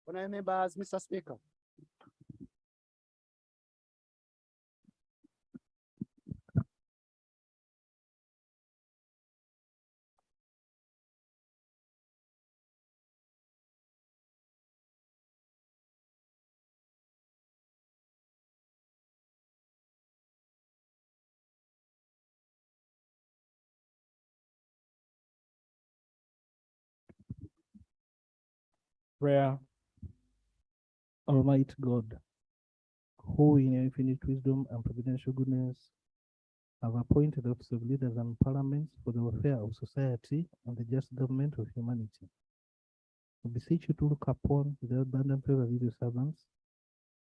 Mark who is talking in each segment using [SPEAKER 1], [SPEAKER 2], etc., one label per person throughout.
[SPEAKER 1] Honourable members, Mr. Speaker.
[SPEAKER 2] Prayer. Almighty God, who in your infinite wisdom and providential goodness have appointed office of leaders and parliaments for the welfare of society and the just government of humanity, we beseech you to look upon the abundant favor of your servants,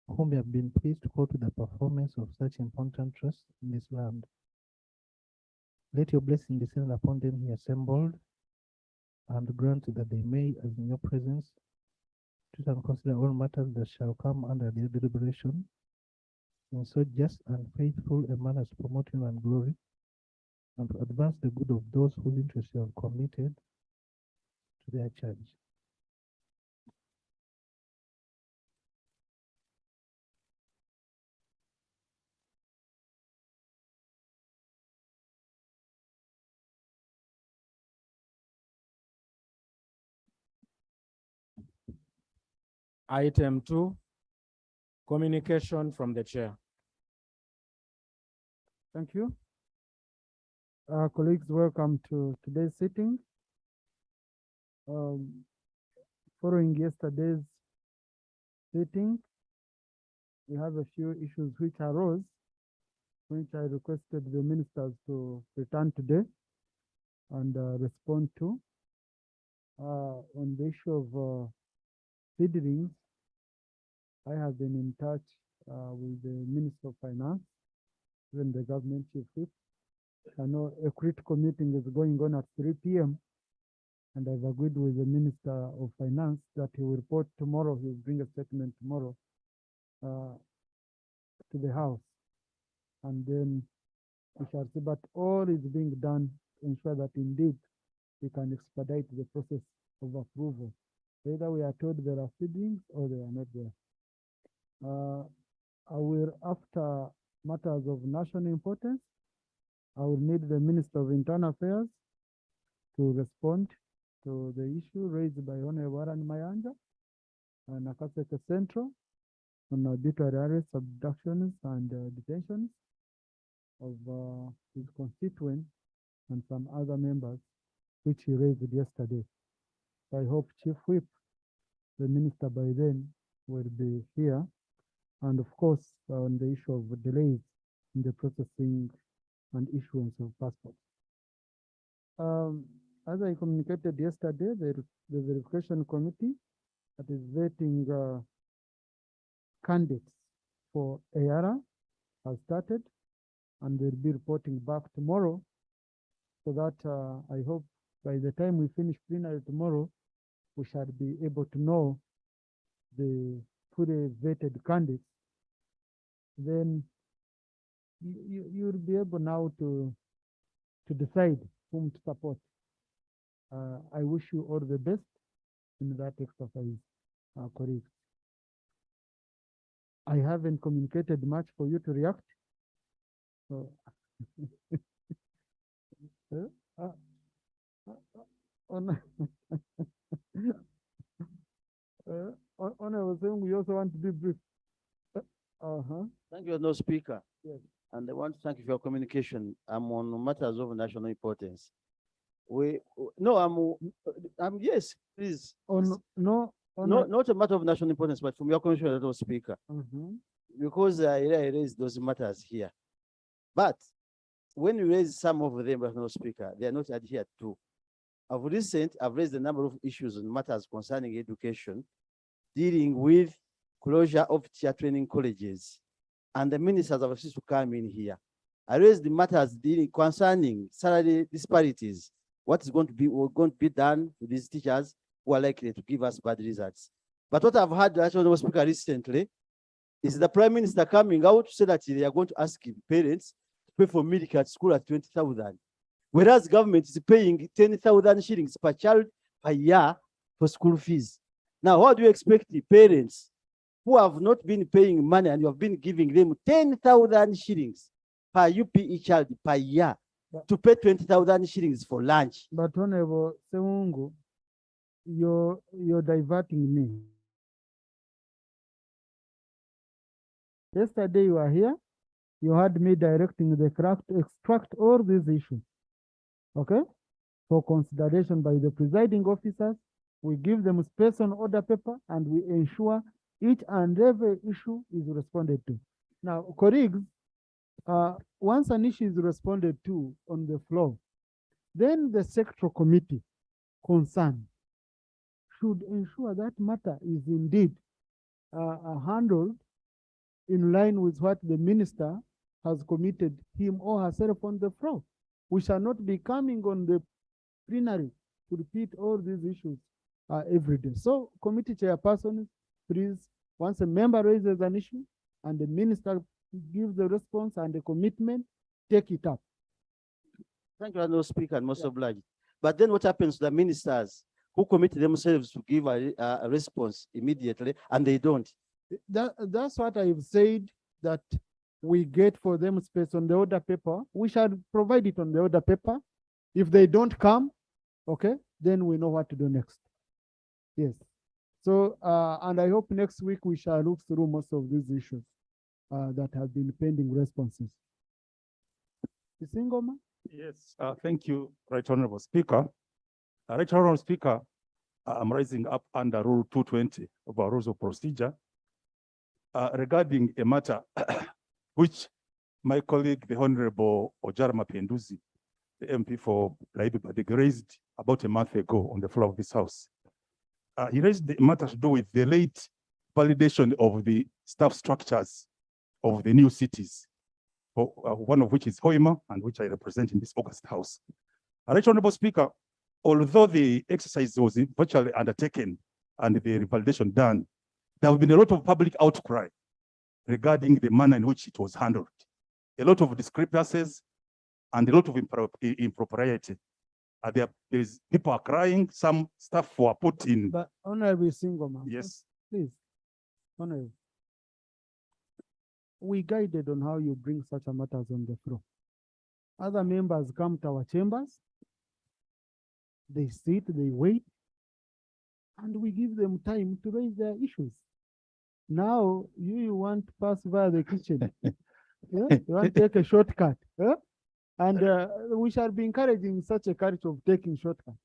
[SPEAKER 2] whom you have been pleased to call to the performance of such important trusts in this land. Let your blessing descend upon them here assembled, and grant that they may, as in your presence, treat and consider all matters that shall come under their deliberation in so just and faithful a manner to promote you and glory, and to advance the good of those whose interests you have committed to their charge.
[SPEAKER 3] Item 2, communication from the chair.
[SPEAKER 4] Thank you. Colleagues, welcome to today's sitting. Following yesterday's sitting, we have a few issues which arose, which I requested the ministers to return today and respond to. On the issue of seedlings, I have been in touch with the Minister of Finance, even the government chief whip. I know a critical meeting is going on at 3 p.m. and I've agreed with the Minister of Finance that he will report tomorrow. He will bring a statement tomorrow to the House, and then we shall see. But all is being done to ensure that indeed we can expedite the process of approval. Either we are told there are seedlings or they are not there. I will, after matters of national importance, I will need the Minister of Internal Affairs to respond to the issue raised by Honorable Warren Mayanja and Nakaseke Central on arbitrary arrests, abductions, and detentions of his constituent and some other members, which he raised yesterday. I hope Chief Whip, the minister by then, will be here. And of course, on the issue of delays in the processing and issuance of passports. As I communicated yesterday, the verification committee that is vetting candidates for ARA has started, and they'll be reporting back tomorrow, so that I hope by the time we finish plenary tomorrow, we shall be able to know the fully vetted candidates. Then you'll be able now to decide whom to support. I wish you all the best in that exercise, colleagues. I haven't communicated much for you to react. So I was saying we also want to be brief.
[SPEAKER 5] Thank you, no speaker.
[SPEAKER 4] Yes.
[SPEAKER 5] And I want to thank you for your communication. I'm on matters of national importance. Yes, please.
[SPEAKER 4] Not
[SPEAKER 5] a matter of national importance, but from your commission, no speaker. Because I raised those matters here. But when you raise some of them, but no speaker, they are not adhered to. I've raised a number of issues on matters concerning education, dealing with closure of teacher training colleges, and the ministers have to come in here. I raised the matters concerning salary disparities. What is going to be done to these teachers who are likely to give us bad results? But what I've heard the speaker recently is the Prime Minister coming out to say that they are going to ask parents to pay for milk at school at 20,000, whereas government is paying 10,000 shillings per child per year for school fees. Now, how do you expect the parents who have not been paying money and you have been giving them 10,000 shillings per UPE child per year to pay 20,000 shillings for lunch?
[SPEAKER 4] But Honorable Seungu, you're diverting me. Yesterday you were here, you had me directing the clerk to extract all these issues, okay, for consideration by the presiding officers. We give them space on order paper and we ensure each and every issue is responded to. Now, colleagues, once an issue is responded to on the floor, then the sectoral committee concerned should ensure that matter is indeed handled in line with what the minister has committed him or herself on the floor. We shall not be coming on the plenary to repeat all these issues every day. So, committee chairperson, please, once a member raises an issue and the minister gives the response and the commitment, take it up.
[SPEAKER 5] Thank you, Honorable Speaker, and most obliged. But then what happens to the ministers who commit themselves to give a response immediately and they don't?
[SPEAKER 4] That's what I've said, that we get for them space on the order paper. We shall provide it on the order paper. If they don't come, okay, then we know what to do next. Yes. So, and I hope next week we shall look through most of these issues that have been pending responses. Isingoma?
[SPEAKER 1] Yes, thank you, Right Honorable Speaker. Right Honorable Speaker, I'm rising up under Rule 220 of our Rules of Procedure regarding a matter which my colleague, the Honorable Ojara Mapenduzi, the MP for Laibibadeg, raised about a month ago on the floor of this House. He raised the matter to do with the late validation of the staff structures of the new cities, one of which is Hoima and which I represent in this August House. Right Honorable Speaker, although the exercise was virtually undertaken and the revalidation done, there have been a lot of public outcry regarding the manner in which it was handled. A lot of discrepancies and a lot of impropriety. People are crying, some staff were put in.
[SPEAKER 4] But Honorable Singoma.
[SPEAKER 1] Yes.
[SPEAKER 4] Please, Honorable. We guided on how you bring such a matters on the floor. Other members come to our chambers, they sit, they wait, and we give them time to raise their issues. Now, you want to pass via the kitchen. Yeah? You want to take a shortcut. Yeah? And we shall be encouraging such a culture of taking shortcuts.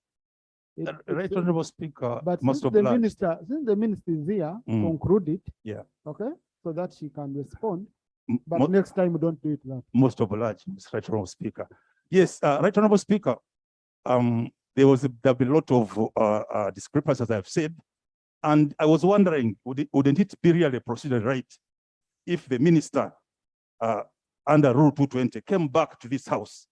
[SPEAKER 1] Right Honorable Speaker,
[SPEAKER 4] but
[SPEAKER 1] most
[SPEAKER 4] since
[SPEAKER 1] of
[SPEAKER 4] the minister is here, conclude it.
[SPEAKER 1] Yeah.
[SPEAKER 4] Okay, so that she can respond. But next time, don't do it that.
[SPEAKER 1] Most obliged, Mr. Right Honorable Speaker. Yes, Right Honorable Speaker, there have been a lot of discrepancies, as I've said, and I was wondering, wouldn't it be really procedure right if the minister under Rule 220 came back to this House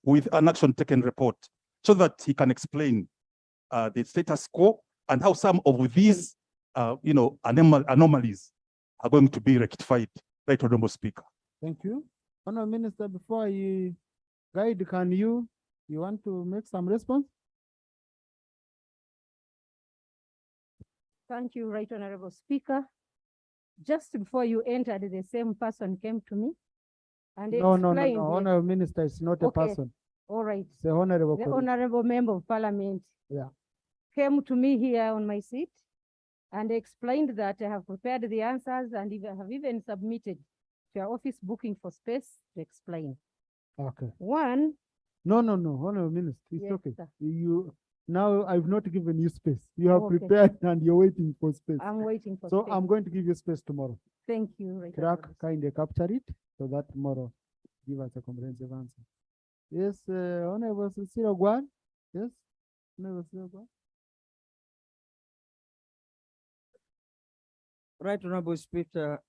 [SPEAKER 1] with an action taken report so that he can explain the status quo and how some of these anomalies are going to be rectified. Right Honorable Speaker.
[SPEAKER 4] Thank you. Honorable Minister, before you guide, can you want to make some response?
[SPEAKER 6] Thank you, Right Honorable Speaker. Just before you entered, the same person came to me and
[SPEAKER 4] No.
[SPEAKER 6] explained.
[SPEAKER 4] Honorable Minister is not a person.
[SPEAKER 6] All right.
[SPEAKER 4] The Honorable.
[SPEAKER 6] The Honorable Member of Parliament.
[SPEAKER 4] Yeah.
[SPEAKER 6] Came to me here on my seat and explained that I have prepared the answers and have even submitted to your office booking for space to explain.
[SPEAKER 4] Okay.
[SPEAKER 6] One.
[SPEAKER 4] No, Honorable Minister, it's
[SPEAKER 6] Yes,
[SPEAKER 4] okay.
[SPEAKER 6] sir.
[SPEAKER 4] Now I've not given you space. You have prepared and you're waiting for space.
[SPEAKER 6] I'm waiting for
[SPEAKER 4] So
[SPEAKER 6] space.
[SPEAKER 4] I'm going to give you space tomorrow.
[SPEAKER 6] Thank you, Right
[SPEAKER 4] Clerk,
[SPEAKER 6] Honorable.
[SPEAKER 4] kindly capture it so that tomorrow give us a comprehensive answer. Yes, Honorable Cecile Ogwan. Yes, Honorable Cecile Ogwan.
[SPEAKER 7] Right Honorable Speaker,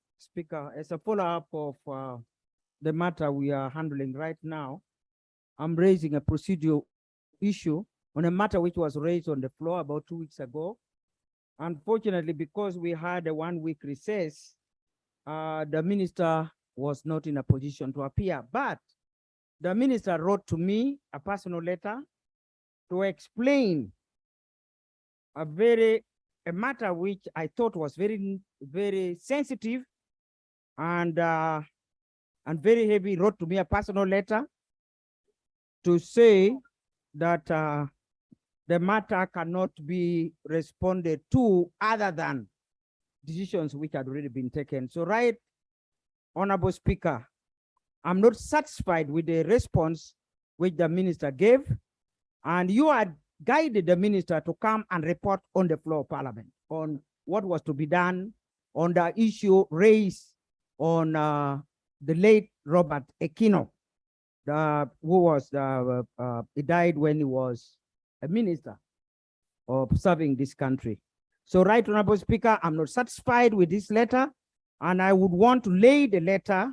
[SPEAKER 7] as a follow-up of the matter we are handling right now, I'm raising a procedural issue on a matter which was raised on the floor about 2 weeks ago. Unfortunately, because we had a 1-week recess, the minister was not in a position to appear, but the minister wrote to me a personal letter to explain a very a matter which I thought was very sensitive and very heavy, wrote to me a personal letter to say that the matter cannot be responded to other than decisions which had already been taken. So, right, Honorable Speaker, I'm not satisfied with the response which the minister gave, and you had guided the minister to come and report on the floor of Parliament on what was to be done on the issue raised on the late Robert Ekino, he died when he was a minister of serving this country. So, right, Honorable Speaker, I'm not satisfied with this letter, and I would want to lay the letter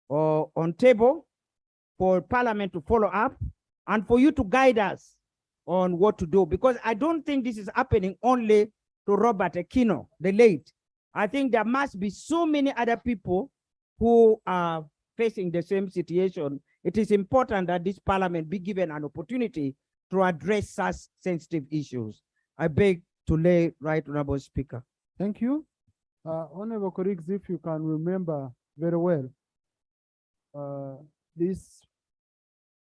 [SPEAKER 7] on table for Parliament to follow up and for you to guide us on what to do, because I don't think this is happening only to Robert Ekino, the late. I think there must be so many other people who are facing the same situation. It is important that this Parliament be given an opportunity to address such sensitive issues. I beg to lay right, Honorable Speaker.
[SPEAKER 4] Thank you. Honorable colleagues, if you can remember very well, this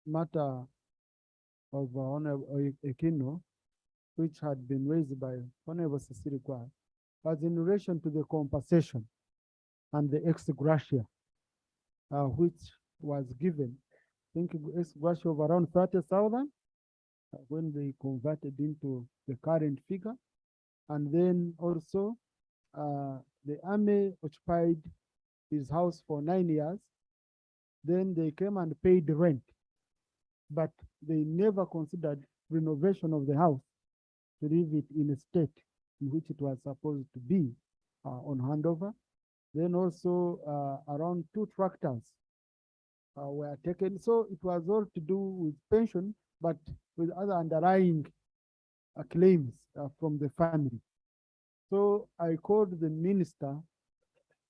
[SPEAKER 4] matter of Honorable Ekino, which had been raised by Honorable Cecilia Kwar, was in relation to the compensation and the ex gratia, which was given, I think ex gratia of around 30,000 when they converted into the current figure. And then also the army occupied his house for 9 years. Then they came and paid rent, but they never considered renovation of the house to leave it in a state in which it was supposed to be on handover. Then also around 2 tractors were taken. So it was all to do with pension, but with other underlying claims from the family. So I called the minister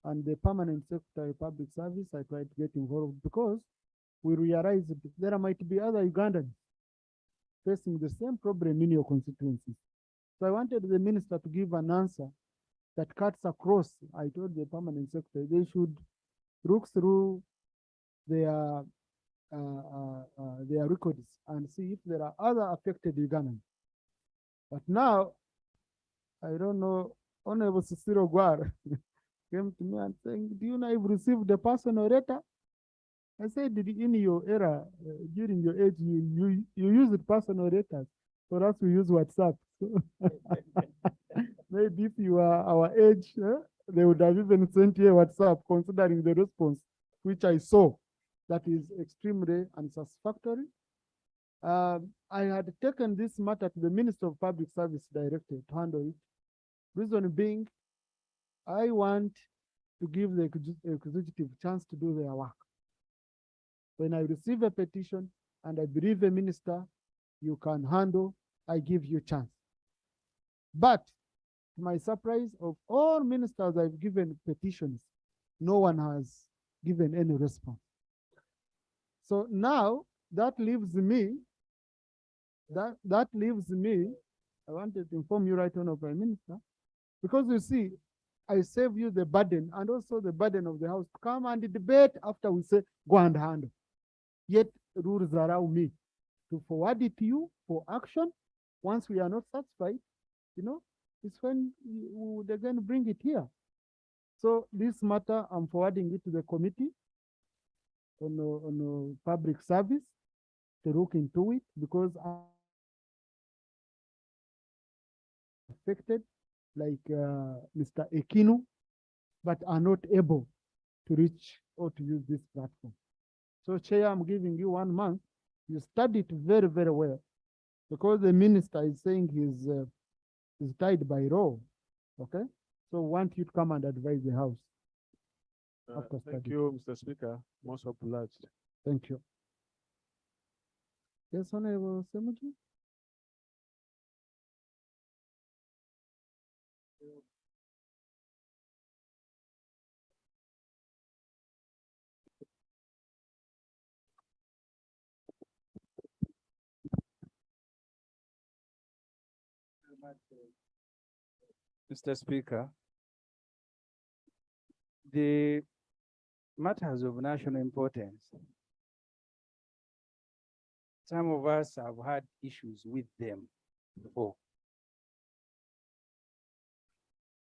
[SPEAKER 4] and the permanent secretary of public service. I tried to get involved because we realized that there might be other Ugandans facing the same problem in your constituency. So I wanted the minister to give an answer that cuts across. I told the permanent secretary they should look through their records and see if there are other affected Ugandans. But now, I don't know, Honorable Cecilio Gwar came to me and saying, do you know I've received the personal letter? I said, in your era, during your age, you used personal letters. For us, we use WhatsApp. Maybe if you are our age, they would have even sent you a WhatsApp, considering the response, which I saw. That is extremely unsatisfactory. I had taken this matter to the Minister of Public Service Director to handle it. Reason being, I want to give the executive chance to do their work. When I receive a petition and I believe a minister you can handle, I give you a chance. But to my surprise, of all ministers I've given petitions, no one has given any response. So now that leaves me, I wanted to inform you, right, Honorable Prime Minister, because you see, I save you the burden and also the burden of the House to come and debate after we say, go and handle. Yet rules allow me to forward it to you for action. Once we are not satisfied, it's when we would again bring it here. So this matter, I'm forwarding it to the committee on public service to look into it, because affected like Mr. Ekino, but are not able to reach or to use this platform. So Chair, I'm giving you 1 month. You study it very, very well, because the minister is saying he's tied by law. Okay, so want you to come and advise the House.
[SPEAKER 1] Thank you, Mr. Speaker. Most obliged.
[SPEAKER 4] Thank you. Yes, Honorable Semuji.
[SPEAKER 8] Mr. Speaker, the matters of national importance, some of us have had issues with them before.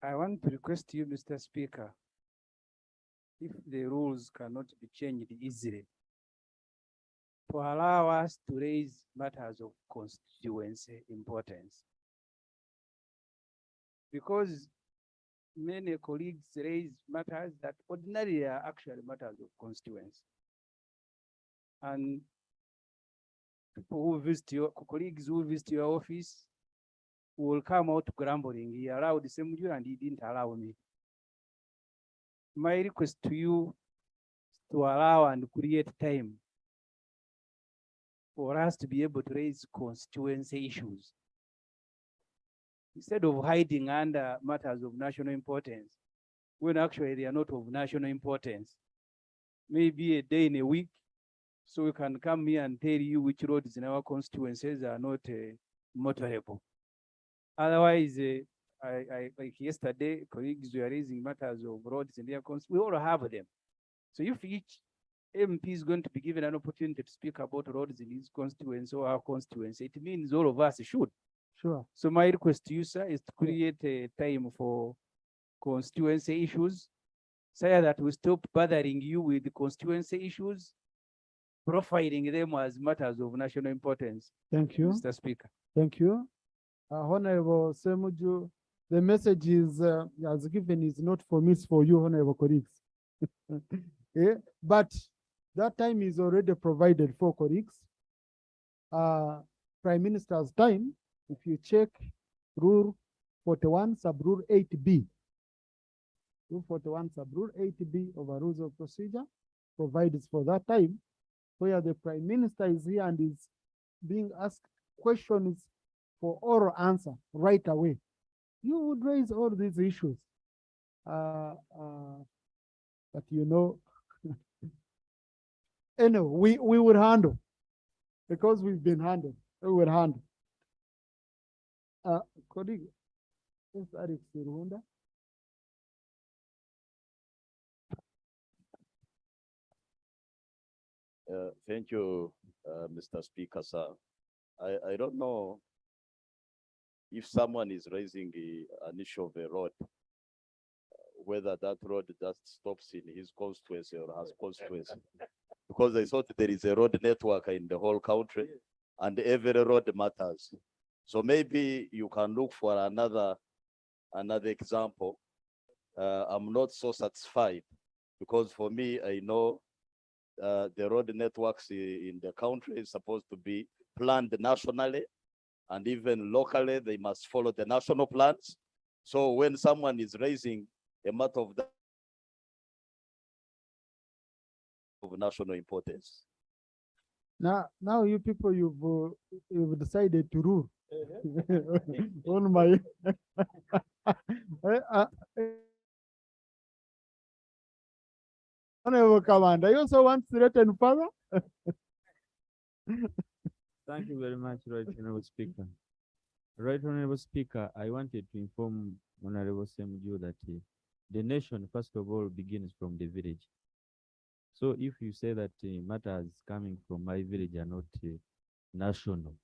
[SPEAKER 8] I want to request you, Mr. Speaker, if the rules cannot be changed easily, to allow us to raise matters of constituency importance. Because many colleagues raise matters that ordinarily are actually matters of constituency. And people who visit your colleagues who visit your office will come out grumbling. He allowed the same and he didn't allow me. My request to you is to allow and create time for us to be able to raise constituency issues. Instead of hiding under matters of national importance, when actually they are not of national importance. Maybe a day in a week, so we can come here and tell you which roads in our constituencies are not motorable. Otherwise, like yesterday, colleagues were raising matters of roads in their constituency. We all have them. So if each MP is going to be given an opportunity to speak about roads in his constituency or our constituency, it means all of us should.
[SPEAKER 4] Sure.
[SPEAKER 8] So my request to you, sir, is to create a time for constituency issues, so that we stop bothering you with the constituency issues, profiling them as matters of national importance.
[SPEAKER 4] Thank you.
[SPEAKER 8] Mr. Speaker.
[SPEAKER 4] Thank you. Honorable Semuju, the message is as given is not for me, it's for you, honorable colleagues. Yeah, but that time is already provided for colleagues. Prime Minister's time, if you check Rule 41, Sub-Rule 8B. Rule 41, Sub-Rule 8B of our Rules of Procedure provides for that time, where the Prime Minister is here and is being asked questions for oral answer right away. You would raise all these issues. But you know, anyway, we would handle, because we've been handled, we would handle. Colleague, yes, Alex Rwanda.
[SPEAKER 9] Thank you, Mr. Speaker, sir. I don't know if someone is raising an issue of a road, whether that road just stops in his constituency or has constituency. Because I thought there is a road network in the whole country and every road matters. So maybe you can look for another example. I'm not so satisfied because for me, I know the road networks in the country is supposed to be planned nationally, and even locally, they must follow the national plans. So when someone is raising a matter of national importance.
[SPEAKER 4] Now you people, you've decided to rule. On my Honorable Commander, you also want to threaten further?
[SPEAKER 10] Thank you very much, Right Honorable Speaker. Right Honorable Speaker, I wanted to inform Honorable Semuju that the nation, first of all, begins from the village. So if you say that matters coming from my village are not national,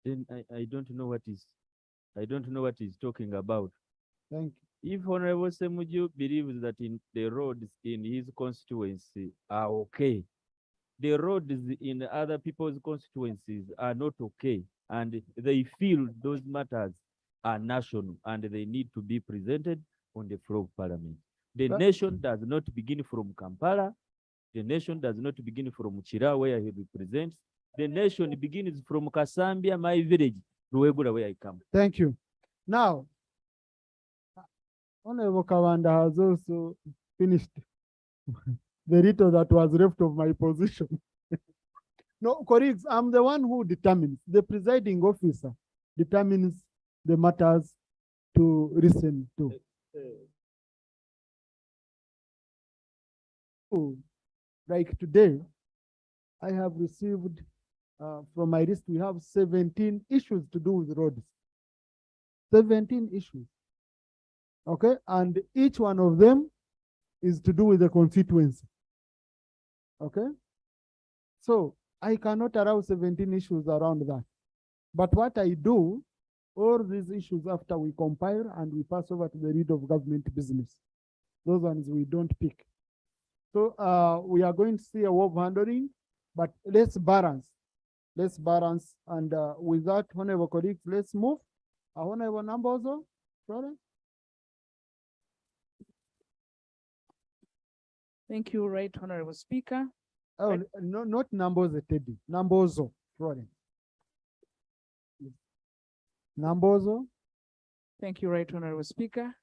[SPEAKER 10] then I don't know what he's talking about.
[SPEAKER 4] Thank you.
[SPEAKER 10] If Honorable Semuju believes that in the roads in his constituency are okay, the roads in other people's constituencies are not okay, and they feel those matters are national and they need to be presented on the floor of Parliament. The nation does not begin from Kampala. The nation does not begin from Chira, where he represents. The nation begins from Kasambia, my village, Ruegura, where I come.
[SPEAKER 4] Thank you. Now, Honorable Commander has also finished the little that was left of my position. No, colleagues, I'm the one who determines, the presiding officer determines the matters to listen to. Like today, I have received from my list, we have 17 issues to do with roads. 17 issues. Okay, and each one of them is to do with the constituency. Okay, so I cannot allow 17 issues around that. But what I do, all these issues after we compile and we pass over to the read of government business. Those ones we don't pick. So we are going to see a way of handling, but let's balance. Let's balance. And with that, honorable colleagues, let's move. Honorable numbers, sorry.
[SPEAKER 11] Thank you, Right Honorable Speaker.
[SPEAKER 4] Oh,
[SPEAKER 11] Right.
[SPEAKER 4] no, not numbers, Teddy. Numbers, Florence. Numbers.
[SPEAKER 11] Thank you, Right Honorable Speaker.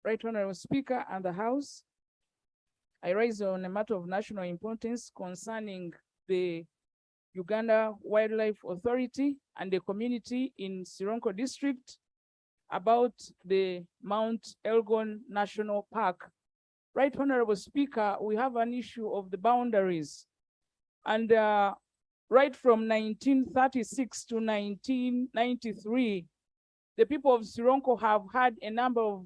[SPEAKER 11] Right Honorable Speaker and the House, I rise on a matter of national importance concerning the Uganda Wildlife Authority and the community in Sironko District about the Mount Elgon National Park. Right Honorable Speaker, we have an issue of the boundaries. And right from 1936 to 1993, the people of Sironko have had a number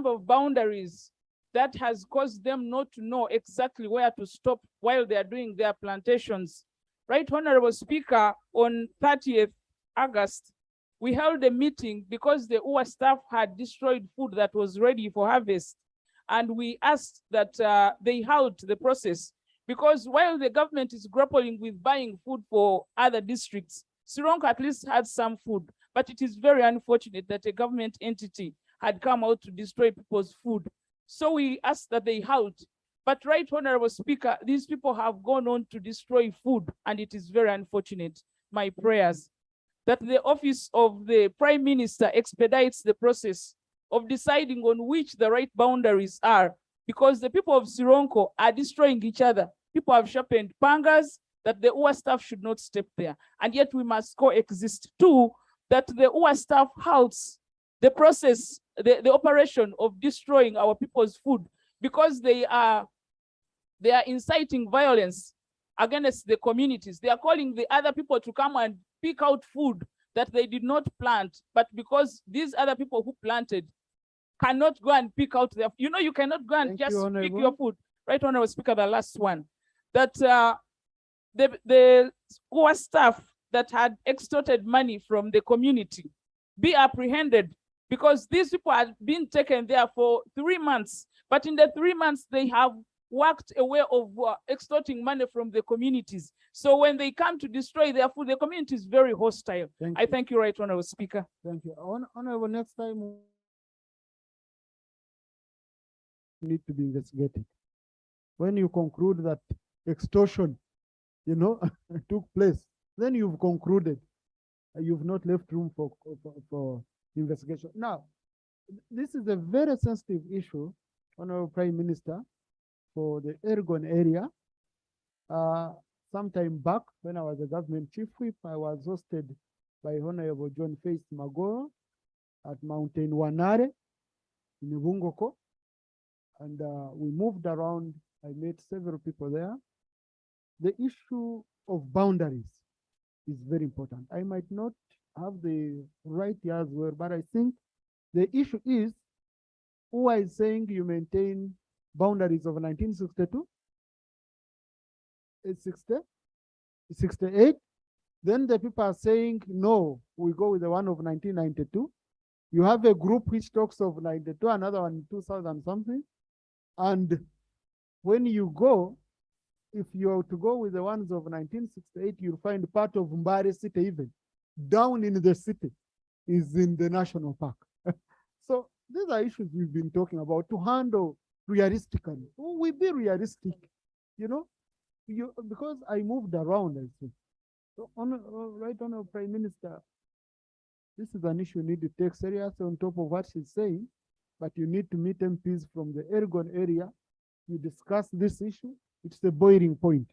[SPEAKER 11] of boundaries that has caused them not to know exactly where to stop while they are doing their plantations. Right Honorable Speaker, on 30th August, we held a meeting because the UA staff had destroyed food that was ready for harvest. And we asked that they halt the process, because while the government is grappling with buying food for other districts, Sironko at least had some food. But it is very unfortunate that a government entity had come out to destroy people's food. So we asked that they halt. But Right Honorable Speaker, these people have gone on to destroy food, and it is very unfortunate. My prayers that the office of the Prime Minister expedites the process of deciding on which the right boundaries are, because the people of Sironko are destroying each other. People have sharpened pangas that the UA staff should not step there, and yet we must coexist. Two, that the UA staff halts the process, the operation of destroying our people's food, because they are inciting violence against the communities. They are calling the other people to come and pick out food that they did not plant, but because these other people who planted cannot go and pick out their, you cannot go and just pick your food. Right Honorable Speaker, the last one, that the UA staff that had extorted money from the community be apprehended, because these people had been taken there for 3 months, but in the 3 months they have worked a way of extorting money from the communities. So when they come to destroy their food, the community is very hostile. I thank you, Right Honorable Speaker.
[SPEAKER 4] Thank you. Honorable, next time need to be investigated. When you conclude that extortion, took place, then you've concluded. You've not left room for investigation. Now, this is a very sensitive issue, Honorable Prime Minister, for the Elgon area. Sometime back, when I was a government chief whip, I was hosted by Honorable John Faith Magoro at Mountain Wanare in Bungoko. And we moved around. I met several people there. The issue of boundaries is very important. I might not have the right as well, but I think the issue is, who is saying you maintain boundaries of 1962, 68. Then the people are saying, no, we go with the one of 1992. You have a group which talks of 92, another one 2000 something. And when you go, if you are to go with the ones of 1968, you'll find part of Mbare city even down in the city is in the national park. So these are issues we've been talking about to handle realistically. We be realistic, because I moved around, I think. So Right Honorable Prime Minister, this is an issue you need to take seriously on top of what she's saying, but you need to meet MPs from the Elgon area. You discuss this issue. It's the boiling point.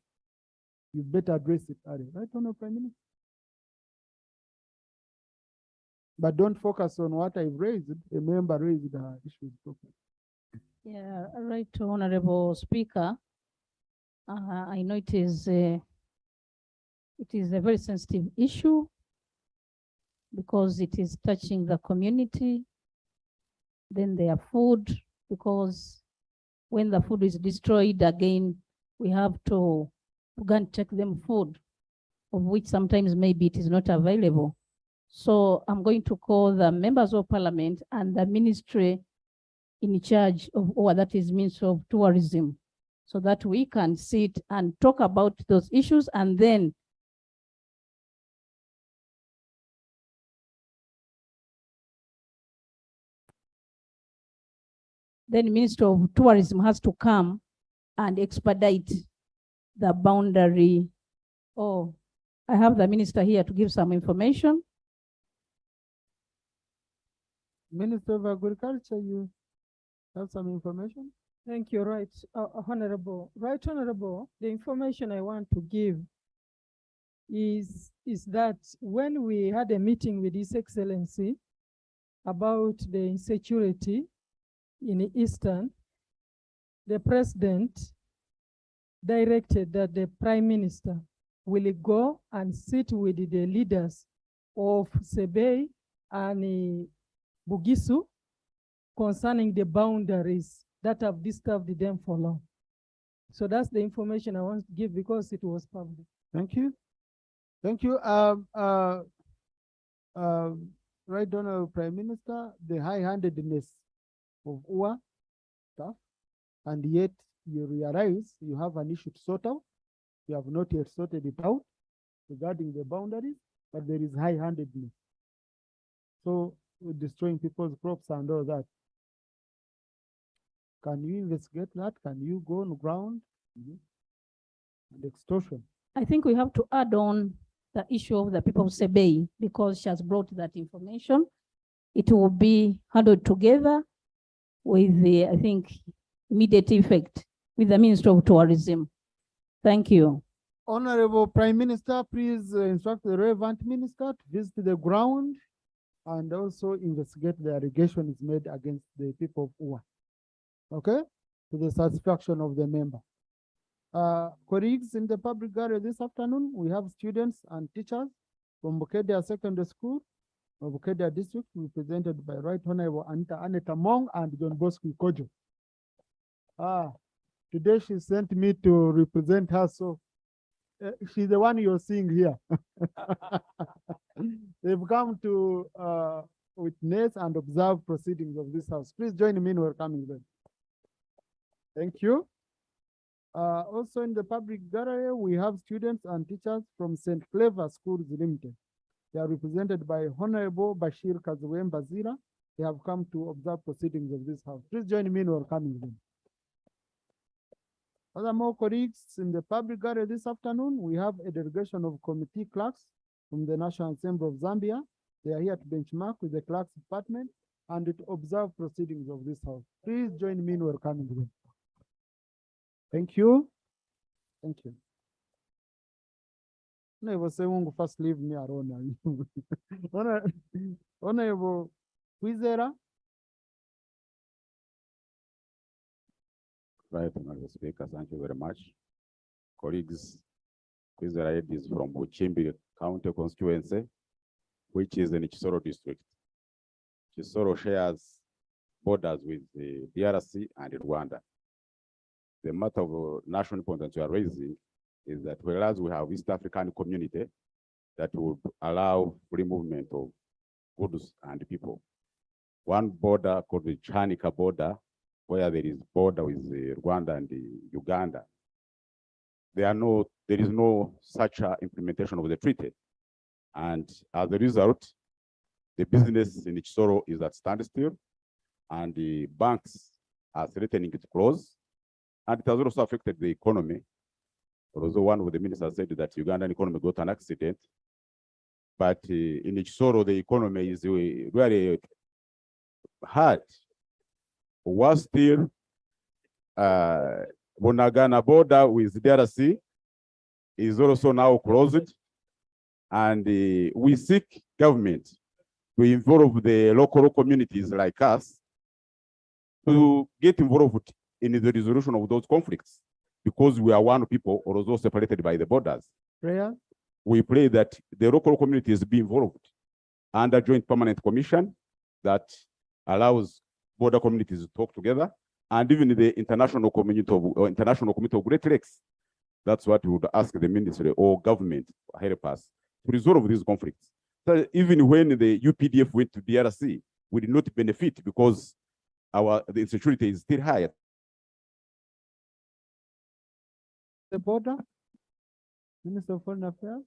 [SPEAKER 4] You better address it, right, Honorable Prime Minister? But don't focus on what I've raised. A member raised the issue.
[SPEAKER 12] Yeah, right, Honorable Speaker. I know it is a very sensitive issue because it is touching the community. then their food, because when the food is destroyed again, we have to go and take them food, of which sometimes maybe it is not available. So I'm going to call the members of parliament and the ministry in charge of, or that is Ministry of Tourism, so that we can sit and talk about those issues, and then Minister of Tourism has to come and expedite the boundary. Oh, I have the minister here to give some information.
[SPEAKER 4] Minister of Agriculture, you have some information?
[SPEAKER 13] Thank you, Honorable. Right, Honorable, the information I want to give is that when we had a meeting with His Excellency about the insecurity in the Eastern, the President directed that the Prime Minister will go and sit with the leaders of Sebei and Bugisu concerning the boundaries that have disturbed them for long. So that's the information I want to give because it was public.
[SPEAKER 4] Thank you. Thank you. Right, Honorable Prime Minister, the high-handedness of UA staff, and yet you realize you have an issue to sort out. You have not yet sorted it out regarding the boundaries, but there is high-handedness. So destroying people's crops and all that. Can you investigate that? Can you go on ground? And extortion.
[SPEAKER 12] I think we have to add on the issue of the people of Sebei, because she has brought that information. It will be handled together with the, I think, immediate effect with the Minister of Tourism. Thank you.
[SPEAKER 4] Honorable Prime Minister, please instruct the relevant minister to visit the ground and also investigate the allegations made against the people of UA. Okay? To the satisfaction of the member. Colleagues in the public gallery this afternoon, we have students and teachers from Bukedia Secondary School of Bukedia District, represented by Right Honorable Aneta Mong and John Bosco Kojo. Today she sent me to represent her, so she's the one you're seeing here. They've come to witness and observe proceedings of this house. Please join me in welcoming them. Thank you. Also in the public gallery, we have students and teachers from St. Clever Schools Limited. They are represented by Honorable Bashir Kazuem Bazira. They have come to observe proceedings of this house. Please join me in welcoming them. Furthermore, colleagues, in the public gallery this afternoon, we have a delegation of committee clerks from the National Assembly of Zambia. They are here to benchmark with the clerks department and to observe proceedings of this house. Please join me in welcoming them. Thank you. Thank you. Honorable Sewungu, first leave me alone. Honorable Kwizera.
[SPEAKER 14] Right, Honorable Speaker, thank you very much. Colleagues, Kwizera is from Uchimbi County Constituency, which is in Chisoro District. Chisoro shares borders with the DRC and Rwanda. The matter of national importance we are raising is that whereas we have East African community that would allow free movement of goods and people. One border called the Chanika border, where there is border with Rwanda and Uganda. There is no such implementation of the treaty. And as a result, the business in Chisoro is at standstill, and the banks are threatening to close. And it has also affected the economy. Although one of the ministers said that Ugandan economy got an accident, but in Chisoro, the economy is really hard. Worse still, Bunagana border with DRC is also now closed, and we seek government to involve the local communities like us to get involved in the resolution of those conflicts, because we are one people, although separated by the borders.
[SPEAKER 4] Prayer.
[SPEAKER 14] We pray that the local communities be involved under joint permanent commission that allows border communities talk together, and even the international community of Great Lakes. That's what we would ask the ministry or government to help us to resolve these conflicts. So even when the UPDF went to DRC, we did not benefit because the insecurity is still high.
[SPEAKER 4] The border, Minister of Foreign Affairs.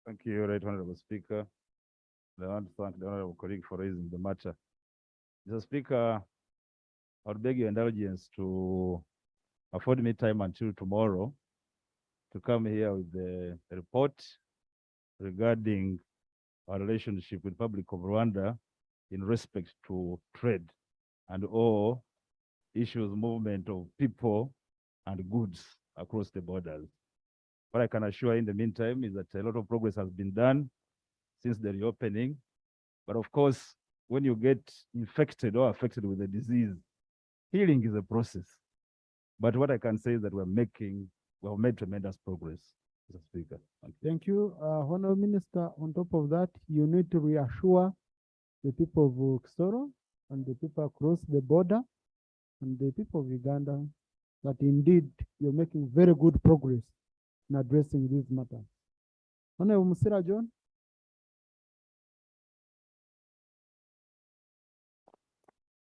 [SPEAKER 1] Thank you, Right Honorable Speaker. I want to thank the honorable colleague for raising the matter. Mr. Speaker, I would beg your indulgence to afford me time until tomorrow to come here with the report regarding our relationship with Republic of Rwanda in respect to trade and all issues, movement of people and goods across the borders. What I can assure in the meantime is that a lot of progress has been done since the reopening. But of course, when you get infected or affected with a disease, healing is a process. But what I can say is that we have made tremendous progress, Mr. Speaker.
[SPEAKER 4] Thank you. Honorable Minister, on top of that, you need to reassure the people of Kisoro and the people across the border and the people of Uganda that indeed you're making very good progress in addressing these matters. Honorable Musira John.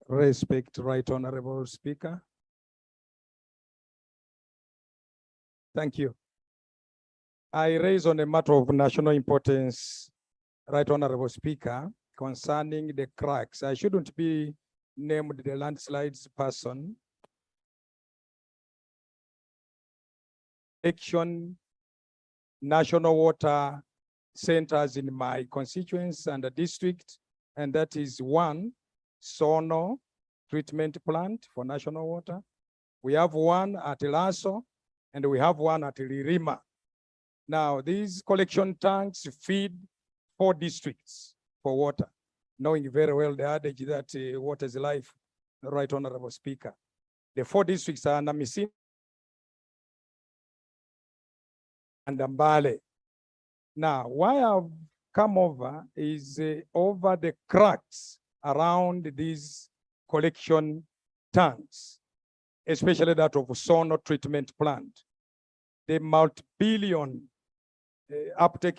[SPEAKER 15] Respect, Right Honorable Speaker. Thank you. I raise on a matter of national importance, Right Honorable Speaker, concerning the cracks. I shouldn't be named the landslides person. Action national water centers in my constituency and the district, and that is one, Sono treatment plant for national water. We have one at Lasso, and we have one at Lirima. Now, these collection tanks feed 4 districts for water, knowing very well the adage that water is life, Right Honorable Speaker. The 4 districts are Namisini and Mbale. Now, why I've come over is over the cracks around these collection tanks, especially that of Sono treatment plant. The multi-billion uptake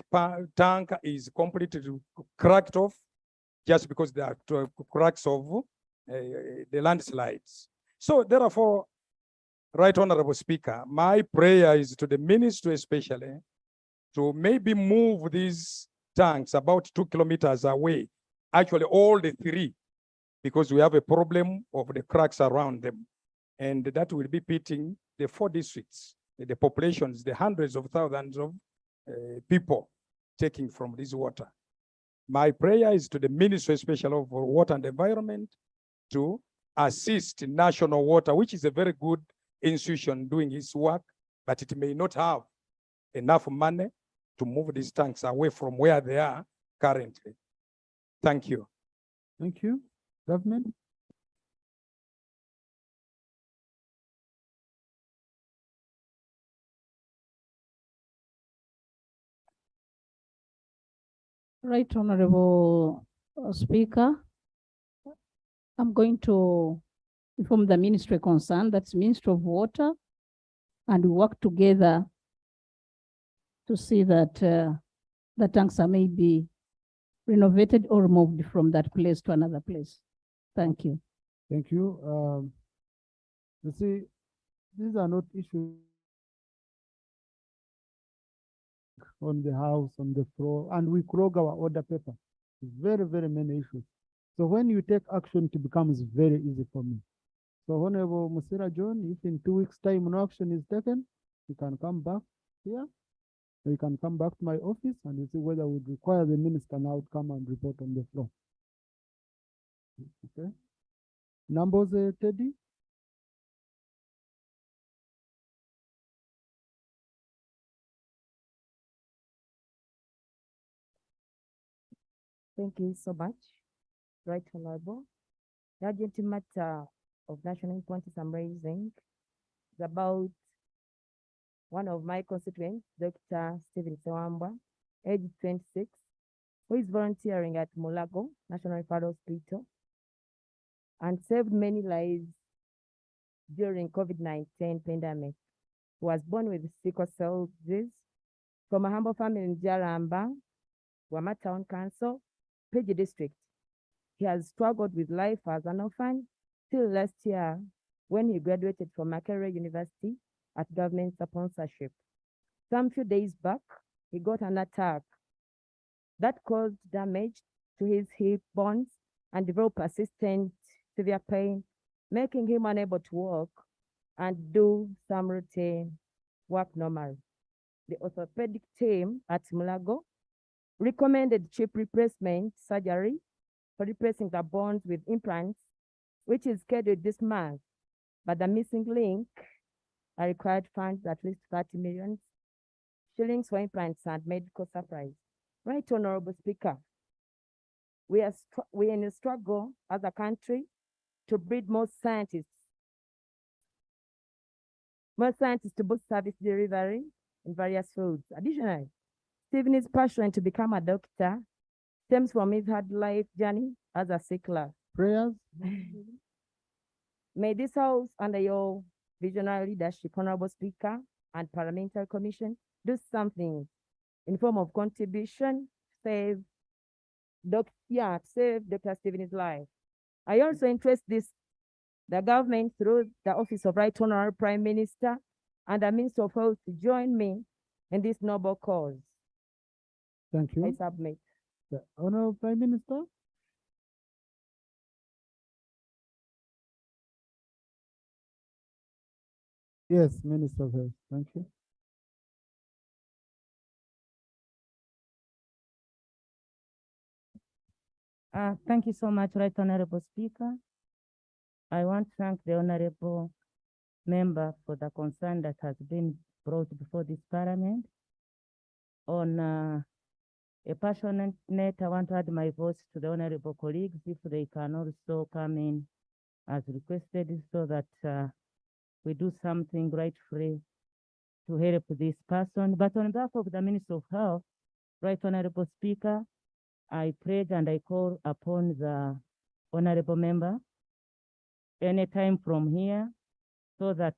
[SPEAKER 15] tank is completely cracked off just because there are cracks of the landslides. So therefore, Right Honorable Speaker, my prayer is to the ministry especially to maybe move these tanks about 2 kilometers away, actually all the 3, because we have a problem of the cracks around them. And that will be pitting the 4 districts, the populations, the hundreds of thousands of people taking from this water. My prayer is to the Ministry, especially of Water and Environment, to assist National Water, which is a very good institution doing its work, but it may not have enough money to move these tanks away from where they are currently. Thank you.
[SPEAKER 4] Thank you. Government.
[SPEAKER 12] Right Honorable Speaker, I'm going to inform the ministry concerned, that's Ministry of Water, and we work together to see that the tanks are maybe renovated or moved from that place to another place. Thank you.
[SPEAKER 4] Thank you. You see, these are not issues on the house, on the floor, and we clog our order paper. Very, very many issues. So when you take action, it becomes very easy for me. So Honorable Musira John, if in 2 weeks' time no action is taken, you can come back here. Or you can come back to my office and you see whether we require the minister now to come and report on the floor. Okay. Numbers, Teddy?
[SPEAKER 6] Thank you so much, Right Honorable. The urgent matter of national importance I'm raising is about one of my constituents, Dr. Stephen Sewamba, age 26, who is volunteering at Mulago National Referral Hospital and saved many lives during COVID-19 pandemic. He was born with sickle cell disease from a humble family in Jaramba, Wama Town Council, Page District. He has struggled with life as an orphan till last year when he graduated from Makerere University at government sponsorship. Some few days back, he got an attack that caused damage to his hip bones and developed persistent severe pain, making him unable to walk and do some routine work normally. The orthopedic team at Mulago recommended cheap replacement surgery for replacing the bones with implants, which is scheduled this month. But the missing link are required funds at least 30 million shillings for implants and medical supplies. Right, Honorable Speaker, we are in a struggle as a country to breed more scientists to boost service delivery in various fields. Additionally, Stephen is passionate to become a doctor, stems from his hard life journey as a sickler.
[SPEAKER 4] Prayers.
[SPEAKER 6] May this House, under your visionary leadership, Honorable Speaker, and Parliamentary Commission, do something in form of contribution, save Dr. Stephen's life. I also entrust the government through the Office of Right Honorable Prime Minister and the Minister of Health to join me in this noble cause.
[SPEAKER 4] Thank you.
[SPEAKER 6] I submit.
[SPEAKER 4] The Honorable Prime Minister. Yes, Minister of Health. Thank you.
[SPEAKER 6] Thank you so much, Right Honorable Speaker. I want to thank the Honorable Member for the concern that has been brought before this Parliament. On a passionate note, I want to add my voice to the Honorable colleagues if they can also come in as requested so that we do something rightfully to help this person. But on behalf of the Minister of Health, Right Honorable Speaker, I pledge and I call upon the Honorable Member anytime from here so that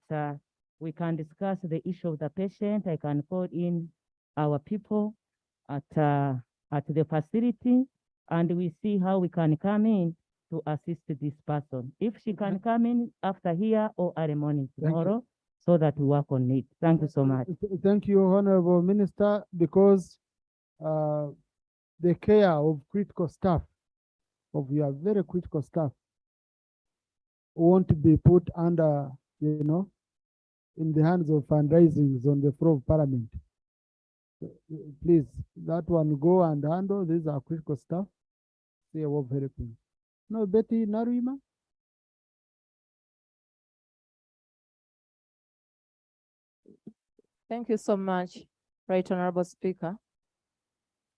[SPEAKER 6] we can discuss the issue of the patient. I can call in our people at the facility and we see how we can come in to assist this person. If she can come in after here or early morning tomorrow so that we work on it. Thank you so much.
[SPEAKER 4] Thank you, Honorable Minister, because the care of critical staff, of your very critical staff, won't be put under, in the hands of fundraisings on the floor of Parliament. Please, that one go and handle. These are critical staff. They are very pleased. No, Betty Narima.
[SPEAKER 16] Thank you so much, Right Honorable Speaker.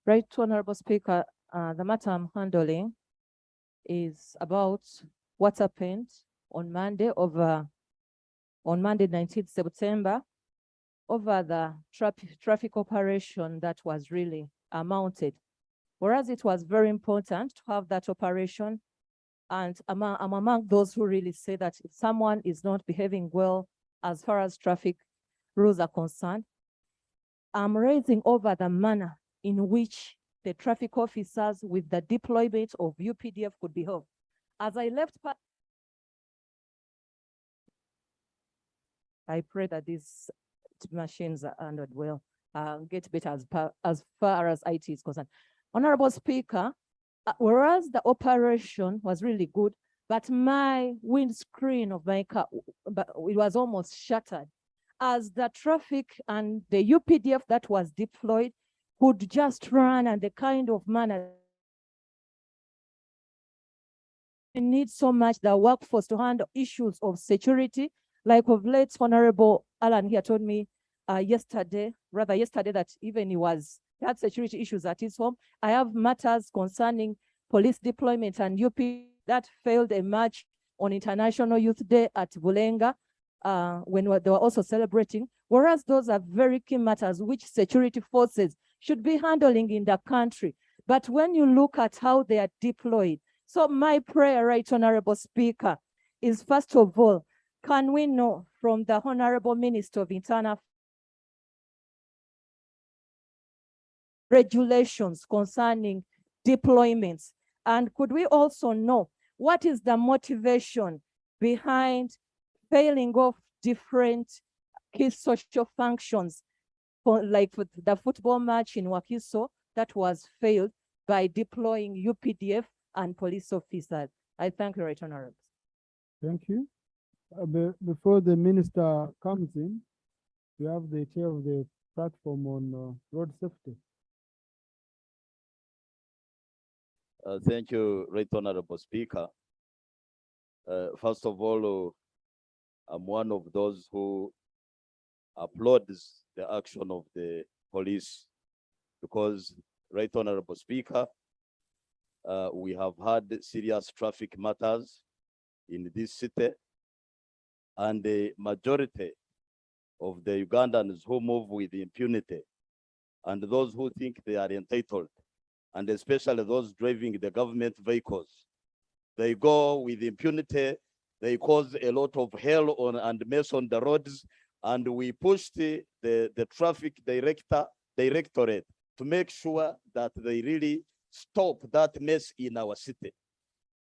[SPEAKER 16] Right Honorable Speaker, the matter I'm handling is about what happened on Monday 19th September over the traffic operation that was really mounted. Whereas it was very important to have that operation, and I'm among those who really say that if someone is not behaving well as far as traffic rules are concerned, I'm raising over the manner in which the traffic officers with the deployment of UPDF could behave. As I left, I pray that these machines are handled well, get better as far as IT is concerned. Honorable Speaker, whereas the operation was really good, but my windscreen of my car, it was almost shattered, as the traffic and the UPDF that was deployed could just run and the kind of manner we need so much the workforce to handle issues of security. Like of late, Honorable Alan here told me yesterday that even he had security issues at his home. I have matters concerning police deployment and UP that failed a march on International Youth Day at Bulenga when they were also celebrating. Whereas those are very key matters which security forces should be handling in the country. But when you look at how they are deployed, so my prayer, Right Honorable Speaker, is first of all, can we know from the Honorable Minister of Internal regulations concerning deployments? And could we also know what is the motivation behind failing of different key social functions, for like for the football match in Wakiso that was failed by deploying UPDF and police officers? I thank you, Right Honorable.
[SPEAKER 4] Thank you. Before the minister comes in, we have the chair of the platform on road safety.
[SPEAKER 9] Thank you, Right Honorable Speaker. First of all, I'm one of those who applauds the action of the police because, Right Honorable Speaker, we have had serious traffic matters in this city, and the majority of the Ugandans who move with impunity and those who think they are entitled, and especially those driving the government vehicles, they go with impunity, they cause a lot of hell on and mess on the roads, and we pushed the traffic directorate to make sure that they really stop that mess in our city.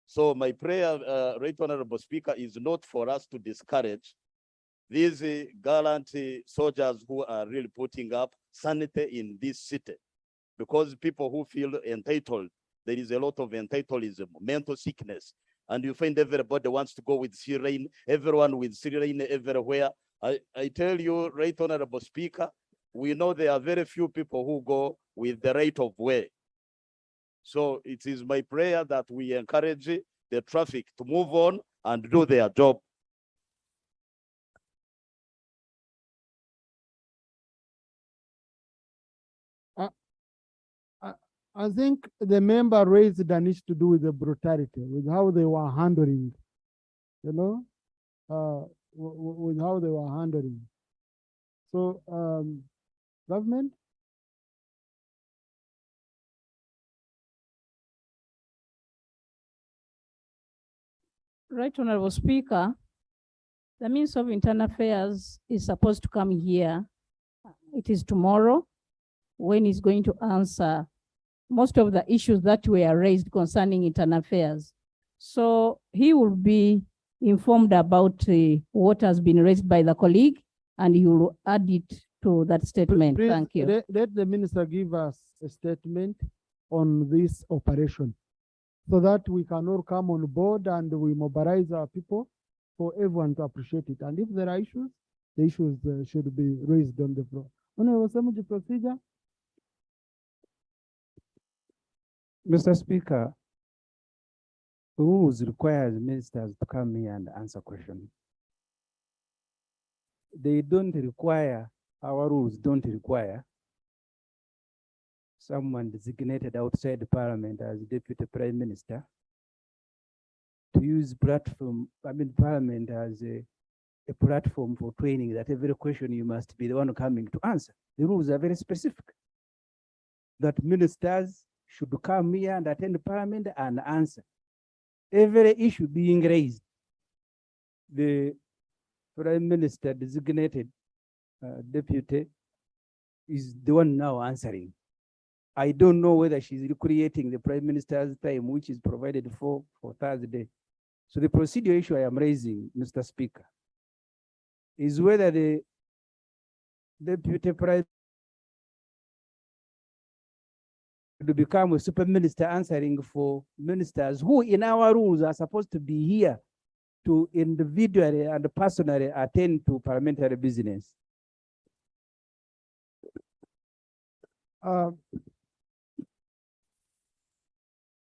[SPEAKER 9] So my prayer, Right Honorable Speaker, is not for us to discourage these gallant soldiers who are really putting up sanity in this city, because people who feel entitled, there is a lot of entitlement, mental sickness, and you find everybody wants to go with syren, everyone with syren everywhere. I tell you, Right Honorable Speaker, we know there are very few people who go with the right of way. So it is my prayer that we encourage the traffic to move on and do their job.
[SPEAKER 4] I think the member raised an issue to do with the brutality, with how they were handling, you know, with how they were handling. So, government?
[SPEAKER 12] Right Honorable Speaker, the Minister of Internal Affairs is supposed to come here. It is tomorrow when he's going to answer most of the issues that were raised concerning internal affairs. So he will be informed about what has been raised by the colleague, and he will add it to that statement.
[SPEAKER 4] Please,
[SPEAKER 12] thank you.
[SPEAKER 4] Let the minister give us a statement on this operation so that we can all come on board and we mobilize our people for everyone to appreciate it. And if there are issues, the issues should be raised on the floor. Honorable Assembly procedure.
[SPEAKER 8] Mr. Speaker, rules requires ministers to come here and answer questions. They don't require, our rules don't require someone designated outside the parliament as deputy prime minister to use parliament as a platform for training that every question you must be the one coming to answer. The rules are very specific that ministers should come here and attend parliament and answer every issue being raised. The prime minister designated deputy is the one now answering. I don't know whether she's recreating the prime minister's time, which is provided for Thursday. So the procedure issue I am raising, Mr. Speaker, is whether the deputy prime to become a super minister answering for ministers who in our rules are supposed to be here to individually and personally attend to parliamentary business.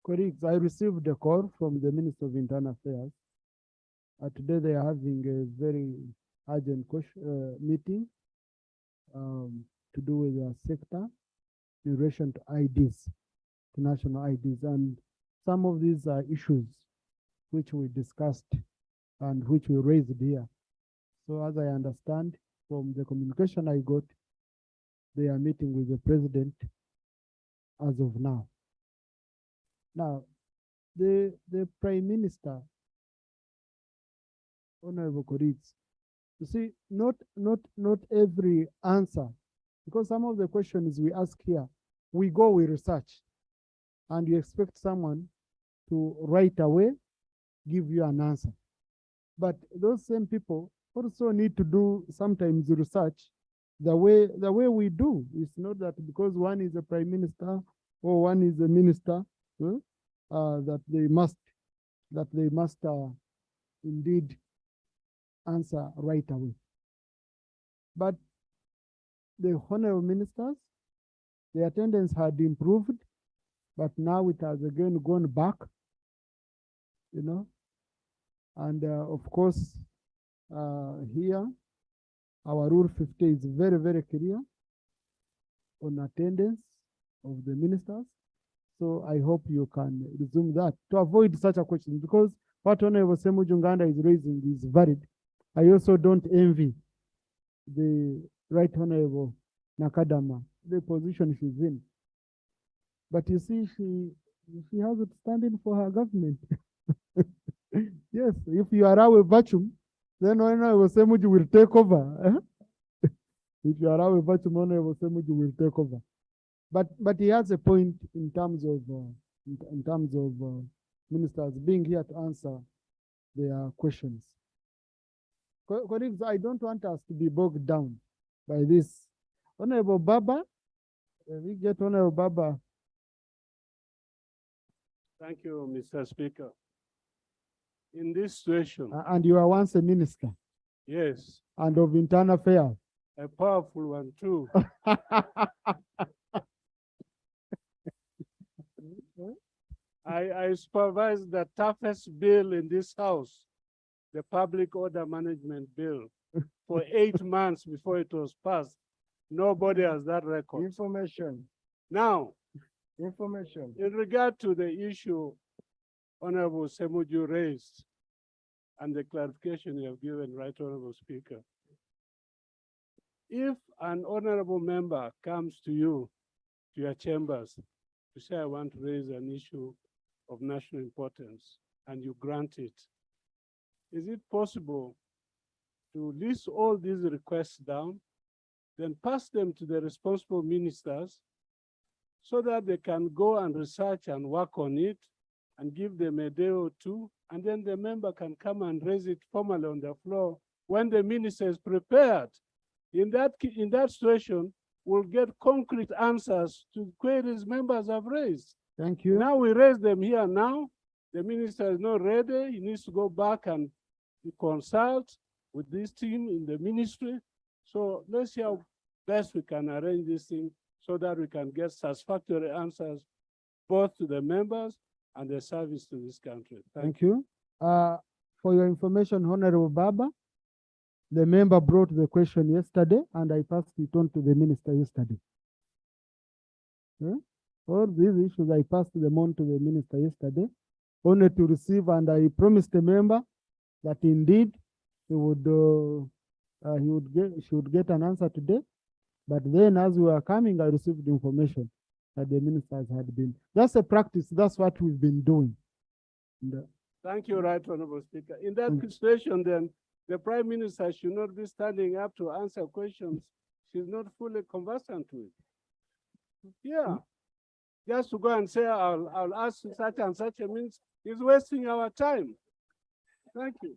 [SPEAKER 4] Colleagues, I received a call from the Minister of Internal Affairs. Today they are having a very urgent meeting to do with their sector in relation to IDs, to national IDs, and some of these are issues which we discussed and which we raised here. So as I understand from the communication I got, they are meeting with the president as of now. Now, the Prime Minister, honorable colleagues, you see, not every answer, because some of the questions we ask here, we research, and you expect someone to right away give you an answer. But those same people also need to do sometimes research the way we do. It's not that because one is a prime minister or one is a minister, that they must indeed answer right away. But the honorable ministers, the attendance had improved, but now it has again gone back, and of course, here, our Rule 50 is very, very clear on attendance of the ministers. So I hope you can resume that to avoid such a question, because what Honorable Uganda is raising is valid. I also don't envy the Right Honorable Nakadama, the position she's in. But you see, she has it standing for her government. Yes, if you allow a vacuum, then Honorable Semuju will take over. If you allow a vacuum, Honorable Semuju will take over. But he has a point in terms of ministers being here to answer their questions. Colleagues, I don't want us to be bogged down by this. Honorable Baba, we get Honorable Baba.
[SPEAKER 17] Thank you, Mr. Speaker. In this situation.
[SPEAKER 4] And you were once a minister.
[SPEAKER 17] Yes.
[SPEAKER 4] And of internal affairs.
[SPEAKER 17] A powerful one too. I supervised the toughest bill in this house, the Public Order Management Bill, for 8 months before it was passed. Nobody has that record.
[SPEAKER 15] Information.
[SPEAKER 17] Now,
[SPEAKER 15] information.
[SPEAKER 17] In regard to the issue Honorable Semuju raised and the clarification you have given, Right Honorable Speaker, if an honorable member comes to you, to your chambers, to say, I want to raise an issue of national importance, and you grant it, is it possible to list all these requests down, then pass them to the responsible ministers so that they can go and research and work on it and give them a day or two, and then the member can come and raise it formally on the floor when the minister is prepared? In that situation, we'll get concrete answers to queries members have raised.
[SPEAKER 4] Thank you.
[SPEAKER 17] Now we raise them here now. The minister is not ready. He needs to go back and consult with this team in the ministry. So let's see how best we can arrange this thing so that we can get satisfactory answers both to the members and the service to this country.
[SPEAKER 4] Thank you. For your information, Honorable Baba, the member brought the question yesterday, and I passed it on to the minister yesterday. All these issues, I passed them on to the minister yesterday, only to receive, and I promised the member that indeed she would get an answer today. But then, as we were coming, I received information that the ministers had been. That's a practice. That's what we've been doing.
[SPEAKER 17] Thank you, Right Honorable Speaker. In that situation, then, the Prime Minister should not be standing up to answer questions she's not fully conversant with. Yeah. Just to go and say, I'll ask such and such a means is wasting our time. Thank you.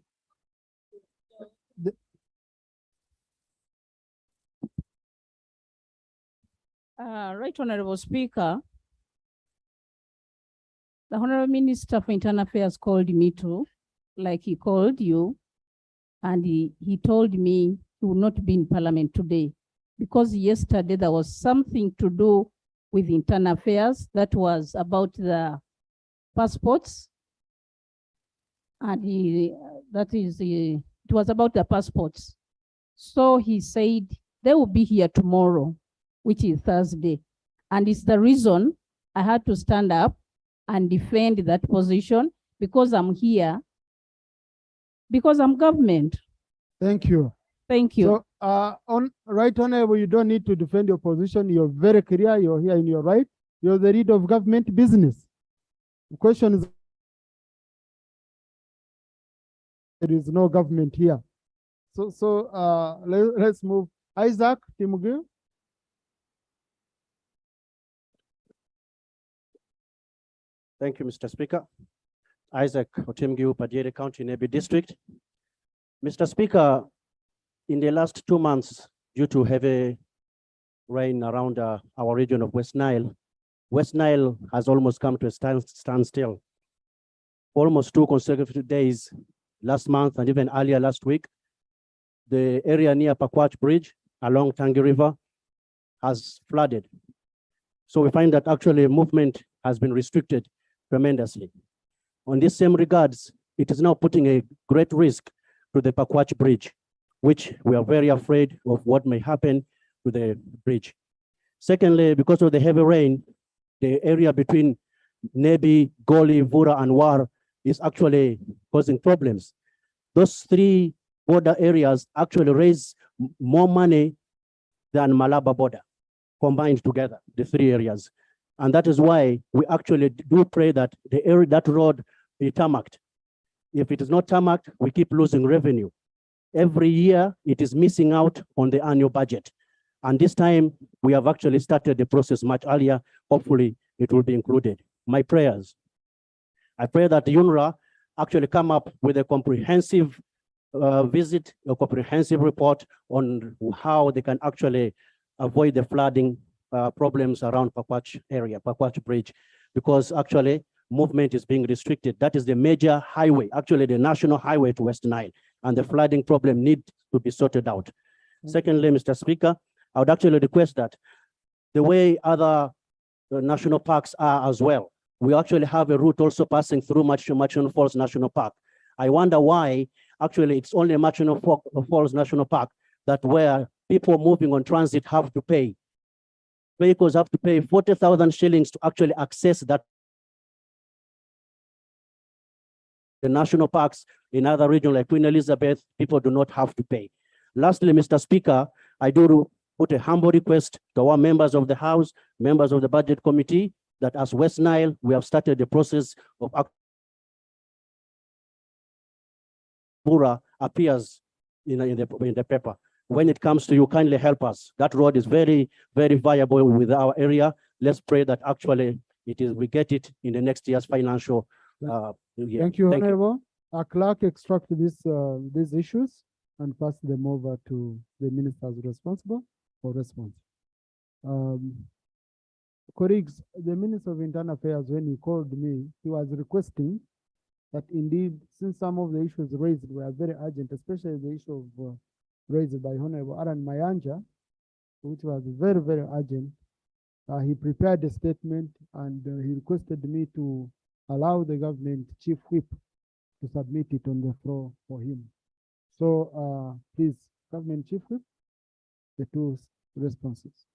[SPEAKER 12] Right Honorable Speaker, the Honorable Minister for Internal Affairs called me too, like he called you, and he told me he would not be in Parliament today because yesterday there was something to do with Internal Affairs that was about the passports, and it was about the passports. So he said they will be here tomorrow, which is Thursday. And it's the reason I had to stand up and defend that position, because I'm here, because I'm government.
[SPEAKER 4] Thank you.
[SPEAKER 12] Thank you.
[SPEAKER 4] So, Right Honorable, you don't need to defend your position. You're very clear. You're here in your right. You're the leader of government business. The question is, there is no government here. Let's move. Isaac Timugu.
[SPEAKER 18] Thank you, Mr. Speaker. Isaac Otemgiu, Padiere County, Nebi District. Mr. Speaker, in the last 2 months, due to heavy rain around our region of West Nile has almost come to a standstill. Almost 2 consecutive days, last month and even earlier last week, the area near Pakwach Bridge along Tangi River has flooded. So we find that actually movement has been restricted tremendously. On this same regards, it is now putting a great risk to the Pakwach Bridge, which we are very afraid of what may happen to the bridge. Secondly, because of the heavy rain, the area between Nebi, Goli, Vura, and War is actually causing problems. Those 3 border areas actually raise more money than Malaba border combined together, the 3 areas. And that is why we actually do pray that the area, that road be tarmacked. If it is not tarmacked, we keep losing revenue. Every year, it is missing out on the annual budget. And this time, we have actually started the process much earlier. Hopefully, it will be included. My prayers. I pray that UNRWA actually come up with a comprehensive visit, a comprehensive report on how they can actually avoid the flooding problems around Pakwach area, Pakwach Bridge, because actually movement is being restricted. That is the major highway, actually the national highway to West Nile, and the flooding problem needs to be sorted out. Secondly, Mr. Speaker, I would actually request that the way other national parks are as well, we actually have a route also passing through Machino Falls National Park. I wonder why actually it's only Machino Falls National Park that where people moving on transit have to pay. Vehicles have to pay 40,000 shillings to actually access that. The national parks in other regions like Queen Elizabeth, people do not have to pay. Lastly, Mr. Speaker, I do put a humble request to our members of the House, members of the Budget Committee, that as West Nile, we have started the process of Bura appears in the paper. When it comes to you, kindly help us. That road is very, very viable with our area. Let's pray that actually we get it in the next year's financial year.
[SPEAKER 4] Thank you, Honorable. Our clerk extract these issues and pass them over to the ministers responsible for response. Colleagues, the Minister of Internal Affairs, when he called me, he was requesting that indeed, since some of the issues raised were very urgent, especially the issue of raised by Honorable Aran Mayanja, which was very, very urgent, he prepared a statement and he requested me to allow the government chief whip to submit it on the floor for him. So please, government chief whip, the 2 responses.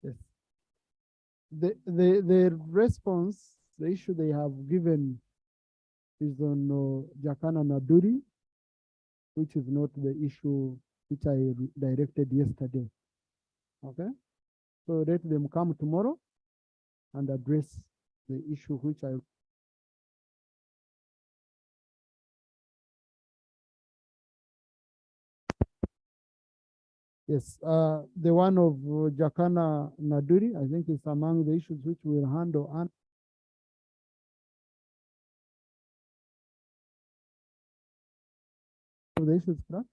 [SPEAKER 4] Yes. The response, the issue they have given is on Jakana Naduri, which is not the issue which I directed yesterday. Okay, so let them come tomorrow and address the issue which I. Yes, the one of Jakana Naduri, I think is among the issues which we'll handle. And the issues, correct?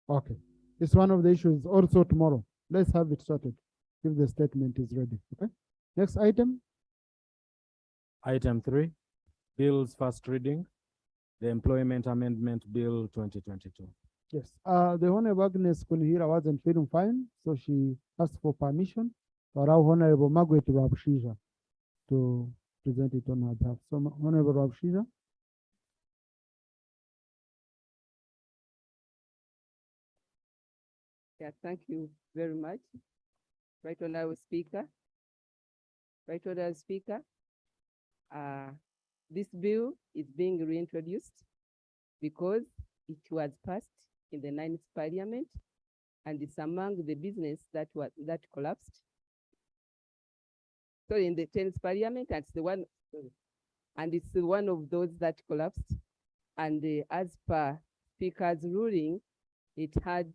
[SPEAKER 4] Okay, it's one of the issues also tomorrow. Let's have it sorted if the statement is ready. Okay, next item.
[SPEAKER 3] Item 3, bills first reading, the Employment Amendment Bill 2022.
[SPEAKER 4] Yes, the Honorable Agnes Kunihira wasn't feeling fine, so she asked for permission to allow Honorable Margaret Rabshija to present it on her behalf. So, Honorable Rabshija.
[SPEAKER 19] Yeah, thank you very much. Right Honorable Speaker. Right Honorable Speaker. this bill is being reintroduced because it was passed in the 9th Parliament, and it's among the business that collapsed. So in the 10th Parliament, and it's one of those that collapsed. And as per Speaker's ruling, it had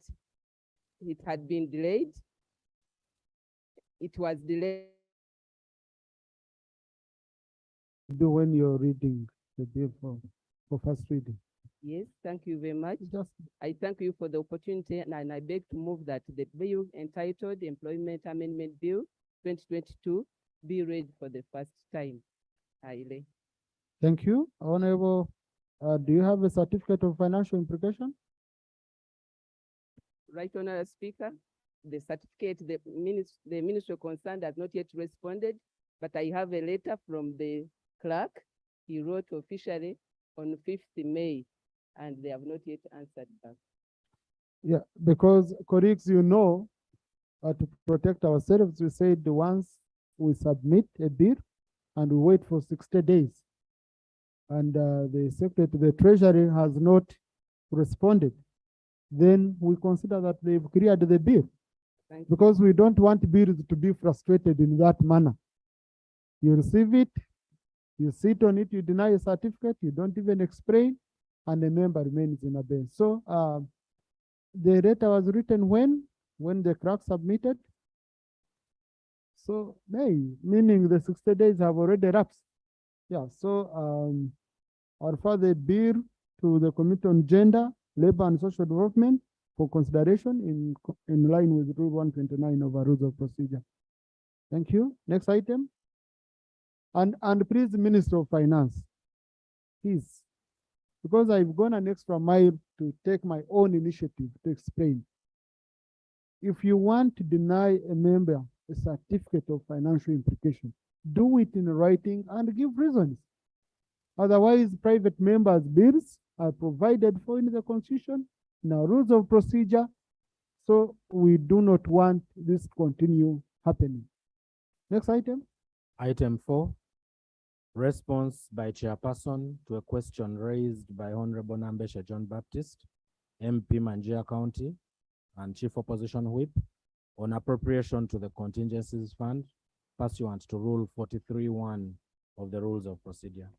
[SPEAKER 19] been delayed. It was delayed.
[SPEAKER 4] Do when you're reading the bill for first reading.
[SPEAKER 19] Yes, thank you very much. I thank you for the opportunity, and I beg to move that the bill entitled Employment Amendment Bill 2022 be read for the first time. Aye.
[SPEAKER 4] Thank you. Honorable, do you have a certificate of financial implication?
[SPEAKER 19] Right, Honorable Speaker, the certificate, the minister concerned has not yet responded, but I have a letter from the clerk. He wrote officially on 5th May, and they have not yet answered back.
[SPEAKER 4] Yeah, because colleagues, you know, to protect ourselves, we said once we submit a bill and we wait for 60 days, and the Secretary to the Treasury has not responded, then we consider that they've cleared the bill. Because we don't want bills to be frustrated in that manner. You receive it, you sit on it, you deny a certificate, you don't even explain, and the member remains in abeyance. So the letter was written when the clerk submitted. So May, meaning the 60 days have already lapsed. Yeah, so I'll refer the bill to the Committee on Gender, Labor and Social Development for consideration in line with Rule 129 of our Rules of Procedure. Thank you. Next item. And please, Minister of Finance, please, because I've gone an extra mile to take my own initiative to explain. If you want to deny a member a certificate of financial implication, do it in writing and give reasons. Otherwise, private members' bills are provided for in the Constitution, in our Rules of Procedure, so we do not want this to continue happening. Next item.
[SPEAKER 3] Item 4, response by chairperson to a question raised by Honorable Nambesha John Baptist, MP Manjia County, and Chief Opposition Whip on appropriation to the Contingencies Fund pursuant to Rule 43(1) of the Rules of Procedure.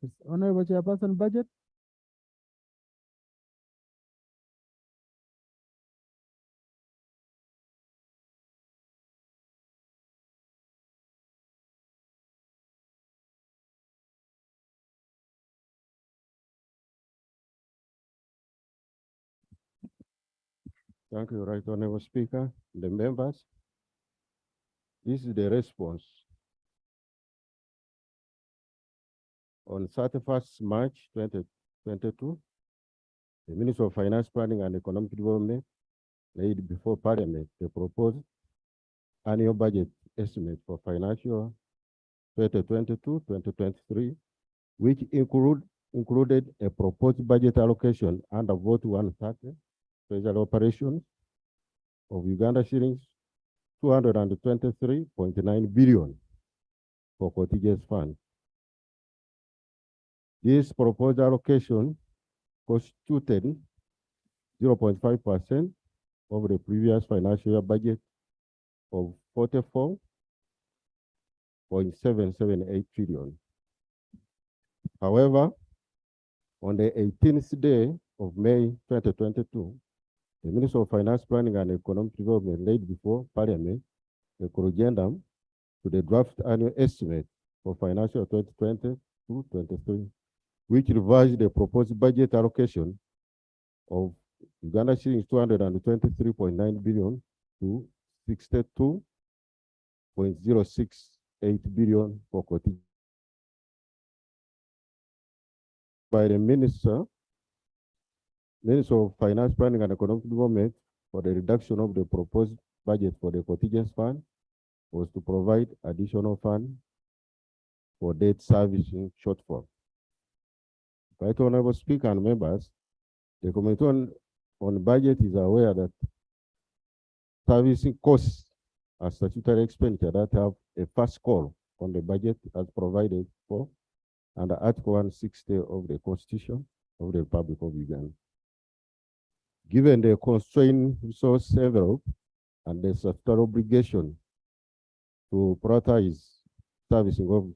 [SPEAKER 4] Yes, Honorable Chairperson, budget.
[SPEAKER 14] Thank you, Right Honorable Speaker, the members. This is the response. On 31st March 2022, the Minister of Finance, Planning and Economic Development laid before Parliament the proposed annual budget estimate for financial 2022-2023, which included a proposed budget allocation under Vote 130, Treasury Operations of Uganda shillings 223.9 billion for Contingency Fund. This proposed allocation constituted 0.5% of the previous financial year budget of 44.778 trillion. However, on the 18th day of May 2022, the Minister of Finance, Planning and Economic Development laid before Parliament a corrigendum to the draft annual estimate for financial 2020-23, which revised the proposed budget allocation of Uganda shillings 223.9 billion to 62.068 billion for contingency. By the Minister of Finance, Planning and Economic Development for the reduction of the proposed budget for the Contingency Fund was to provide additional fund for debt servicing shortfall. Right Honorable Speaker and members, the Committee on Budget is aware that servicing costs are statutory expenditure that have a first call on the budget as provided for under Article 160 of the Constitution of the Republic of Uganda. Given the constrained resource envelope and the statutory obligation to prioritize servicing of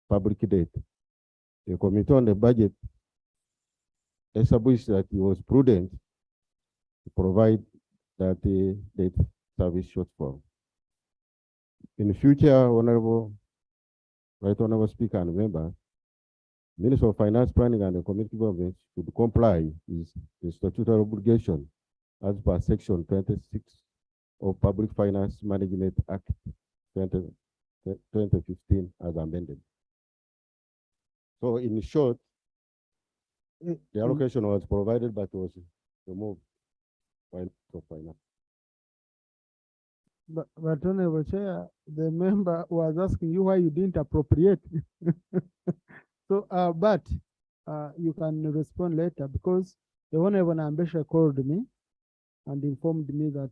[SPEAKER 14] public debt, the Committee on the Budget established that it was prudent to provide that debt service shortfall. In future, Right Honorable Speaker and members, Minister of Finance, Planning and Community Government should comply with the statutory obligation as per Section 26 of Public Finance Management Act 2015 as amended. So in short, the allocation was provided but was removed by the finance.
[SPEAKER 4] But Honorable Chair, the member was asking you why you didn't appropriate. So, you can respond later because the Honorable Ambassador called me and informed me that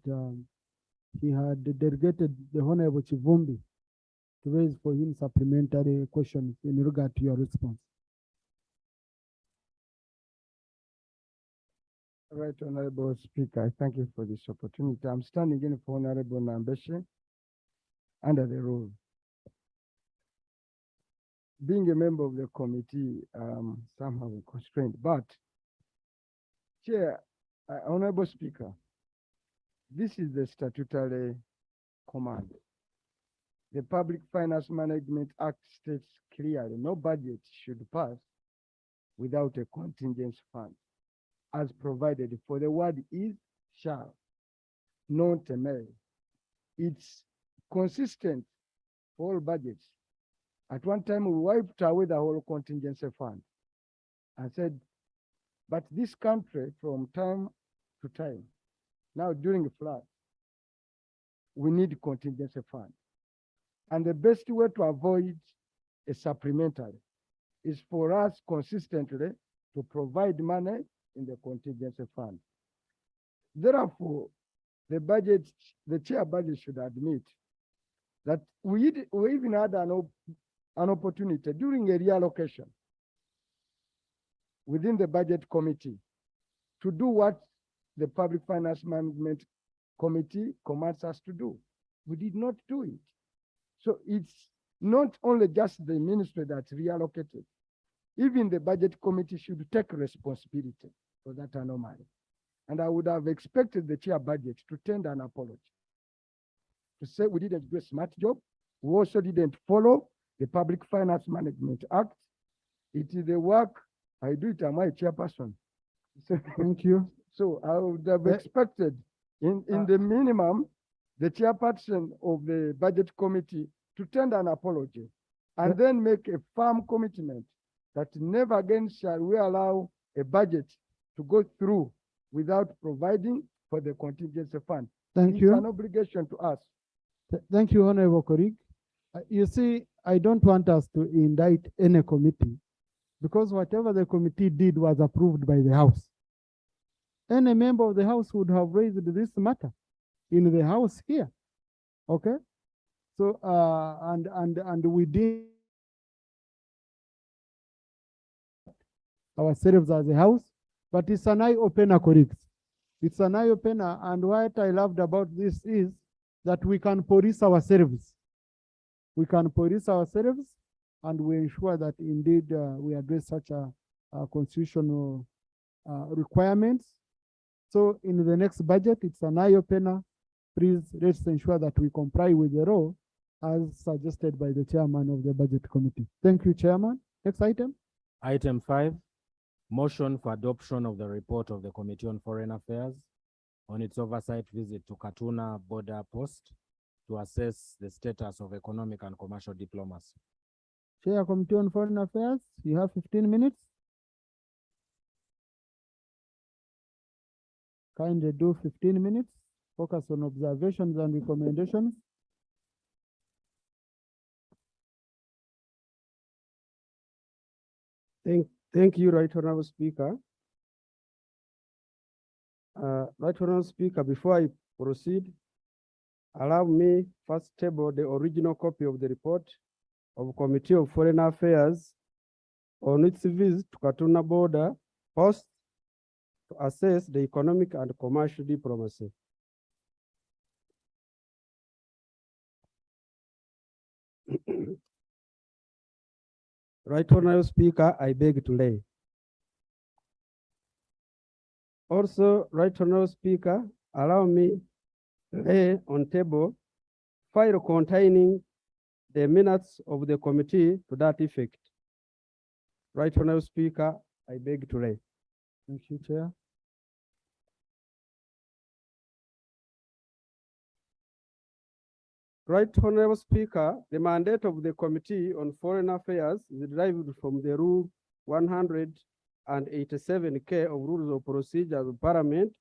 [SPEAKER 4] he had delegated the Honorable Chivumbi to raise for him supplementary questions in regard to your response.
[SPEAKER 15] Right, Honorable Speaker, I thank you for this opportunity. I'm standing in for Honorable Nambeshi under the rule. Being a member of the committee, somehow constrained, but Chair, Honorable Speaker, this is the statutory command. The Public Finance Management Act states clearly no budget should pass without a contingency fund, as provided for. The word is shall, not may. It's consistent for all budgets. At one time, we wiped away the whole contingency fund and said, but this country from time to time, now during the flood, we need contingency fund. And the best way to avoid a supplementary is for us consistently to provide money in the contingency fund. Therefore, the chair budget should admit that we even had an opportunity during a reallocation within the budget committee to do what the Public Finance Management Committee commands us to do. We did not do it. So it's not only just the ministry that's reallocated. Even the budget committee should take responsibility for that anomaly. And I would have expected the chair budget to tender an apology, to say we didn't do a smart job. We also didn't follow the Public Finance Management Act. It is the work, I do it, am I a chairperson? So,
[SPEAKER 4] thank you.
[SPEAKER 15] So I would have expected in the minimum, the chairperson of the budget committee to tender an apology and then make a firm commitment that never again shall we allow a budget to go through without providing for the contingency fund.
[SPEAKER 4] Thank you.
[SPEAKER 15] It's an obligation to us.
[SPEAKER 4] Thank you, Honorable colleague. You see, I don't want us to indict any committee because whatever the committee did was approved by the House. Any member of the House would have raised this matter in the House here. Okay? So, and we did ourselves as a House, but it's an eye-opener, colleagues. It's an eye-opener, and what I loved about this is that we can police ourselves. We can police ourselves, and we ensure that indeed we address such a constitutional requirements. So in the next budget, it's an eye-opener. Please, let's ensure that we comply with the law as suggested by the chairman of the budget committee. Thank you, Chairman. Next item.
[SPEAKER 3] Item 5, motion for adoption of the report of the Committee on Foreign Affairs on its oversight visit to Katuna border post to assess the status of economic and commercial diplomacy.
[SPEAKER 4] Chair, Committee on Foreign Affairs, you have 15 minutes. Kindly do 15 minutes. Focus on observations and recommendations.
[SPEAKER 20] Thank you, Right Honorable Speaker. Right Honorable Speaker, before I proceed, allow me first table the original copy of the report of Committee of Foreign Affairs on its visit to Katuna border post to assess the economic and commercial diplomacy. Right Honorable Speaker, I beg to lay. Also, Right Honorable Speaker, allow me to lay on table file containing the minutes of the committee to that effect. Right Honorable Speaker, I beg to lay. Thank you, Chair. Right Honorable Speaker, the mandate of the Committee on Foreign Affairs is derived from the Rule 187K of Rules of Procedure of Parliament,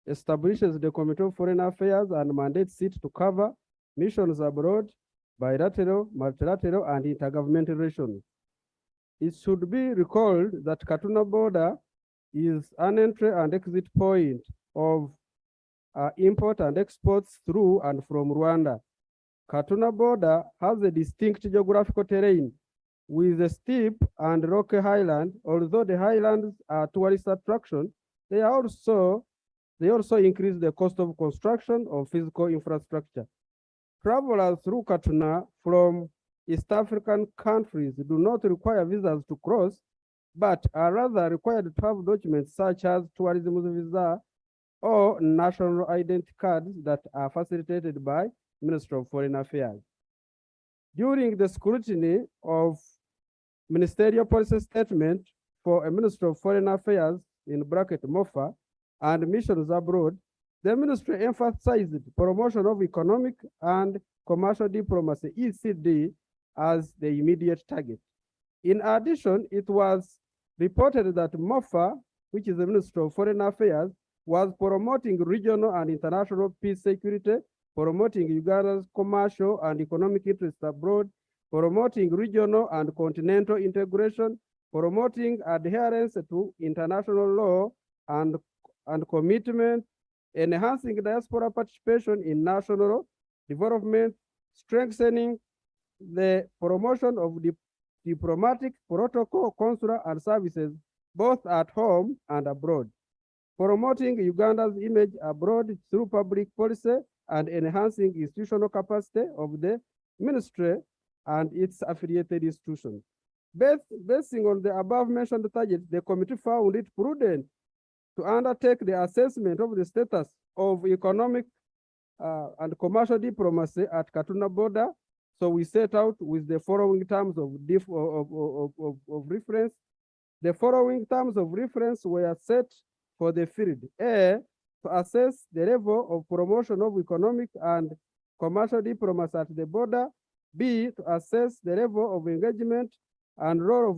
[SPEAKER 20] establishes the Committee of Foreign Affairs and mandates it to cover missions abroad, bilateral, multilateral, and intergovernmental relations. It should be recalled that Katuna border is an entry and exit point of import and exports through and from Rwanda. Katuna border has a distinct geographical terrain with a steep and rocky highland. Although the highlands are tourist attraction, they also increase the cost of construction of physical infrastructure. Travelers through Katuna from East African countries do not require visas to cross, but are rather required to have documents such as tourism visa or national identity cards that are facilitated by Ministry of Foreign Affairs. During the scrutiny of ministerial policy statement for a Ministry of Foreign Affairs, in bracket MOFA, and missions abroad, the ministry emphasized promotion of economic and commercial diplomacy, ECD, as the immediate target. In addition, it was reported that MOFA, which is the Ministry of Foreign Affairs, was promoting regional and international peace, security, promoting Uganda's commercial and economic interests abroad, promoting regional and continental integration, promoting adherence to international law and commitment, enhancing diaspora participation in national development, strengthening the promotion of diplomatic, protocol, consular, and services, both at home and abroad, promoting Uganda's image abroad through public policy, and enhancing institutional capacity of the ministry and its affiliated institutions. Basing on the above-mentioned targets, the committee found it prudent to undertake the assessment of the status of economic and commercial diplomacy at Katuna border. So we set out with the following terms of reference. The following terms of reference were set for the field. A, to assess the level of promotion of economic and commercial diplomacy at the border. B, to assess the level of engagement and role of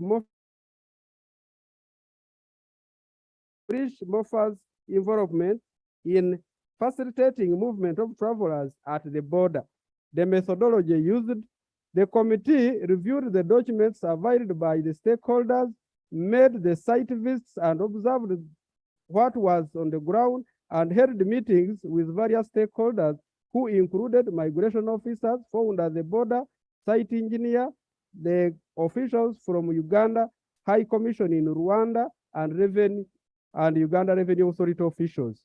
[SPEAKER 20] MOFA's involvement in facilitating movement of travelers at the border. The methodology used, the committee reviewed the documents provided by the stakeholders, made the site visits and observed what was on the ground, and held meetings with various stakeholders who included migration officers found at the border, site engineer, the officials from Uganda, High Commission in Rwanda, and Uganda Revenue Authority officials.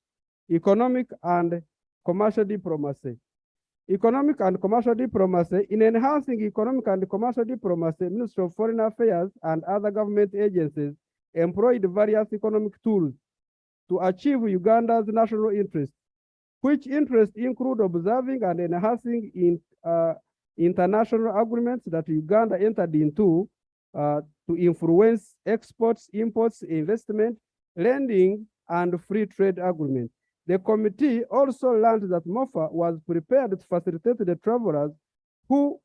[SPEAKER 20] Economic and commercial diplomacy. Economic and commercial diplomacy. In enhancing economic and commercial diplomacy, Ministry of Foreign Affairs and other government agencies employed various economic tools to achieve Uganda's national interests, which interests include observing and enhancing international agreements that Uganda entered into to influence exports, imports, investment, lending, and free trade agreements. The committee also learned that MOFA was prepared to facilitate the travelers who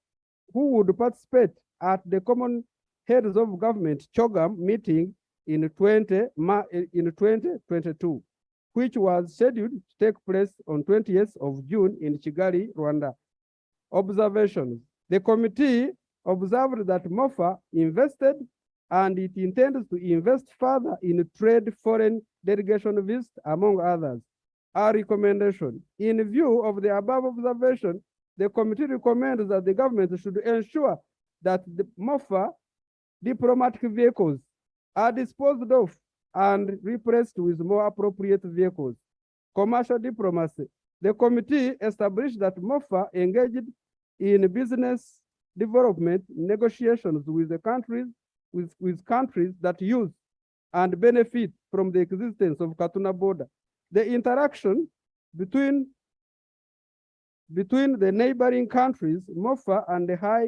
[SPEAKER 20] would participate at the Common Heads of Government CHOGAM meeting in 2022, which was scheduled to take place on 20th of June in Kigali, Rwanda. Observations. The committee observed that MOFA invested and it intends to invest further in trade foreign delegation visits, among others. Our recommendation. In view of the above observation, the committee recommends that the government should ensure that the MOFA diplomatic vehicles are disposed of and replaced with more appropriate vehicles. Commercial diplomacy. The committee established that MOFA engaged in business development negotiations with the countries, with countries that use and benefit from the existence of Katuna border. The interaction between the neighboring countries, MOFA and the High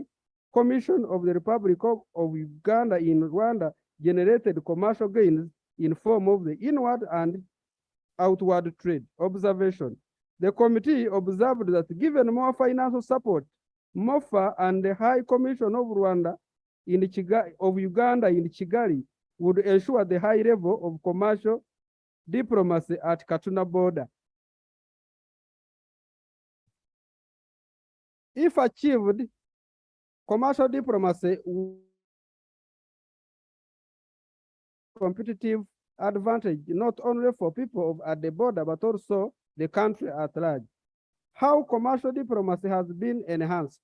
[SPEAKER 20] Commission of the Republic of Uganda in Rwanda generated commercial gains in form of the inward and outward trade. Observation. The committee observed that given more financial support, MOFA and the High Commission of Rwanda in Uganda in Kigali would ensure the high level of commercial diplomacy at Katuna border. If achieved, commercial diplomacy competitive advantage not only for people at the border but also the country at large. How commercial diplomacy has been enhanced.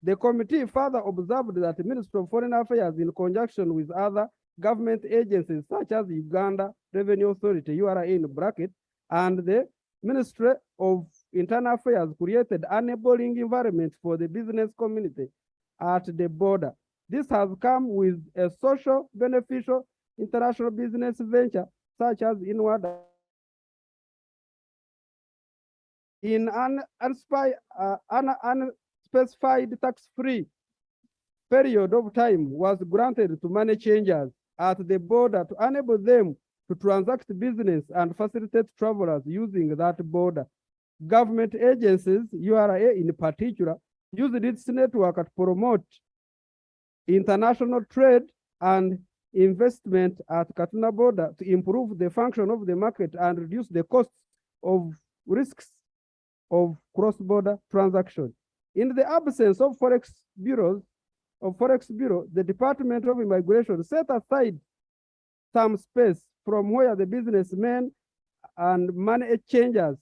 [SPEAKER 20] The committee further observed that the Ministry of Foreign Affairs, in conjunction with other government agencies such as Uganda Revenue Authority, URA in bracket, and the Ministry of Internal Affairs created an enabling environment for the business community at the border. This has come with a social beneficial international business venture such as inward in an unspecified tax-free period of time was granted to money changers at the border to enable them to transact business and facilitate travelers using that border. Government agencies, URA in particular, used its network to promote international trade and investment at Katuna border to improve the function of the market and reduce the costs of risks of cross-border transactions. In the absence of Forex Bureau, the Department of Immigration set aside some space from where the businessmen and money exchangers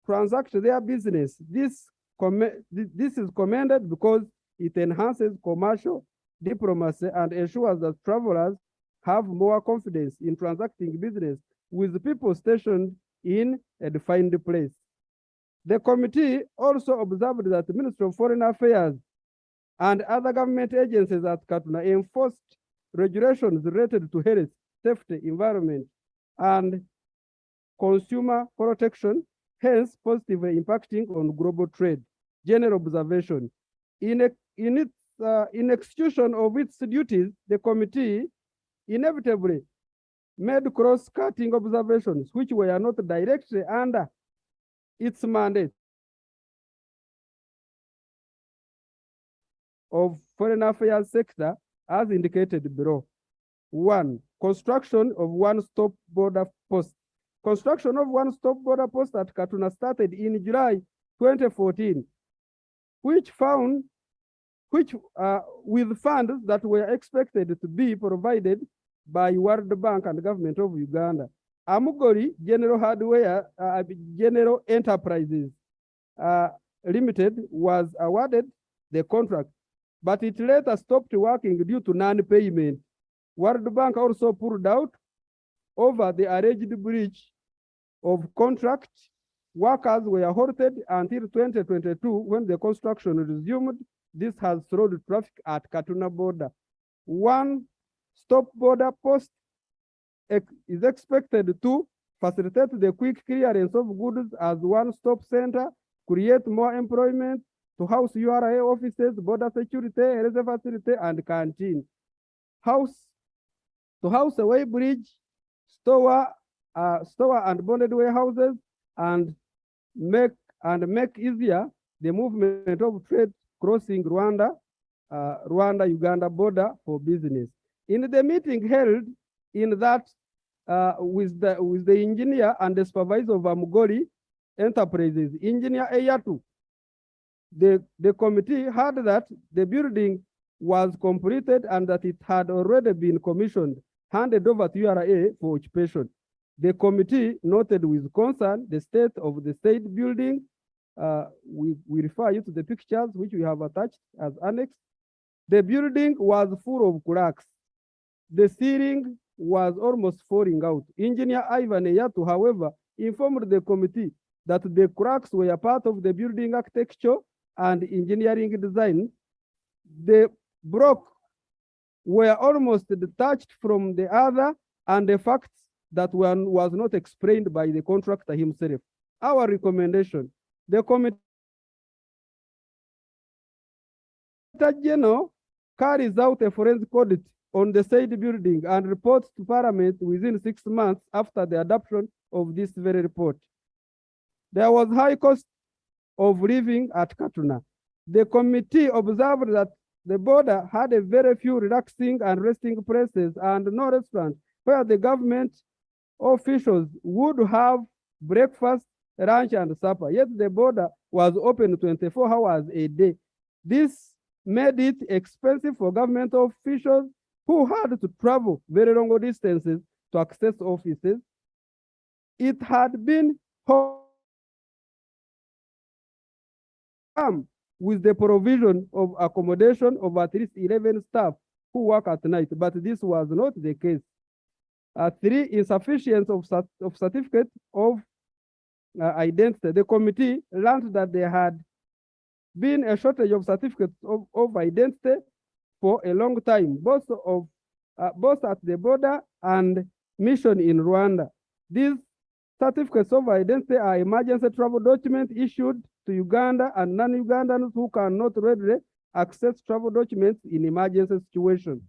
[SPEAKER 20] transact their business. This is commended because it enhances commercial diplomacy and ensures that travelers have more confidence in transacting business with people stationed in a defined place. The committee also observed that the Ministry of Foreign Affairs and other government agencies at Katuna enforced regulations related to health, safety, environment, and consumer protection, hence positively impacting on global trade. General observation. In execution of its duties, the committee inevitably made cross-cutting observations which were not directly under its mandate of foreign affairs sector as indicated below. 1. Construction of one-stop border post. Construction of one-stop border post at Katuna started in July 2014, with funds that were expected to be provided by World Bank and the government of Uganda. Amugori General Hardware, General Enterprises Limited was awarded the contract, but it later stopped working due to non-payment. World Bank also pulled out over the alleged breach of contract. Workers were halted until 2022 when the construction resumed. This has slowed traffic at Katuna border. One-stop border post is expected to facilitate the quick clearance of goods as one-stop center, create more employment, to house URA offices, border security, health facility, and canteen. To house a way bridge, store and bonded warehouses, and make easier the movement of trade crossing Rwanda-Uganda border for business. In the meeting held in that with the engineer and the supervisor of Amugori Enterprises, Engineer Eyatu, the committee heard that the building was completed and that it had already been commissioned, handed over to URA for occupation. The committee noted with concern the state of the state building. We refer you to the pictures which we have attached as annex. The building was full of cracks. The ceiling was almost falling out. Engineer Ivan Eyatu, however, informed the committee that the cracks were part of the building architecture and engineering design. The blocks were almost detached from the other, and the facts that one was not explained by the contractor himself. Our recommendation, the committee General carries out a forensic audit on the said building and reports to Parliament within 6 months after the adoption of this very report. There was high cost of living at Katuna. The committee observed that the border had a very few relaxing and resting places and no restaurants where the government officials would have breakfast, lunch, and supper. Yet the border was open 24 hours a day. This made it expensive for government officials who had to travel very long distances to access offices. It had been with the provision of accommodation of at least 11 staff who work at night, but this was not the case. 3, insufficiency of certificate of identity. The committee learned that there had been a shortage of certificates of identity for a long time, both at the border and mission in Rwanda. These certificates of identity are emergency travel documents issued to Uganda and non-Ugandans who cannot readily access travel documents in emergency situations.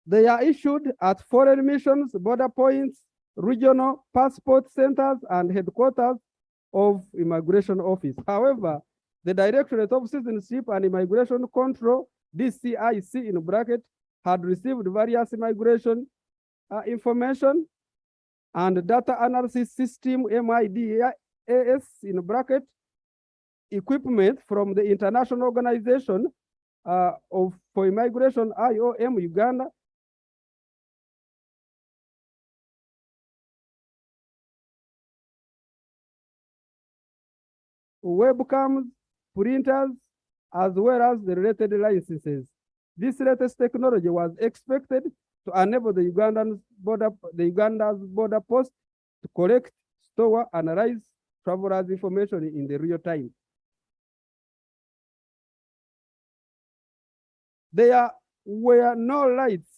[SPEAKER 20] They are issued at foreign missions, border points, regional passport centers, and headquarters of Immigration Office. However, the Directorate of Citizenship and Immigration Control, DCIC in bracket, had received various immigration information and data analysis system, MIDAS in bracket, equipment from the International Organization for Immigration, IOM Uganda, webcams, printers, as well as the related licenses. This latest technology was expected to enable the Uganda's border post to collect, store, analyze travelers' information in the real time. There were no lights,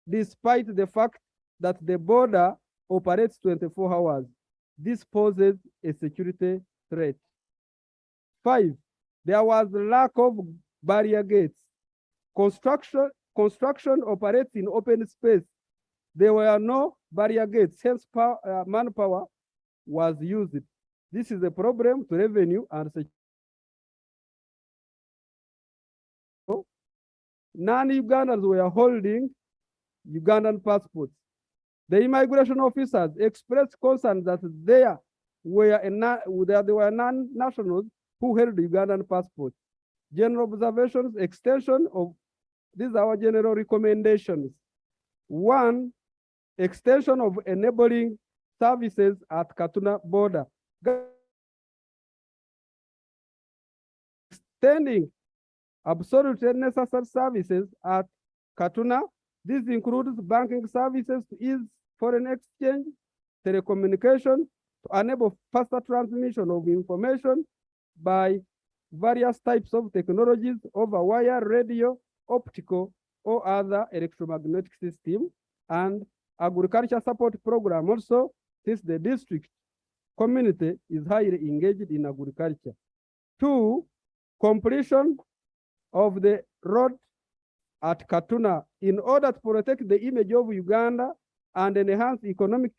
[SPEAKER 20] despite the fact that the border operates 24 hours. This poses a security threat. 5, there was lack of barrier gates. Construction operates in open space. There were no barrier gates, hence manpower was used. This is a problem to revenue and security. Non-Ugandans were holding Ugandan passports. The immigration officers expressed concern that there were non-nationals who held Ugandan passports. General observations, extension of, these are our general recommendations. 1, extension of enabling services at Katuna border. Extending absolutely necessary services at Katuna. This includes banking services to ease foreign exchange, telecommunication, to enable faster transmission of information by various types of technologies over wire, radio, optical, or other electromagnetic system, and agriculture support program also, since the district community is highly engaged in agriculture. 2, completion of the road at Katuna in order to protect the image of Uganda and enhance economic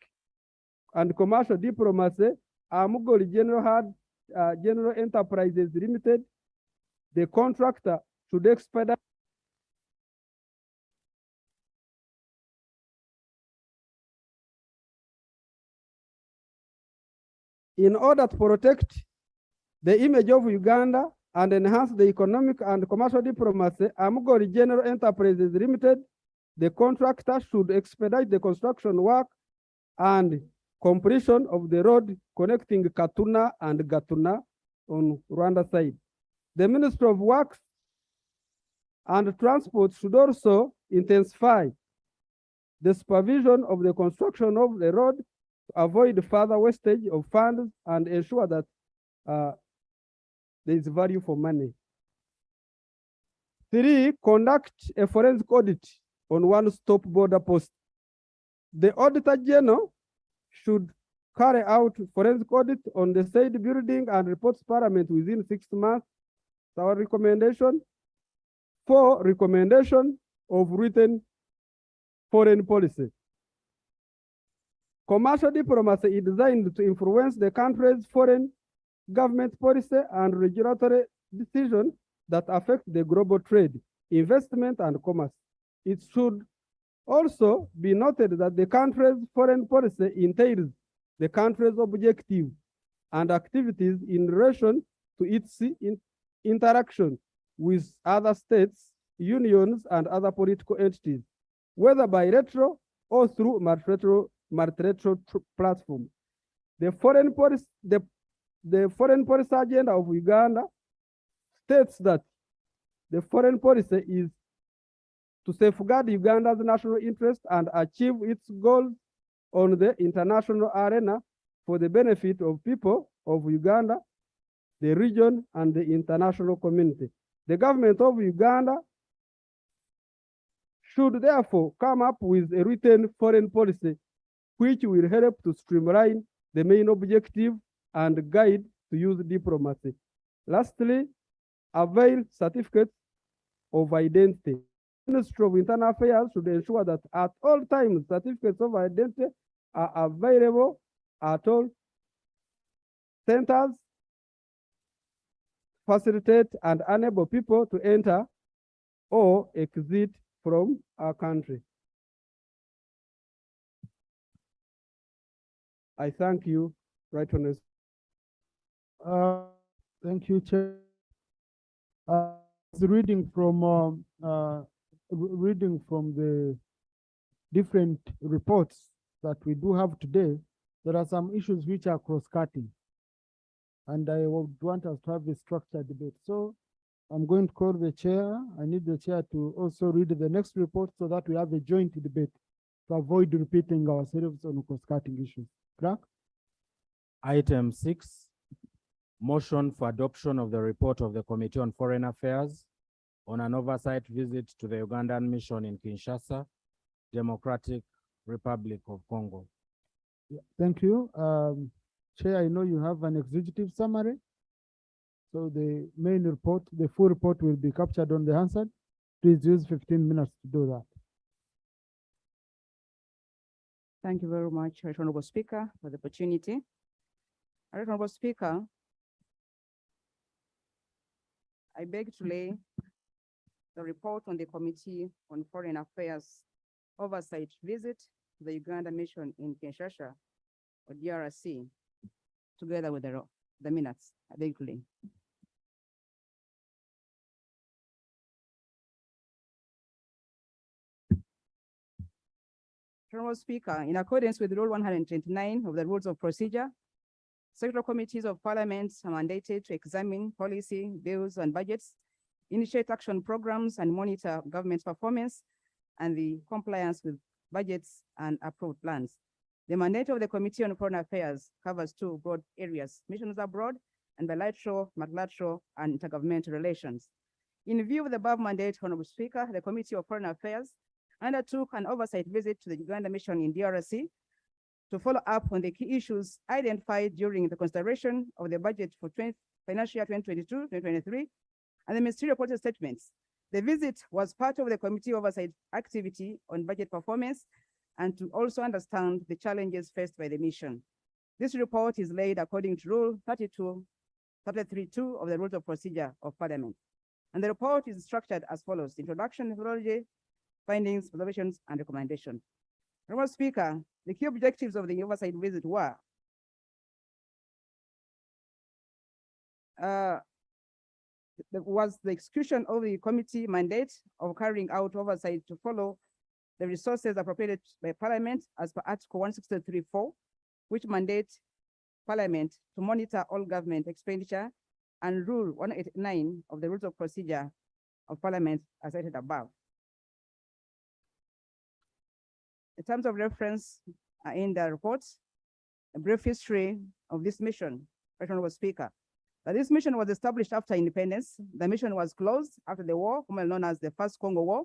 [SPEAKER 20] and commercial diplomacy. Amugoli General Enterprises Limited, the contractor, should expedite in order to protect the image of Uganda and enhance the economic and commercial diplomacy. Amugoli General Enterprises Limited, the contractor, should expedite the construction work and completion of the road connecting Katuna and Gatuna on Rwanda side. The Ministry of Works and Transport should also intensify the supervision of the construction of the road to avoid further wastage of funds and ensure that there is value for money. 3, conduct a forensic audit on one-stop border post. The Auditor General should carry out forensic audit on the said building and reports Parliament within 6 months. Our recommendation. 4, recommendation of written foreign policy. Commercial diplomacy is designed to influence the country's foreign government policy and regulatory decisions that affect the global trade, investment, and commerce. It should also be noted that the country's foreign policy entails the country's objectives and activities in relation to its interaction with other states, unions, and other political entities, whether bilateral or through multilateral platform. The foreign policy agenda of Uganda states that the foreign policy is to safeguard Uganda's national interest and achieve its goals on the international arena for the benefit of people of Uganda, the region, and the international community. The government of Uganda should therefore come up with a written foreign policy which will help to streamline the main objective and guide to use diplomacy. Lastly, avail certificates of identity. The Ministry of Internal Affairs should ensure that at all times certificates of identity are available at all centers, facilitate and enable people to enter or exit from our country. I thank you, Right Honorable.
[SPEAKER 4] Thank you, Chair. Reading from the different reports that we do have today, there are some issues which are cross-cutting. And I would want us to have a structured debate. So I'm going to call the chair. I need the chair to also read the next report so that we have a joint debate to avoid repeating ourselves on cross-cutting issues. Clerk?
[SPEAKER 3] Item 6, motion for adoption of the report of the Committee on Foreign Affairs on an oversight visit to the Ugandan mission in Kinshasa, Democratic Republic of Congo.
[SPEAKER 4] Yeah, thank you. Chair, I know you have an executive summary. So the main report, the full report will be captured on the Hansard. Please use 15 minutes to do that.
[SPEAKER 11] Thank you very much, Right Honorable Speaker, for the opportunity. Right Honorable Speaker, I beg to lay the report on the Committee on Foreign Affairs oversight visit to the Uganda mission in Kinshasa, or DRC, together with the minutes. I beg to lay. Honorable Speaker, in accordance with Rule 129 of the Rules of Procedure, sectoral committees of Parliament are mandated to examine policy, bills, and budgets, initiate action programs, and monitor government's performance and the compliance with budgets and approved plans. The mandate of the Committee on Foreign Affairs covers 2 broad areas: missions abroad and bilateral, multilateral, and intergovernmental relations. In view of the above mandate, Honorable Speaker, the Committee of Foreign Affairs undertook an oversight visit to the Uganda mission in DRC to follow up on the key issues identified during the consideration of the budget for financial year 2022-2023 and the ministerial policy statements. The visit was part of the committee oversight activity on budget performance and to also understand the challenges faced by the mission. This report is laid according to Rule 33(2) of the Rules of Procedure of Parliament. And the report is structured as follows: introduction, methodology, findings, observations, and recommendations. Honorable Speaker, the key objectives of the oversight visit were the execution of the committee mandate of carrying out oversight to follow the resources appropriated by Parliament as per Article 163(4), which mandates Parliament to monitor all government expenditure
[SPEAKER 21] and Rule 189 of the Rules of Procedure of Parliament as cited above. In terms of reference in the report, a brief history of this mission, Right Honorable Speaker. This mission was established after independence. The mission was closed after the war, commonly known as the First Congo War,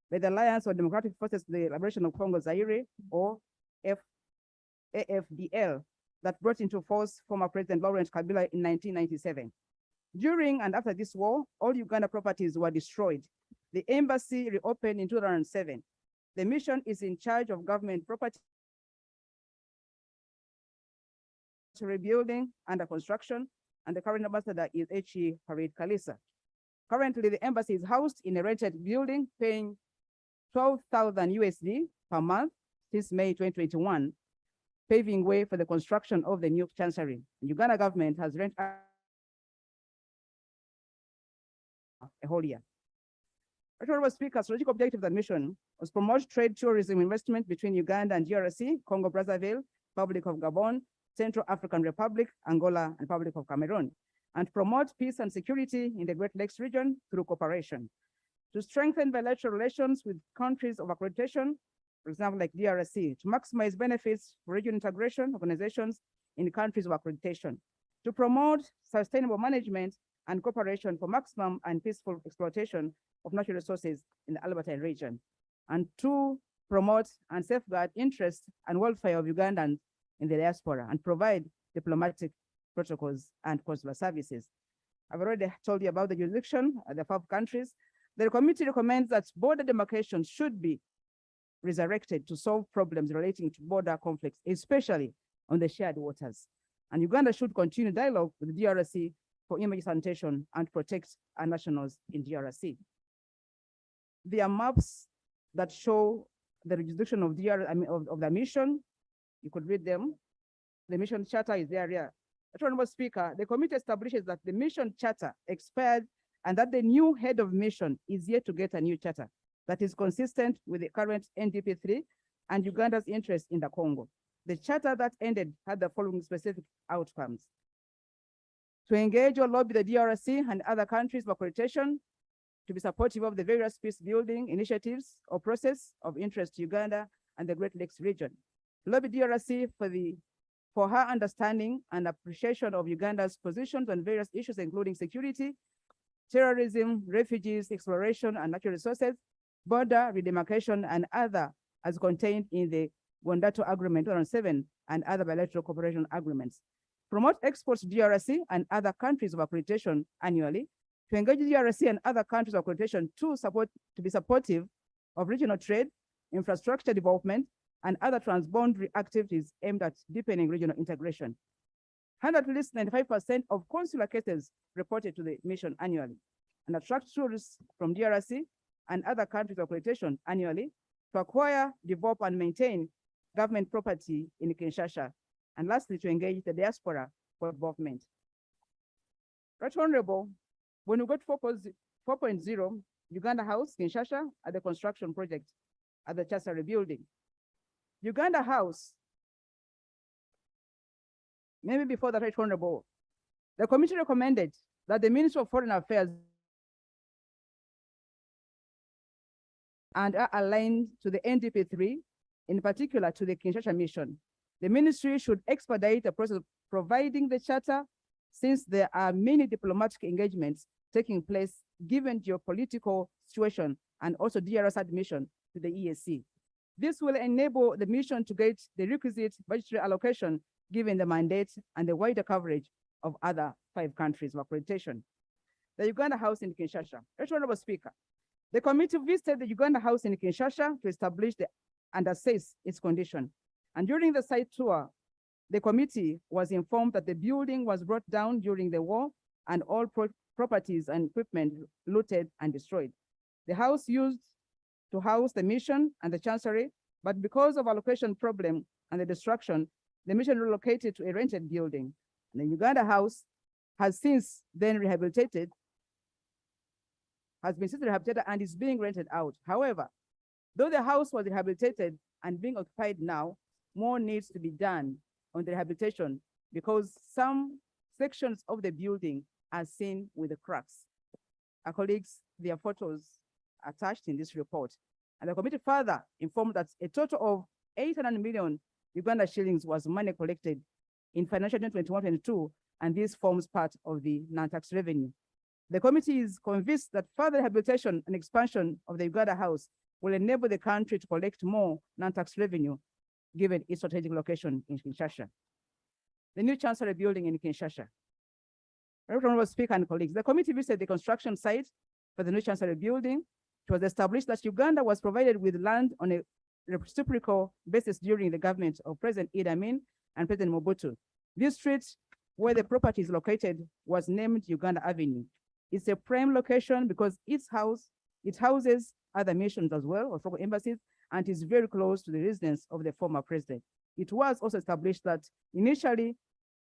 [SPEAKER 21] by the Alliance of Democratic Forces for the Liberation of Congo Zaire, or AFDL, that brought into force former President Laurent Kabila in 1997. During and after this war, all Uganda properties were destroyed. The embassy reopened in 2007. The mission is in charge of government property rebuilding, under construction, and the current ambassador is H.E. Farid Kalisa. Currently, the embassy is housed in a rented building, paying 12,000 USD per month since May 2021, paving way for the construction of the new chancery. The Uganda government has rented a whole year. Honorable Speaker, strategic objective of the mission was promote trade, tourism, investment between Uganda and DRC, Congo Brazzaville, Republic of Gabon, Central African Republic, Angola, and Republic of Cameroon, and promote peace and security in the Great Lakes region through cooperation. To strengthen bilateral relations with countries of accreditation, for example, like DRC, to maximize benefits for regional integration organizations in countries of accreditation, to promote sustainable management and cooperation for maximum and peaceful exploitation of natural resources in the Albertine region, and to promote and safeguard interests and welfare of Ugandans in the diaspora and provide diplomatic protocols and consular services. I've already told you about the jurisdiction of the 5 countries. The committee recommends that border demarcation should be resurrected to solve problems relating to border conflicts, especially on the shared waters. And Uganda should continue dialogue with the DRC for emergency sanitation and protect our nationals in DRC. There are maps that show the jurisdiction of of the mission. You could read them. The mission charter is there. Yeah. Honorable Speaker, the committee establishes that the mission charter expired and that the new head of mission is yet to get a new charter that is consistent with the current NDP3 and Uganda's interest in the Congo. The charter that ended had the following specific outcomes: to engage or lobby the DRC and other countries for accreditation, to be supportive of the various peace building initiatives or process of interest to Uganda and the Great Lakes region, lobby DRC for her understanding and appreciation of Uganda's positions on various issues, including security, terrorism, refugees, exploration and natural resources, border redemarcation, and other as contained in the Gondato Agreement 2007 and other bilateral cooperation agreements. Promote exports to DRC and other countries of accreditation annually, to engage DRC and other countries of accreditation to be supportive of regional trade, infrastructure development, and other transboundary activities aimed at deepening regional integration. Handle at least 95% of consular cases reported to the mission annually, and attract tourists from DRC and other countries of accreditation annually to acquire, develop, and maintain government property in Kinshasa. And lastly, to engage the diaspora for development. Right Honorable, when we got 4.0, Uganda House, Kinshasa, at the construction project at the Chancery building. Uganda House, maybe before the Right Honorable, the committee recommended that the Ministry of Foreign Affairs and are aligned to the NDP3, in particular to the Kinshasa mission. The ministry should expedite the process of providing the charter, since there are many diplomatic engagements taking place given geopolitical situation and also DRS admission to the EAC. This will enable the mission to get the requisite budgetary allocation given the mandate and the wider coverage of other 5 countries of accreditation. The Uganda House in Kinshasa. Honorable Speaker, the committee visited the Uganda House in Kinshasa to establish and assess its condition. And during the site tour, the committee was informed that the building was brought down during the war and all properties and equipment looted and destroyed. The house used to house the mission and the chancery, but because of allocation problem and the destruction, the mission relocated to a rented building. And the Uganda House has since then rehabilitated, and is being rented out. However, though the house was rehabilitated and being occupied now, more needs to be done on the rehabilitation because some sections of the building as seen with the cracks. Our colleagues, their photos attached in this report. And the committee further informed that a total of 800 million Uganda shillings was money collected in financial year 21-22, and this forms part of the non-tax revenue. The committee is convinced that further rehabilitation and expansion of the Uganda House will enable the country to collect more non-tax revenue, given its strategic location in Kinshasa. The new Chancery building in Kinshasa. Honorable Speaker and colleagues, the committee visited the construction site for the new Chancery building. It was established that Uganda was provided with land on a reciprocal basis during the government of President Idi Amin and President Mobutu. This street where the property is located was named Uganda Avenue. It's a prime location because it houses other missions as well, or foreign embassies, and is very close to the residence of the former president. It was also established that initially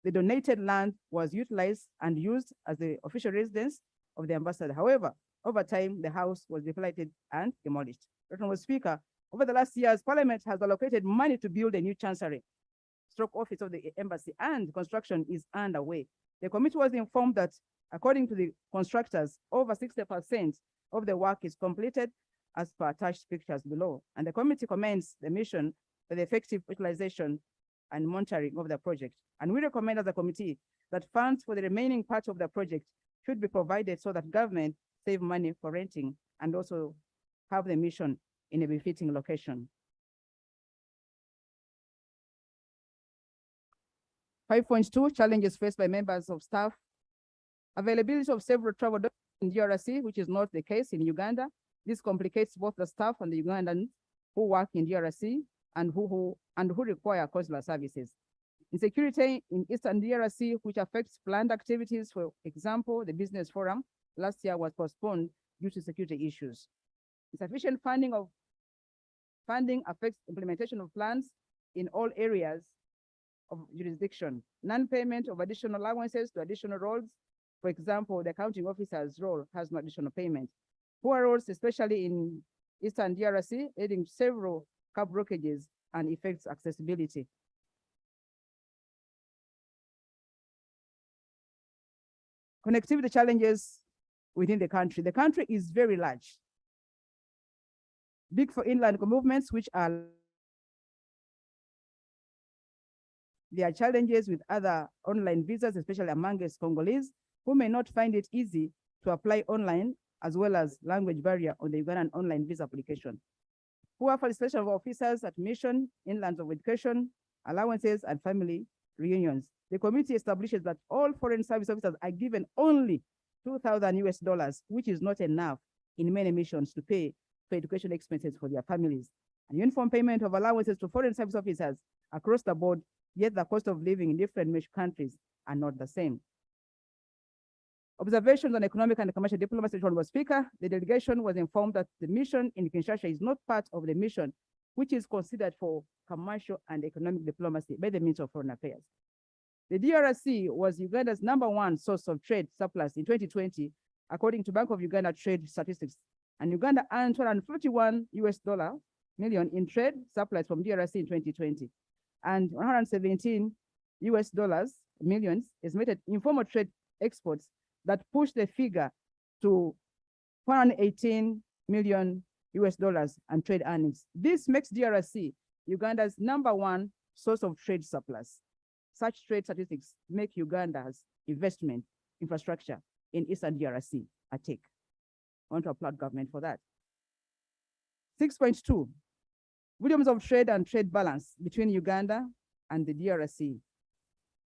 [SPEAKER 21] the donated land was utilized and used as the official residence of the ambassador. However, over time, the house was depleted and demolished. Honorable Speaker, over the last years, Parliament has allocated money to build a new chancery, stroke office of the embassy, and construction is underway. The committee was informed that according to the constructors, over 60% of the work is completed as per attached pictures below. And the committee commends the mission for the effective utilization and monitoring of the project. And we recommend as a committee that funds for the remaining part of the project should be provided so that government save money for renting and also have the mission in a befitting location. 5.2, challenges faced by members of staff. Availability of several travel documents in DRC, which is not the case in Uganda. This complicates both the staff and the Ugandans who work in DRC and who require consular services. Insecurity in Eastern DRC, which affects planned activities. For example, the business forum last year was postponed due to security issues. Insufficient funding affects implementation of plans in all areas of jurisdiction. Non-payment of additional allowances to additional roles. For example, the accounting officer's role has no additional payment. Poor roads, especially in Eastern DRC, adding several car blockages and affects accessibility. Connectivity challenges within the country. The country is very large. Big for inland movements, which are there are challenges with other online visas, especially amongst Congolese, who may not find it easy to apply online, as well as language barrier on the Ugandan online visa application. Poor facilitation of officers at mission, inlands of education, allowances, and family reunions. The committee establishes that all foreign service officers are given only $2,000, which is not enough in many missions to pay for education expenses for their families. And uniform payment of allowances to foreign service officers across the board, yet the cost of living in different countries are not the same. Observations on economic and commercial diplomacy. Honorable Speaker, the delegation was informed that the mission in Kinshasa is not part of the mission, which is considered for commercial and economic diplomacy by the Ministry of Foreign Affairs. The DRC was Uganda's #1 source of trade surplus in 2020, according to Bank of Uganda trade statistics. And Uganda earned $251 million in trade surplus from DRC in 2020, and $117 million estimated informal trade exports that pushed the figure to $118 million and trade earnings. This makes DRC Uganda's #1 source of trade surplus. Such trade statistics make Uganda's investment infrastructure in Eastern DRC a take. I want to applaud government for that. 6.2, volumes of trade and trade balance between Uganda and the DRC.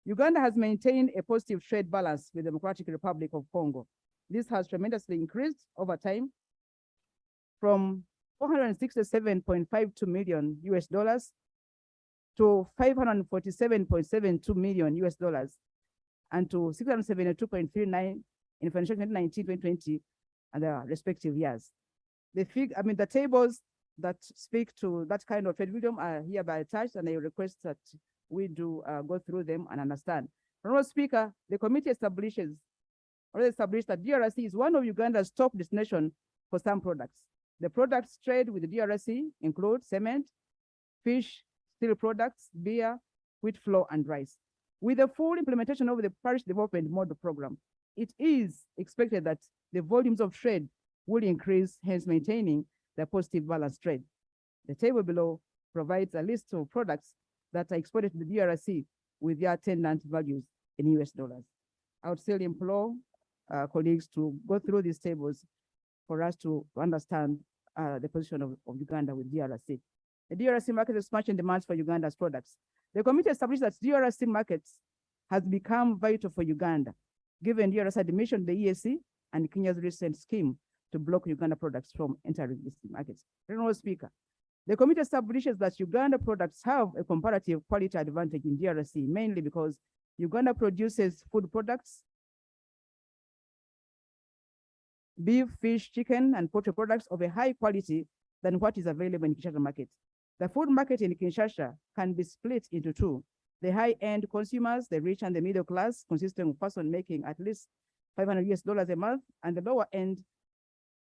[SPEAKER 21] Uganda has maintained a positive trade balance with the Democratic Republic of Congo. This has tremendously increased over time from $467.52 million to $547.72 million and to $672.39 in financial 2019-2020 and their respective years. The tables that speak to that kind of trade volume are hereby attached, and I request that we do go through them and understand. Honorable Speaker, the committee already established that DRC is one of Uganda's top destinations for some products. The products trade with the DRC include cement, fish, steel products, beer, wheat flour, and rice. With the full implementation of the Parish Development Model Program, it is expected that the volumes of trade will increase, hence maintaining the positive balance trade. The table below provides a list of products that are exported to the DRC with their attendant values in US dollars. I would still implore colleagues to go through these tables for us to understand the position of Uganda with DRC. The DRC market expansion demands for Uganda's products. The committee established that DRC markets has become vital for Uganda, given DRC admission to the EAC and Kenya's recent scheme to block Uganda products from entering these markets. Honorable Speaker, the committee establishes that Uganda products have a comparative quality advantage in DRC, mainly because Uganda produces food products, beef, fish, chicken, and poultry products of a high quality than what is available in Kinshasa market. The food market in Kinshasa can be split into two: the high-end consumers, the rich and the middle class, consisting of person making at least $500 a month, and the lower end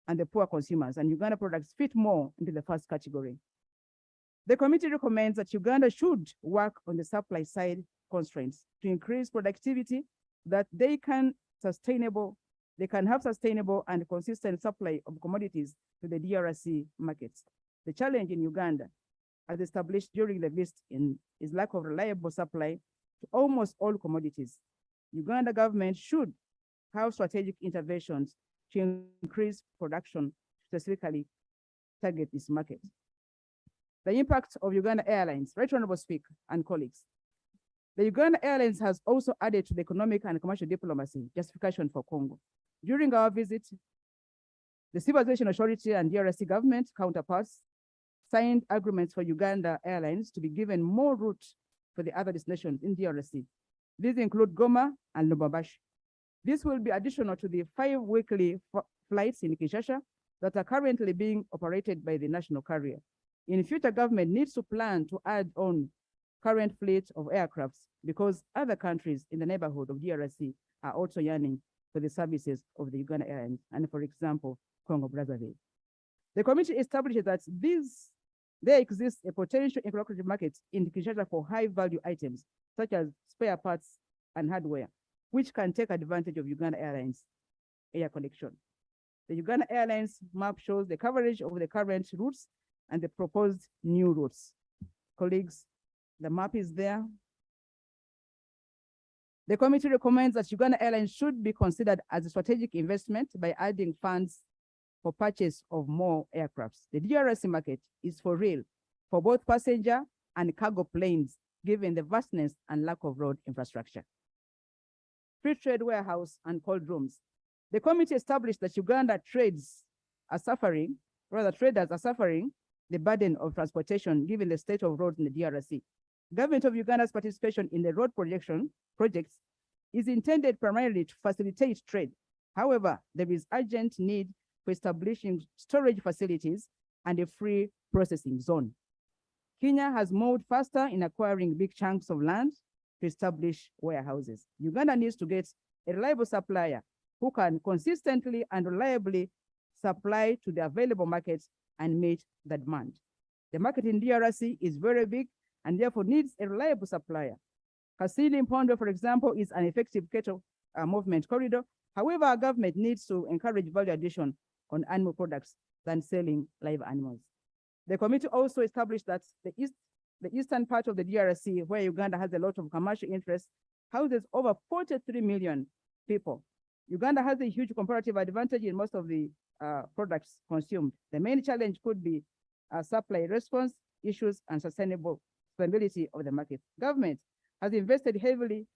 [SPEAKER 21] and the poor consumers, and Uganda products fit more into the first category. The committee recommends that Uganda should work on the supply side constraints to increase productivity, that they can have sustainable and consistent supply of commodities to the DRC markets. The challenge in Uganda, as established during the list, is lack of reliable supply to almost all commodities. Uganda government should have strategic interventions to increase production, specifically target this market. The impact of Uganda Airlines, Right Honorable Speaker and colleagues. The Uganda Airlines has also added to the economic and commercial diplomacy justification for Congo. During our visit, the Civil Aviation Authority and DRC government counterparts signed agreements for Uganda Airlines to be given more routes for the other destinations in DRC. These include Goma and Lubumbashi. This will be additional to the 5 weekly flights in Kinshasa that are currently being operated by the national carrier. In future, government needs to plan to add on current fleet of aircrafts because other countries in the neighborhood of DRC are also yearning for the services of the Uganda Airlines, and for example, Congo Brazzaville. The committee establishes that there exists a potential lucrative market in Kinshasa for high-value items, such as spare parts and hardware, which can take advantage of Uganda Airlines air connection. The Uganda Airlines map shows the coverage of the current routes and the proposed new routes. Colleagues, the map is there. The committee recommends that Uganda Airlines should be considered as a strategic investment by adding funds for purchase of more aircrafts. The DRC market is for real for both passenger and cargo planes, given the vastness and lack of road infrastructure. Free trade warehouse and cold rooms. The committee established that traders are suffering the burden of transportation given the state of roads in the DRC. Government of Uganda's participation in the road projects is intended primarily to facilitate trade. However, there is urgent need for establishing storage facilities and a free processing zone. Kenya has moved faster in acquiring big chunks of land to establish warehouses. Uganda needs to get a reliable supplier who can consistently and reliably supply to the available markets and meet the demand. The market in DRC is very big and therefore needs a reliable supplier. Kasili Mpondo, for example, is an effective cattle movement corridor. However, our government needs to encourage value addition on animal products than selling live animals. The committee also established that the eastern part of the DRC, where Uganda has a lot of commercial interests, houses over 43 million people. Uganda has a huge comparative advantage in most of the products consumed. The main challenge could be supply response issues and sustainability of the market. Government has invested heavily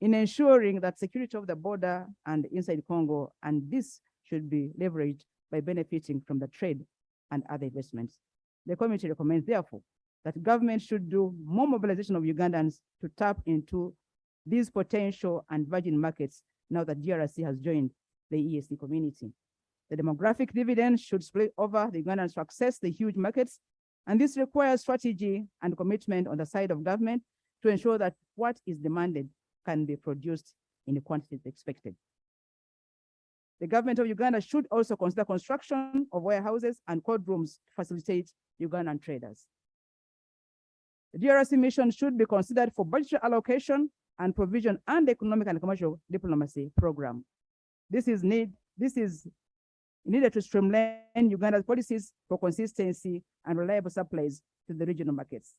[SPEAKER 21] in ensuring that security of the border and inside Congo, and this should be leveraged by benefiting from the trade and other investments. The committee recommends, therefore, that government should do more mobilization of Ugandans to tap into these potential and virgin markets now that DRC has joined the EAC community. The demographic dividend should split over the Ugandans to access the huge markets, and this requires strategy and commitment on the side of government to ensure that what is demanded can be produced in the quantities expected. The government of Uganda should also consider construction of warehouses and cold rooms to facilitate Ugandan traders. The DRC mission should be considered for budgetary allocation and provision and economic and commercial diplomacy program. This is needed to streamline Uganda's policies for consistency and reliable supplies to the regional markets.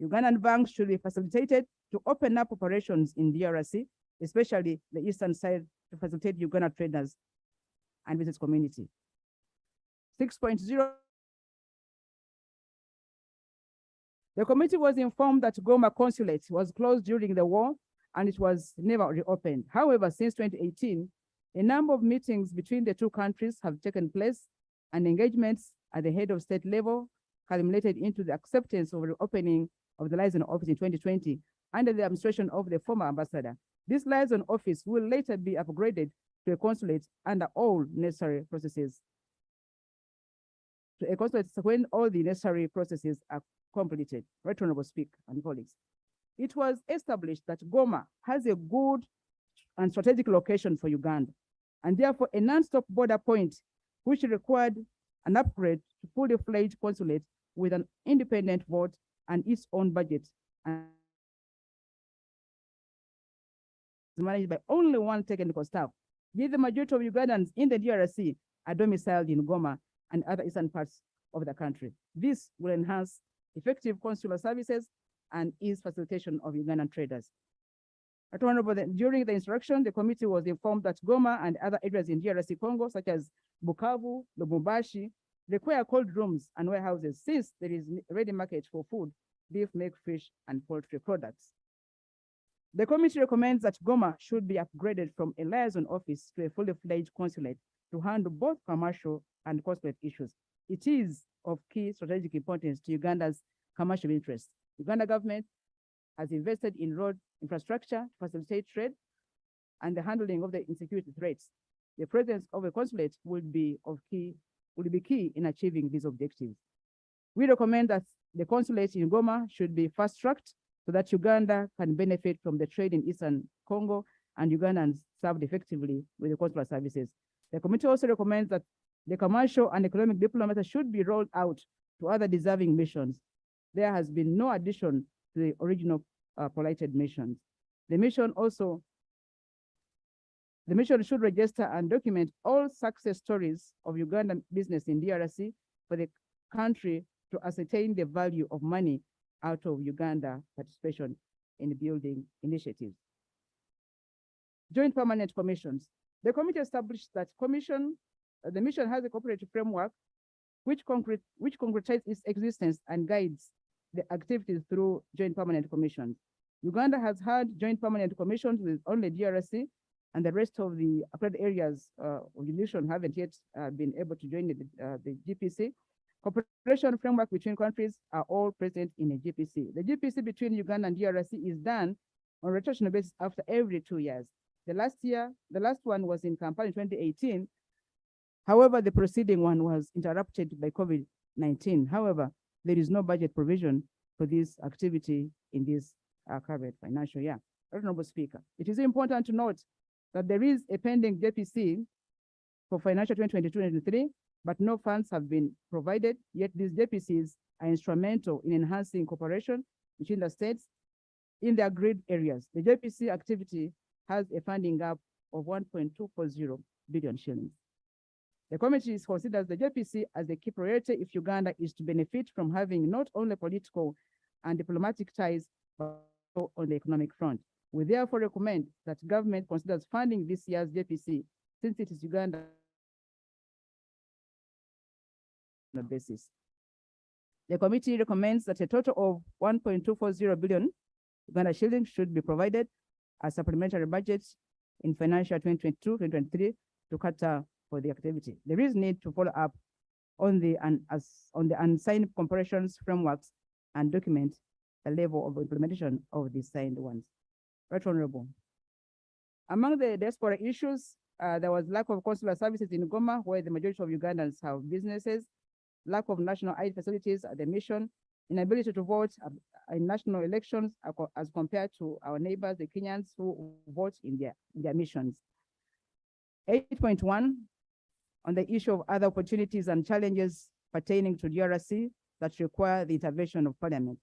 [SPEAKER 21] Ugandan banks should be facilitated to open up operations in DRC, especially the eastern side, to facilitate Uganda traders and business community. 6.0. The committee was informed that Goma consulate was closed during the war and it was never reopened. However, since 2018, a number of meetings between the two countries have taken place and engagements at the head of state level culminated into the acceptance of the opening of the liaison office in 2020 under the administration of the former ambassador. This liaison office will later be upgraded to a consulate under all necessary processes. To a consulate when all the necessary processes are completed. Right, Honorable Speaker and colleagues. It was established that Goma has a good and strategic location for Uganda, and therefore a non-stop border point which required an upgrade to fully fledged consulate with an independent vote and its own budget, and managed by only one technical staff. Yet the majority of Ugandans in the DRC are domiciled in Goma and other eastern parts of the country. This will enhance effective consular services and ease facilitation of Ugandan traders. During the instruction, the committee was informed that Goma and other areas in DRC Congo, such as Bukavu, Lubumbashi, require cold rooms and warehouses since there is ready market for food, beef, milk, fish, and poultry products. The committee recommends that Goma should be upgraded from a liaison office to a fully fledged consulate to handle both commercial and consulate issues. It is of key strategic importance to Uganda's commercial interests. Uganda government has invested in road infrastructure to facilitate trade and the handling of the insecurity threats. The presence of a consulate will be key in achieving these objectives. We recommend that the consulate in Goma should be fast-tracked so that Uganda can benefit from the trade in Eastern Congo and Ugandans served effectively with the consular services. The committee also recommends that the commercial and economic diplomacy should be rolled out to other deserving missions. There has been no addition to the original pollited missions. The mission should register and document all success stories of Ugandan business in DRC for the country to ascertain the value of money out of Uganda participation in building initiatives. Joint permanent commissions. The committee established that the mission has a cooperative framework which concretizes its existence and guides the activities through joint permanent commissions. Uganda has had joint permanent commissions with only DRC, and the rest of the accredited areas of the mission haven't yet been able to join the GPC. Cooperation framework between countries are all present in a GPC. The GPC between Uganda and DRC is done on a rotational basis after every 2 years. The last one was in Kampala in 2018. However, the preceding one was interrupted by COVID-19. However, there is no budget provision for this activity in this current financial year. Honorable Speaker, it is important to note that there is a pending JPC for financial 2022-23, but no funds have been provided, yet these JPCs are instrumental in enhancing cooperation between the states in the agreed areas. The JPC activity has a funding gap of 1.240 billion shillings. The committee considers the JPC as a key priority if Uganda is to benefit from having not only political and diplomatic ties, but also on the economic front. We therefore recommend that government considers funding this year's JPC since it is Uganda basis. The committee recommends that a total of 1.240 billion Uganda shillings should be provided as supplementary budgets in financial 2022-2023 to cater for the activity. There is need to follow up on the unsigned comparisons frameworks and document the level of implementation of the signed ones. Right, Honorable. Among the diaspora issues, there was lack of consular services in Goma, where the majority of Ugandans have businesses, lack of national ID facilities at the mission, inability to vote in national elections as compared to our neighbors, the Kenyans, who vote in their missions. 8.1, on the issue of other opportunities and challenges pertaining to DRC that require the intervention of Parliament.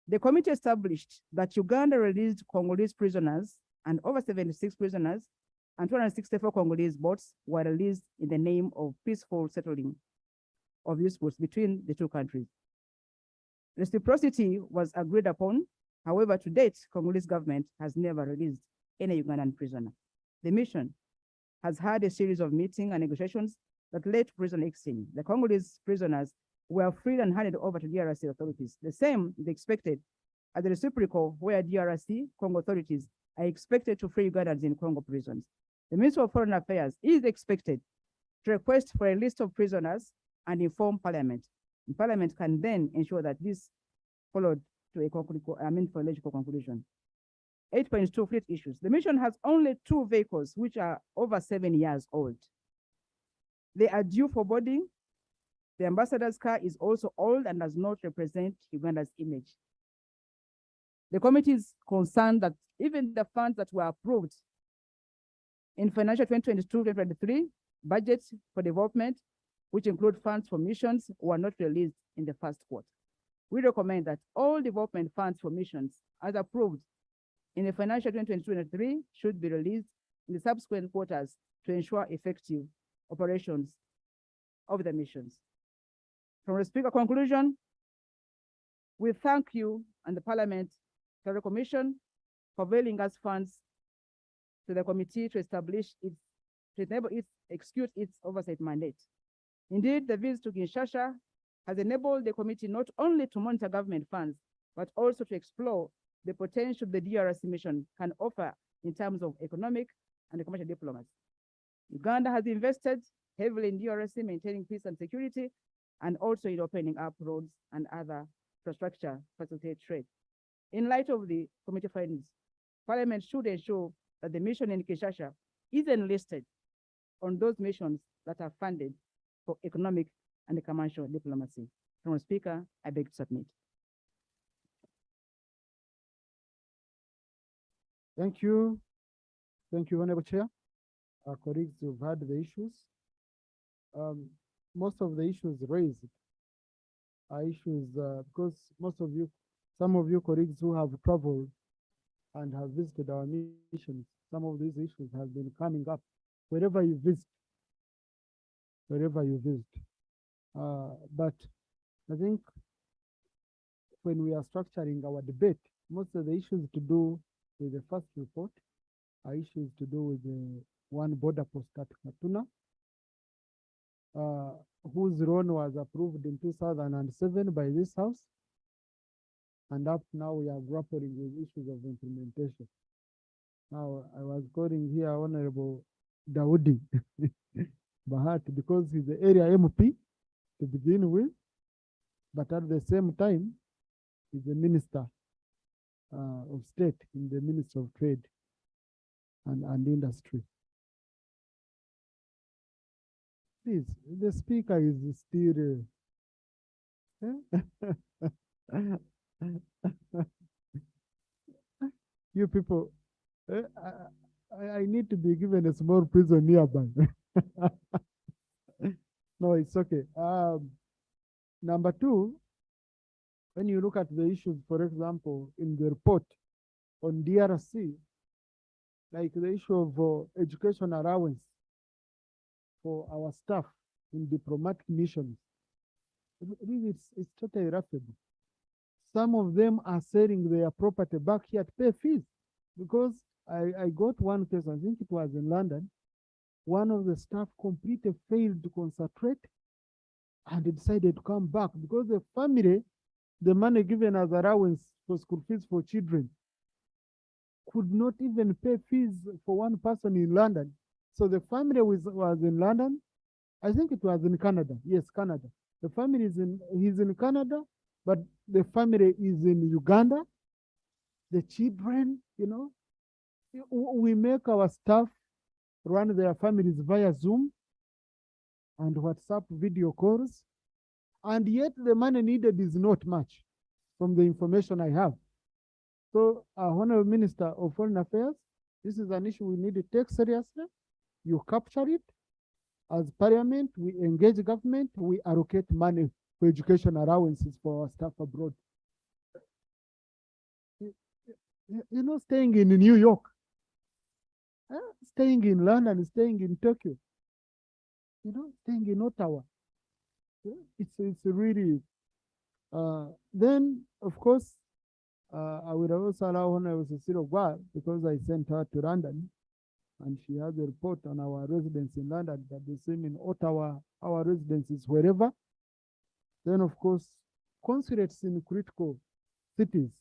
[SPEAKER 21] The committee established that Uganda released Congolese prisoners and over 76 prisoners and 264 Congolese boats were released in the name of peaceful settling of disputes between the two countries. Reciprocity was agreed upon. However, to date, Congolese government has never released any Ugandan prisoner. The mission has had a series of meetings and negotiations that led to prison exchange. The Congolese prisoners were freed and handed over to DRC authorities. The same is expected at the reciprocal, where DRC Congo authorities are expected to free Ugandans in Congo prisons. The Minister of Foreign Affairs is expected to request for a list of prisoners and inform Parliament. And Parliament can then ensure that this followed to a for logical conclusion. 8.2 fleet issues. The mission has only 2 vehicles which are over 7 years old. They are due for boarding. The ambassador's car is also old and does not represent Uganda's image. The committee is concerned that even the funds that were approved in financial 2022-2023 budgets for development, which include funds for missions, were not released in the first quarter. We recommend that all development funds for missions as approved in the financial 2022-2023 should be released in the subsequent quarters to ensure effective operations of the missions. From the Speaker conclusion, we thank you and the Parliament Federal Commission for availing us funds to the committee to establish its, to enable it execute its oversight mandate. Indeed, the visit to Kinshasa has enabled the committee not only to monitor government funds, but also to explore the potential the DRC mission can offer in terms of economic and commercial diplomacy. Uganda has invested heavily in DRC, maintaining peace and security, and also in opening up roads and other infrastructure to facilitate trade. In light of the committee findings, Parliament should ensure that the mission in Kinshasa is enlisted on those missions that are funded for economic and commercial diplomacy. From the Speaker, I beg to submit.
[SPEAKER 4] Thank you. Thank you, Honorable Chair. Our colleagues who've had the issues. Most of the issues raised are issues because some of you colleagues who have traveled and have visited our missions, some of these issues have been coming up wherever you visit. But I think when we are structuring our debate, most of the issues to do with the first report are issues to do with the one border post at Katuna, whose loan was approved in 2007 by this House. And up now we are grappling with issues of implementation. Now I was calling here Honorable Daudi Bahat because he's the area MP to begin with, but at the same time, he's the Minister of State in the Ministry of Trade and Industry. Please, the Speaker is still. You people, I need to be given a small prison nearby. No, it's okay. Number 2, when you look at the issues, for example, in the report on DRC, like the issue of education allowance for our staff in diplomatic missions, really it's totally laughable. Some of them are selling their property back here to pay fees, because I got one case, I think it was in London. One of the staff completely failed to concentrate and decided to come back because the family, the money given as allowance for school fees for children, could not even pay fees for one person in London. So the family was in London. I think it was in Canada. Yes, Canada. The family he's in Canada, but the family is in Uganda. The children, we make our staff run their families via Zoom and WhatsApp video calls. And yet the money needed is not much from the information I have. So, Honorable Minister of Foreign Affairs, this is an issue we need to take seriously. You capture it. As Parliament, we engage government, we allocate money for education allowances for our staff abroad. Staying in New York, Staying in London, staying in Tokyo, staying in Ottawa. It's really, then of course, I would also allow Honorable Cecile Gwal, because I sent her to London and she has a report on our residents in London, that the same in Ottawa, our residences wherever. Then of course, consulates in critical cities.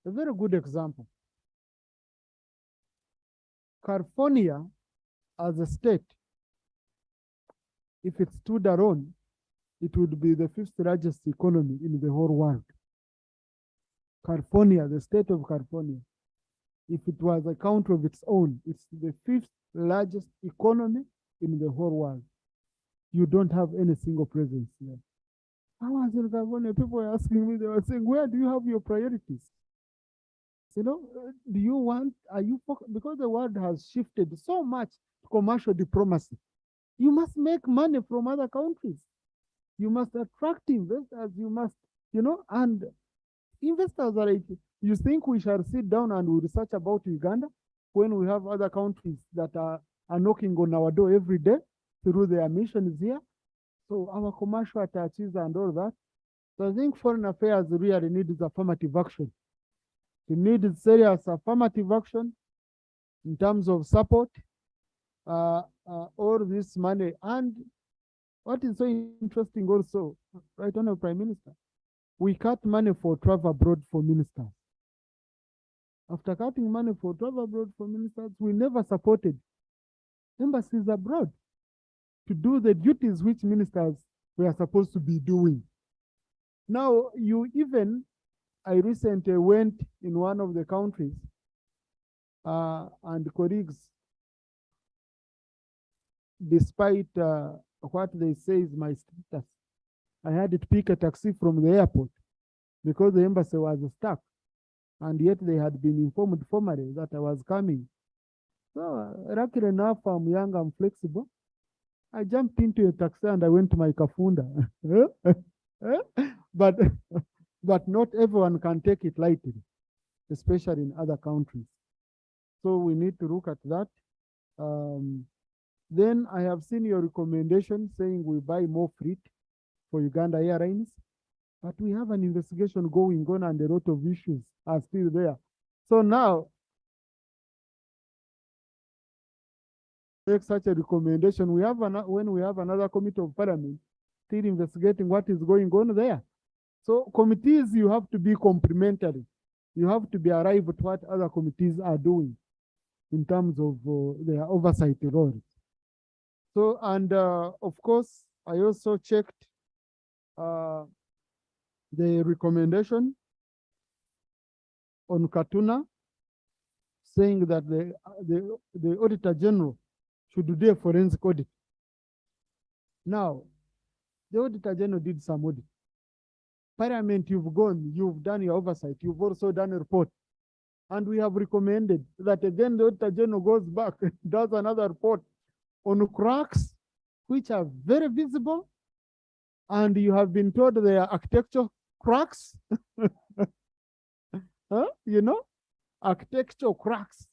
[SPEAKER 4] A very good example. California as a state, if it stood alone, it would be the 5th largest economy in the whole world. California, the state of California, if it was a country of its own, it's the 5th largest economy in the whole world. You don't have any single presence there. I was in California, people were asking me, they were saying, where do you have your priorities? Do you want, because the world has shifted so much to commercial diplomacy. You must make money from other countries. You must attract investors, you must, and investors are like, you think we shall sit down and we research about Uganda when we have other countries that are knocking on our door every day through their missions here? So our commercial attaches and all that. So I think foreign affairs really needs affirmative action. It needs serious affirmative action in terms of support, all this money. And what is so interesting also, right, Honorable Prime Minister, we cut money for travel abroad for ministers. After cutting money for travel abroad for ministers, we never supported embassies abroad to do the duties which ministers were supposed to be doing. Now, I recently went in one of the countries and colleagues, despite what they say is my status, I had to pick a taxi from the airport because the embassy was stuck, and yet they had been informed formally that I was coming. So luckily enough, I'm young, I'm flexible. I jumped into a taxi and I went to my Kafunda. But not everyone can take it lightly, especially in other countries. So we need to look at that. Then I have seen your recommendation saying we buy more fleet for Uganda Airlines, but we have an investigation going on and a lot of issues are still there. So now, make such a recommendation. When we have another committee of parliament still investigating what is going on there. So committees, you have to be complementary. You have to be arrived at what other committees are doing in terms of their oversight roles. So, and of course, I also checked the recommendation on Katuna, saying that the Auditor General should do a forensic audit. Now, the Auditor General did some audit. Parliament, you've gone, you've done your oversight, you've also done a report. And we have recommended that again the Auditor General goes back, does another report on cracks, which are very visible. And you have been told they are architectural cracks. Architectural cracks.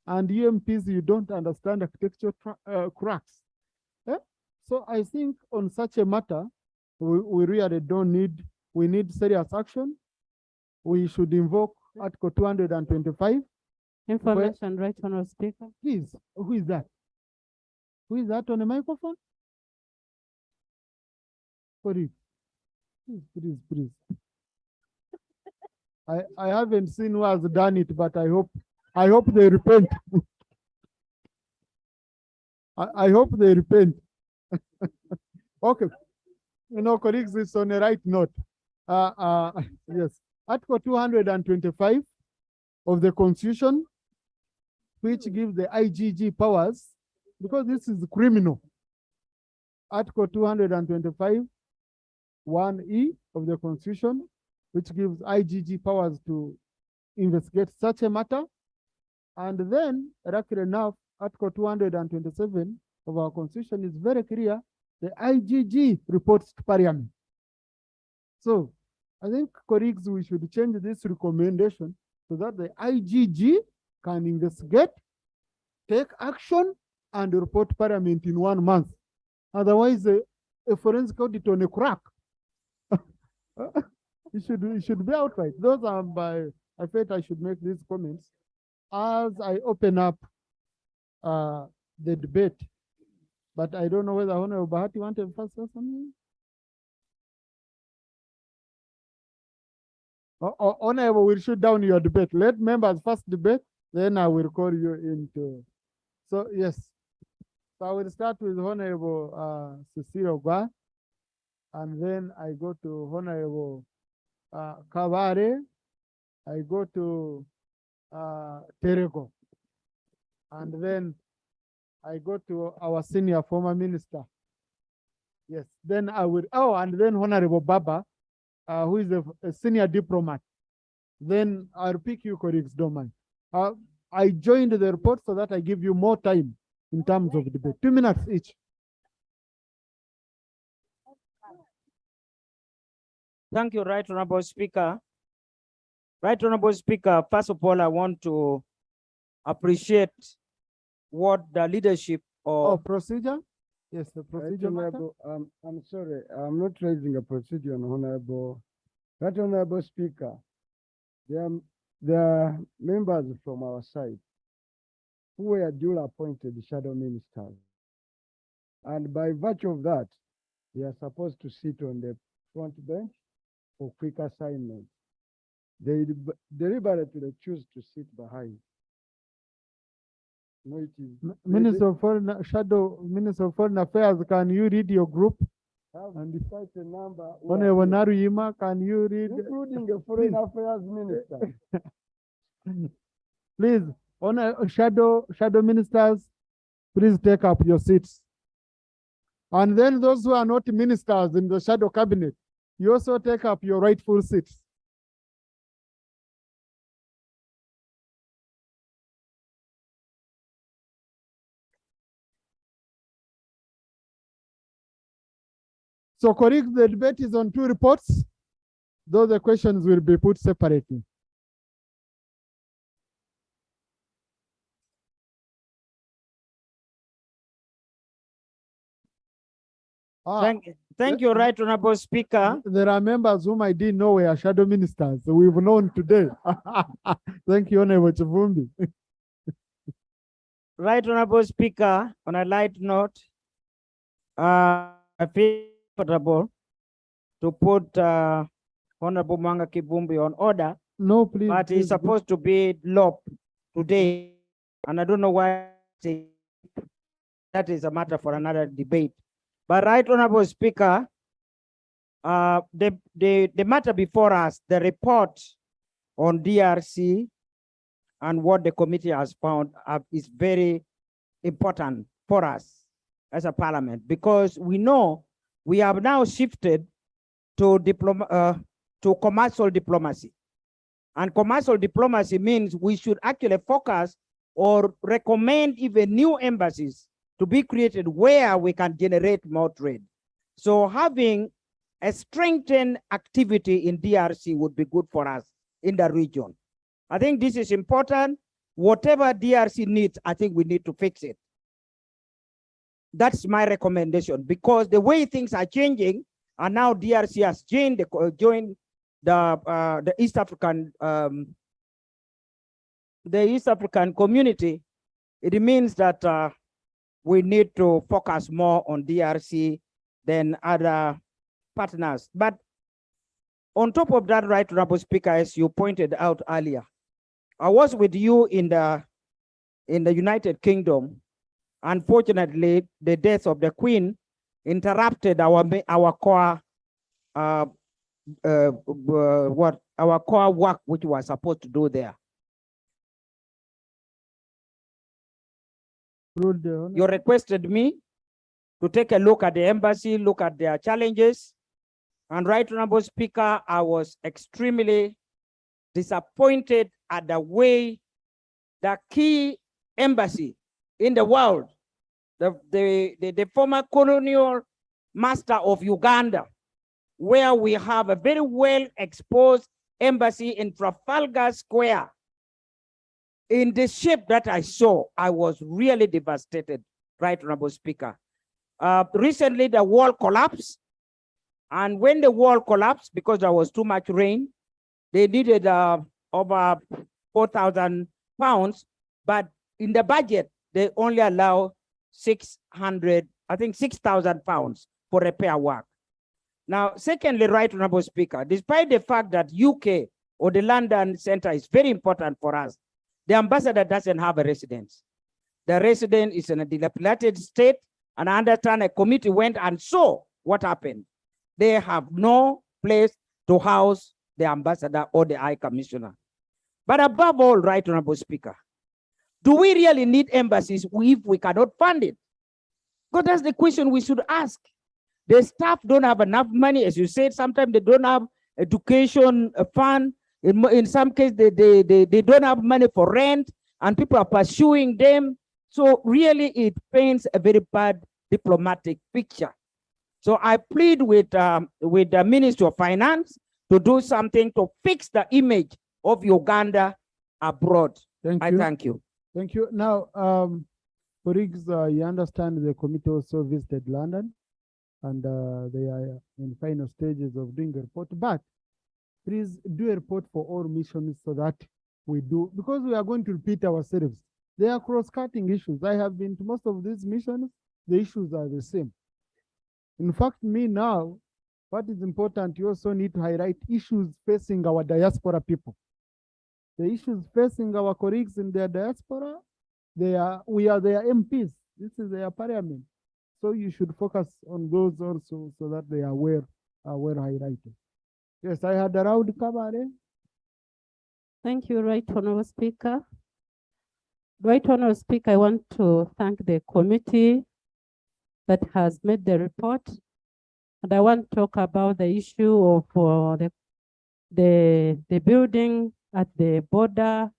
[SPEAKER 4] And UMPs, you don't understand architectural cracks. So I think on such a matter, we really don't need, we need serious action. We should invoke Article 225.
[SPEAKER 2] Information, right, Honorable Speaker.
[SPEAKER 4] Please, who is that? Who is that on the microphone? Please, please. I haven't seen who has done it, but I hope they repent. I hope they repent. Okay. Colleagues, it's on the right note. Yes. Article 225 of the Constitution, which gives the IGG powers, because this is criminal. Article 225, 1E of the Constitution, which gives IGG powers to investigate such a matter. And then, luckily enough, Article 227 of our Constitution is very clear. The IGG reports to Parliament. So, I think, colleagues, we should change this recommendation so that the IGG can investigate take action and report Parliament in 1 month. Otherwise, a forensic audit on a crack. It should be outright. Those are I felt I should make these comments as I open up the debate. But I don't know whether Honorable Bahati wanted to first say something. Honorable will shoot down your debate. Let members first debate, then I will call you into. So yes, so I will start with Honorable Cecile Ogwa, and then I go to Honorable Kavare, I go to Terego, and then I go to our senior former minister. Yes, then I will, and then Honorable Baba, who is a senior diplomat. Then I'll pick you, colleagues, don't mind. I joined the report so that I give you more time in terms of debate. 2 minutes each.
[SPEAKER 7] Thank you, Right Honorable Speaker. Right Honorable Speaker, first of all, I want to appreciate what the leadership of
[SPEAKER 4] procedure. Yes, the procedure.
[SPEAKER 20] Honorable, I'm sorry, I'm not raising a procedure on Honorable. Right Honorable Speaker, there are members from our side who were duly appointed shadow ministers. And by virtue of that, they are supposed to sit on the front bench for quick assignment. They deliberately choose to sit behind. No, it is
[SPEAKER 4] Minister of Foreign Minister of Foreign Affairs, can you read your group?
[SPEAKER 20] And despite the number,
[SPEAKER 4] Honorable Naruyima, can you read?
[SPEAKER 20] including the Foreign Affairs Minister.
[SPEAKER 4] Please, shadow ministers, please take up your seats. And then those who are not ministers in the shadow cabinet, you also take up your rightful seats. So colleagues, the debate is on 2 reports, though the questions will be put separately.
[SPEAKER 7] Thank you, Right Honorable Speaker.
[SPEAKER 4] There are members whom I didn't know were shadow ministers. So we've known today. Thank you, Honorable Chivumbi.
[SPEAKER 7] Right Honorable Speaker, on a light note, I feel comfortable to put Honorable Mwanga Kivumbi on order.
[SPEAKER 4] No, please.
[SPEAKER 7] But he's supposed to be locked today, and I don't know why. That is a matter for another debate. But Right Honorable Speaker, the matter before us, the report on DRC and what the committee has found is very important for us as a parliament, because we know we have now shifted to commercial diplomacy. And commercial diplomacy means we should actually focus or recommend even new embassies to be created where we can generate more trade. So having a strengthened activity in DRC would be good for us in the region. I think this is important. Whatever DRC needs, I think we need to fix it. That's my recommendation, because the way things are changing, and now DRC has joined the East African community. It means that we need to focus more on DRC than other partners. But on top of that, Right Honorable Speaker, as you pointed out earlier, I was with you in the United Kingdom. Unfortunately, the death of the Queen interrupted our core work which we were supposed to do there. You requested me to take a look at the embassy, look at their challenges. And Right Honorable Speaker, I was extremely disappointed at the way the key embassy in the world, the former colonial master of Uganda, where we have a very well exposed embassy in Trafalgar Square, in the shape that I saw, I was really devastated, Right Honorable Speaker. Recently, the wall collapsed. And when the wall collapsed, because there was too much rain, they needed over 4,000 pounds. But in the budget, they only allow 6,000 pounds for repair work. Now, secondly, Right Honorable Speaker, despite the fact that UK or the London Center is very important for us, the ambassador doesn't have a residence. The resident is in a dilapidated state, and I understand a committee went and saw what happened. They have no place to house the ambassador or the High Commissioner. But above all, Right Honorable Speaker, do we really need embassies if we cannot fund it? Because that's the question we should ask. The staff don't have enough money, as you said, sometimes they don't have education fund. In some cases, they don't have money for rent, and people are pursuing them. So really, it paints a very bad diplomatic picture. So I plead with the Ministry of Finance to do something to fix the image of Uganda abroad.
[SPEAKER 4] Thank
[SPEAKER 7] I
[SPEAKER 4] you.
[SPEAKER 7] thank you.
[SPEAKER 4] Thank you. Now, colleagues, you understand the committee also visited London, and they are in final stages of doing a report. But please do a report for all missions so that we do, because we are going to repeat ourselves. They are cross-cutting issues. I have been to most of these missions. The issues are the same. In fact, me now, what is important, you also need to highlight issues facing our diaspora people. The issues facing our colleagues in their diaspora, we are their MPs. This is their parliament. So you should focus on those also so that they are well highlighted. Yes, I had around Kabare.
[SPEAKER 2] Thank you, Right Honorable Speaker. Right Honorable Speaker, I want to thank the committee that has made the report. And I want to talk about the issue of the building at the border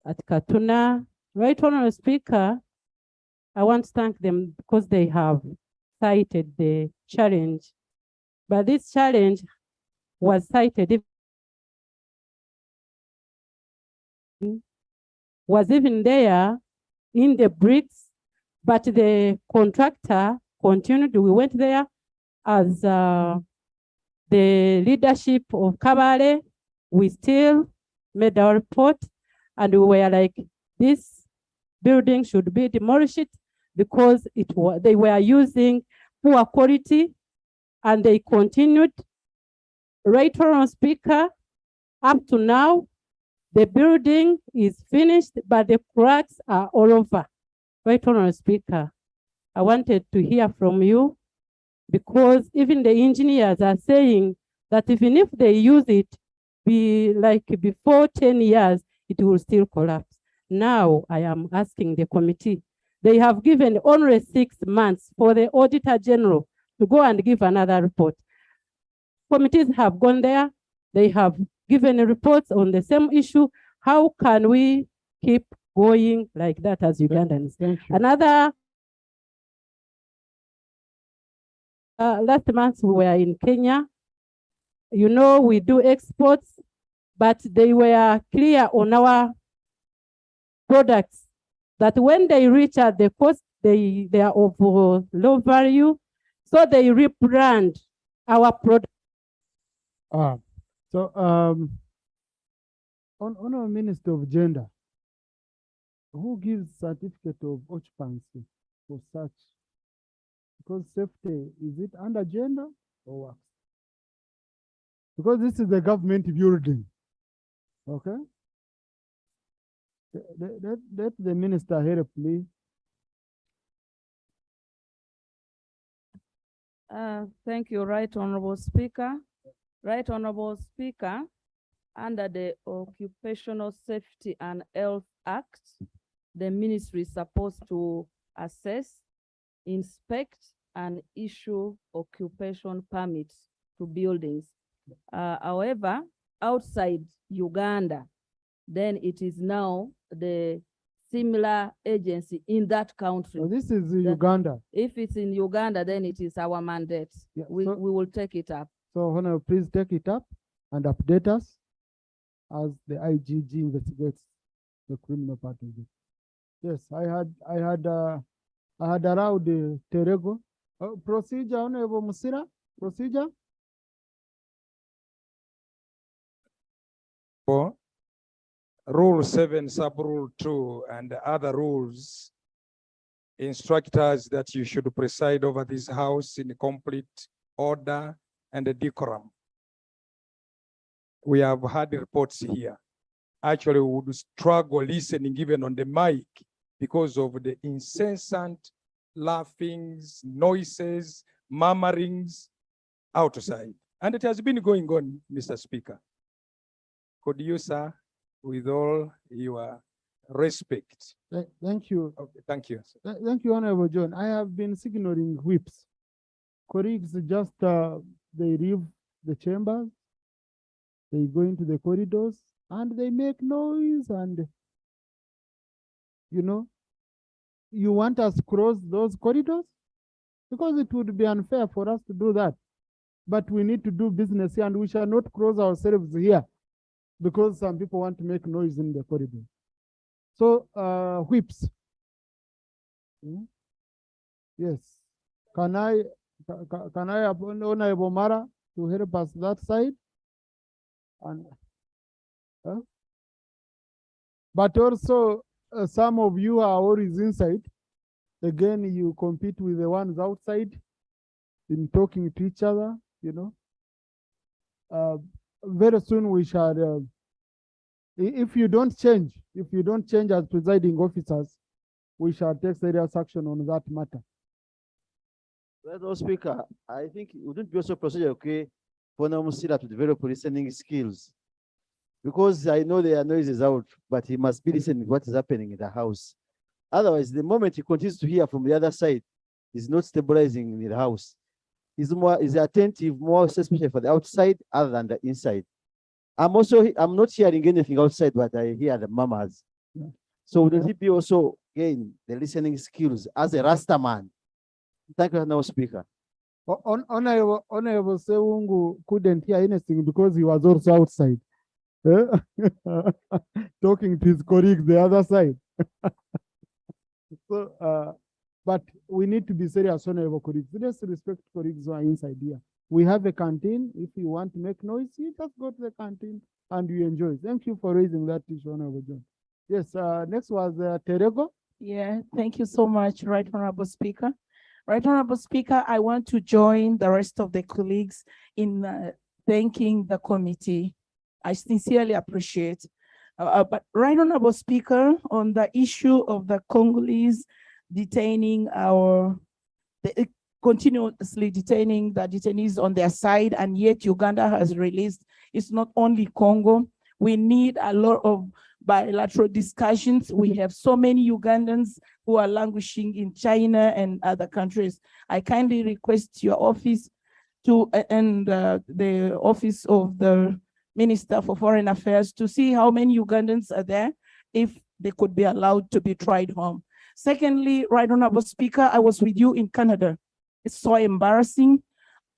[SPEAKER 2] at Katuna. Right Honorable Speaker, I want to thank them because they have cited the challenge. But this challenge was cited was even there in the bricks, but the contractor continued. We went there as the leadership of Kabale. We still made our report, and we were like, this building should be demolished because they were using poor quality, and they continued. Right Honorable Speaker, up to now, the building is finished, but the cracks are all over. Right Honorable Speaker, I wanted to hear from you, because even the engineers are saying that even if they use it, before 10 years, it will still collapse. Now I am asking the committee, they have given only 6 months for the Auditor General to go and give another report. Committees have gone there, they have given reports on the same issue. How can we keep going like that as Ugandans?
[SPEAKER 4] Thank you.
[SPEAKER 2] Another, last month we were in Kenya. You know, we do exports, but they were clear on our products that when they reach at the cost, they are of low value. So they rebrand our product.
[SPEAKER 4] Honorable Minister of Gender, who gives certificate of occupancy for such? Because safety, is it under gender or what? Because this is the government building, okay? Let the minister help me.
[SPEAKER 5] Thank you, Right Honorable Speaker. Right Honorable Speaker, under the Occupational Safety and Health Act, the ministry is supposed to assess, inspect, and issue occupation permits to buildings. However, outside Uganda, then it is now the similar agency in that country.
[SPEAKER 4] So this is Uganda.
[SPEAKER 5] If it's in Uganda, then it is our mandate.
[SPEAKER 4] Yeah,
[SPEAKER 5] we will take it up.
[SPEAKER 4] So, Honorable, please take it up and update us as the IGG investigates the criminal part of it. Yes, I had allowed Terego. Procedure, Honorable Musira, procedure.
[SPEAKER 15] For Rule 7, Sub-Rule 2, and other rules instruct us that you should preside over this house in complete order and decorum. We have had reports here. Actually, we would struggle listening even on the mic because of the incessant laughings, noises, murmurings outside. And it has been going on, Mr. Speaker. Could you, sir, with all your respect?
[SPEAKER 4] Thank you.
[SPEAKER 15] Okay, thank you.
[SPEAKER 4] Thank you, Honorable John. I have been signaling whips. Colleagues just, they leave the chambers, they go into the corridors, and they make noise, and, you know, you want us to cross those corridors? Because it would be unfair for us to do that. But we need to do business here, and we shall not cross ourselves here because some people want to make noise in the corridor. So, whips. Yes. Can I appoint Honorable Mara to help us that side? And but also some of you are always inside. Again, you compete with the ones outside in talking to each other, you know. Very soon we shall, if you don't change as presiding officers, we shall take serious action on that matter.
[SPEAKER 10] Well, Speaker, I think it wouldn't be also procedure, okay, for Namusila to develop listening skills. Because I know there are noises out, but he must be listening to what is happening in the house. Otherwise, the moment he continues to hear from the other side, he's not stabilizing in the house. He's attentive, more especially for the outside other than the inside. I'm not hearing anything outside, but I hear the murmurs. Yeah. So would he be also gain the listening skills as a Rasta man? Thank you, now Speaker.
[SPEAKER 4] Honorable Sewungu couldn't hear anything because he was also outside. Talking to his colleagues the other side. So, but we need to be serious, honorable colleagues. Let's respect colleagues who are inside here. We have a canteen. If you want to make noise, you just go to the canteen and you enjoy. Thank you for raising that issue, Honorable John. Yes, next was Terego.
[SPEAKER 11] Yeah, thank you so much, Right Honorable Speaker. Right Honorable Speaker, I want to join the rest of the colleagues in thanking the committee. I sincerely appreciate. But Right Honorable Speaker, on the issue of the Congolese detaining continuously detaining the detainees on their side, and yet Uganda has released, it's not only Congo. We need a lot of bilateral discussions. We have so many Ugandans who are languishing in China and other countries. I kindly request your office to, and the office of the Minister for Foreign Affairs to see how many Ugandans are there, if they could be allowed to be tried home. Secondly, Right Honorable Speaker, I was with you in Canada. It's so embarrassing.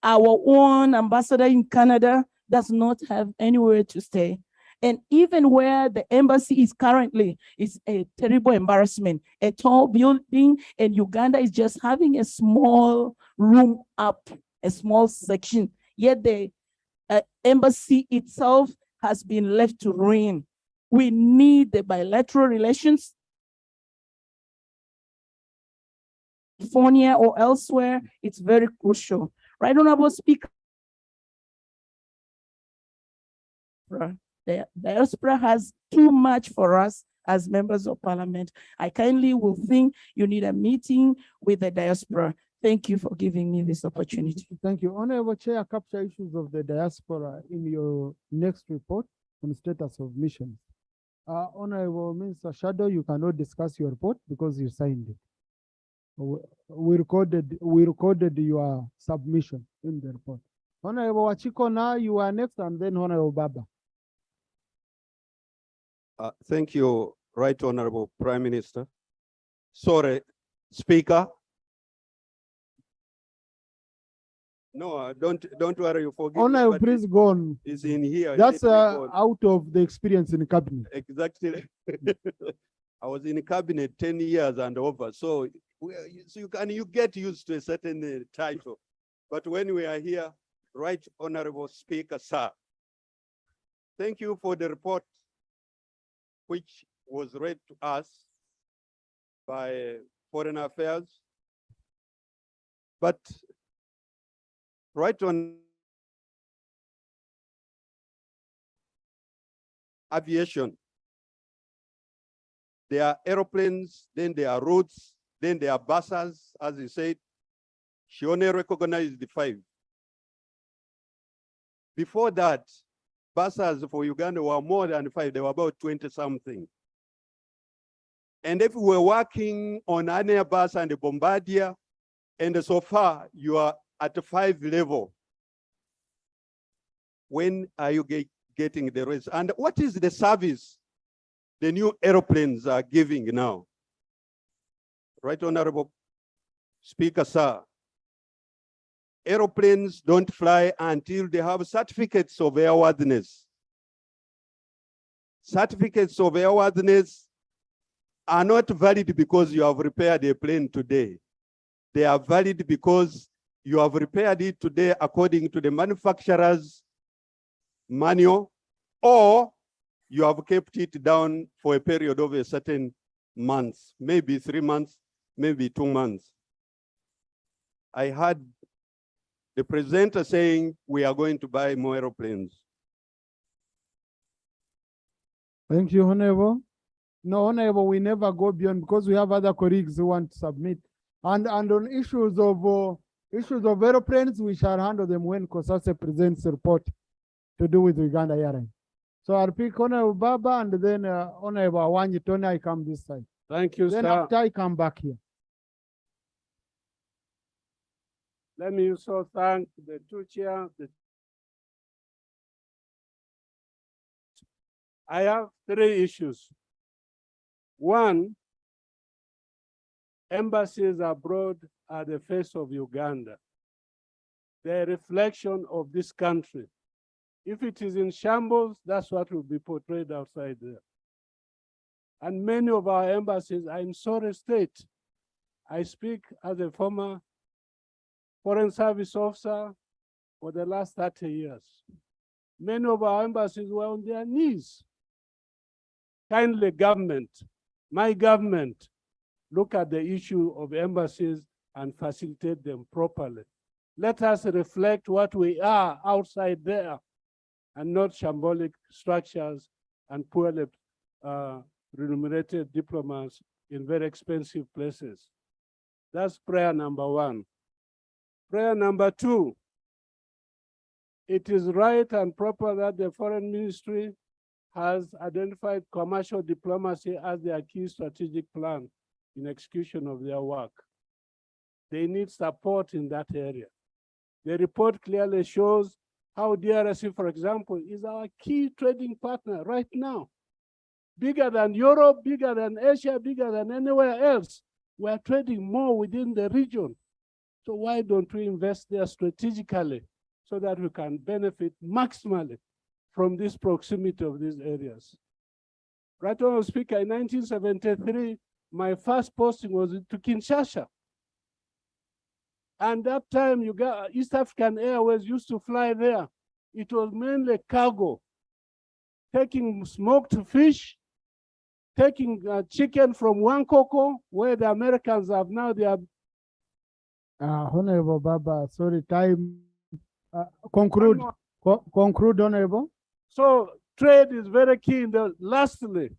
[SPEAKER 11] Our own ambassador in Canada does not have anywhere to stay. And even where the embassy is currently, is a terrible embarrassment. A tall building, and Uganda is just having a small room up, a small section. Yet the embassy itself has been left to ruin. We need the bilateral relations, California or elsewhere. It's very crucial. Right Honorable Speaker, the diaspora has too much for us as members of parliament. I kindly will think you need a meeting with the diaspora. Thank you for giving me this opportunity.
[SPEAKER 4] Thank you. Honorable Chair, capture issues of the diaspora in your next report on status of missions. Honorable Minister Shadow, you cannot discuss your report because you signed it. We recorded your submission in the report. Honorable Wachiko, now you are next, and then Honorable Baba.
[SPEAKER 22] Thank you, Right Honorable Prime Minister. Sorry, Speaker. No, don't worry, you forgive me,
[SPEAKER 4] Honorable,
[SPEAKER 22] but
[SPEAKER 4] please go on.
[SPEAKER 22] it's in here.
[SPEAKER 4] That's
[SPEAKER 22] let me go on.
[SPEAKER 4] out of the experience in cabinet.
[SPEAKER 22] Exactly. I was in cabinet 10 years and over. So, so you get used to a certain title. But when we are here, Right Honorable Speaker, sir, thank you for the report which was read to us by Foreign Affairs. But right on aviation, there are aeroplanes, then there are roads, then there are buses, as you said. She only recognized the 5. Before that, buses for Uganda were more than 5, they were about 20 something. And if we were working on an Airbus and a Bombardier, and so far you are at 5 level, when are you getting the rest? And what is the service the new aeroplanes are giving now? Right Honorable Speaker, sir, aeroplanes don't fly until they have certificates of airworthiness. Certificates of airworthiness are not valid because you have repaired a plane today. They are valid because you have repaired it today according to the manufacturer's manual, or you have kept it down for a period of a certain months, maybe 3 months, maybe 2 months. I heard the presenter saying we are going to buy more aeroplanes.
[SPEAKER 4] Thank you, Honorable. No, Honorable, we never go beyond because we have other colleagues who want to submit. And on issues of aeroplanes, we shall handle them when COSASE presents a report to do with Uganda Airlines. So I'll pick Honorable Baba and then Honorable Awanyi Tony, I come this side.
[SPEAKER 17] Thank you,
[SPEAKER 4] Then
[SPEAKER 17] sir.
[SPEAKER 4] after I come back here.
[SPEAKER 17] Let me also thank the two chairs. I have 3 issues. One, embassies abroad are the face of Uganda. They're a reflection of this country. If it is in shambles, that's what will be portrayed outside there. And many of our embassies are in sorry state. I speak as a former Foreign Service officer for the last 30 years. Many of our embassies were on their knees. Kindly government, my government, look at the issue of embassies and facilitate them properly. Let us reflect what we are outside there and not shambolic structures and poorly remunerated diplomats in very expensive places. That's prayer number 1. Prayer number 2, it is right and proper that the Foreign Ministry has identified commercial diplomacy as their key strategic plan in execution of their work. They need support in that area. The report clearly shows how DRC, for example, is our key trading partner right now. Bigger than Europe, bigger than Asia, bigger than anywhere else. We are trading more within the region. So why don't we invest there strategically so that we can benefit maximally from this proximity of these areas? Right Honorable Speaker, in 1973, my first posting was to Kinshasa. And that time, East African Airways used to fly there. It was mainly cargo, taking smoked fish, taking chicken from Wankoko, where the Americans have now their...
[SPEAKER 4] Honorable Baba, sorry, time. Conclude, conclude, Honorable.
[SPEAKER 17] So trade is very key. Lastly,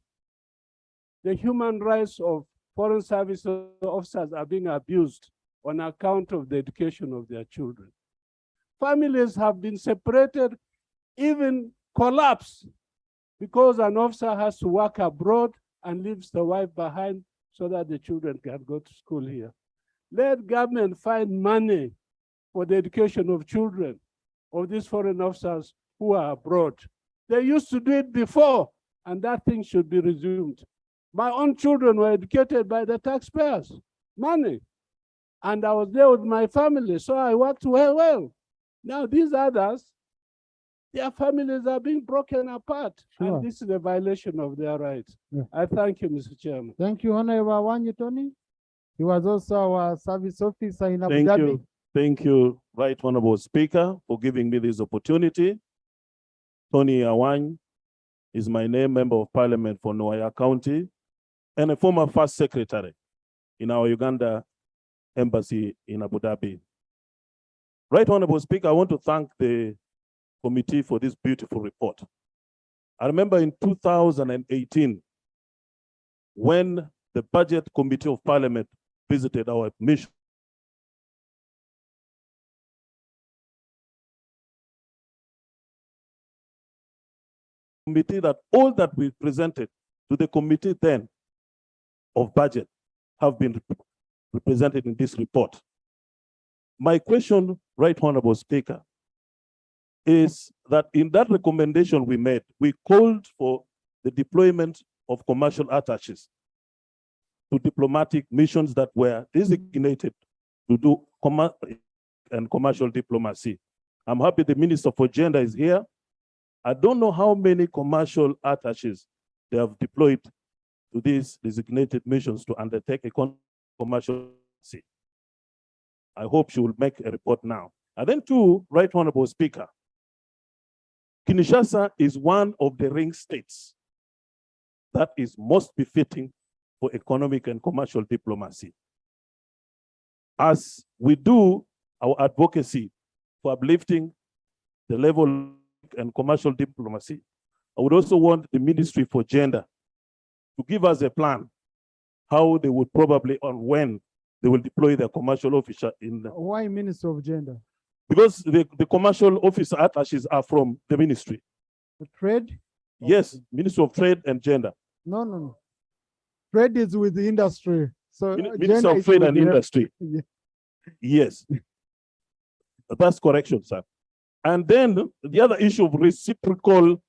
[SPEAKER 17] the human rights of foreign service officers are being abused on account of the education of their children. Families have been separated, even collapsed, because an officer has to work abroad and leaves the wife behind so that the children can go to school here. Let government find money for the education of children of these foreign officers who are abroad. They used to do it before, and that thing should be resumed. My own children were educated by the taxpayers' money, and I was there with my family, so I worked well. Now these others, their families are being broken apart,
[SPEAKER 4] Sure.
[SPEAKER 17] and this is a violation of their rights.
[SPEAKER 4] Yeah.
[SPEAKER 17] I thank you, Mr. Chairman.
[SPEAKER 4] Thank you, Honorable Awanyi Tony. He was also our service officer in Abu Dhabi.
[SPEAKER 1] Thank you, Right Honorable Speaker, for giving me this opportunity. Tony Awanyi is my name, Member of Parliament for Noya County, and a former First Secretary in our Uganda Embassy in Abu Dhabi. Right Honorable Speaker, I want to thank the committee for this beautiful report. I remember in 2018, when the Budget Committee of Parliament visited our mission, committee, that all that we presented to the committee then of budget have been represented in this report. My question, Right Honorable Speaker, is that in that recommendation we made, we called for the deployment of commercial attaches to diplomatic missions that were designated to do commercial diplomacy. I'm happy the Minister for Gender is here. I don't know how many commercial attaches they have deployed to these designated missions to undertake a commercial. I hope she will make a report now. And then two, Right Honorable Speaker, Kinshasa is one of the ring states that is most befitting for economic and commercial diplomacy. As we do our advocacy for uplifting the level and commercial diplomacy, I would also want the Ministry for Gender to give us a plan how they would probably, or when they will deploy their commercial officer in the...
[SPEAKER 4] Why Minister of Gender?
[SPEAKER 1] Because the commercial officer attaches are from the ministry.
[SPEAKER 4] The trade?
[SPEAKER 1] Yes, Ministry of Trade and Gender.
[SPEAKER 4] No. Trade is with the industry. So
[SPEAKER 1] Minister of Trade and Industry.
[SPEAKER 4] Yeah.
[SPEAKER 1] Yes. That's correction, sir. And then the other issue of reciprocal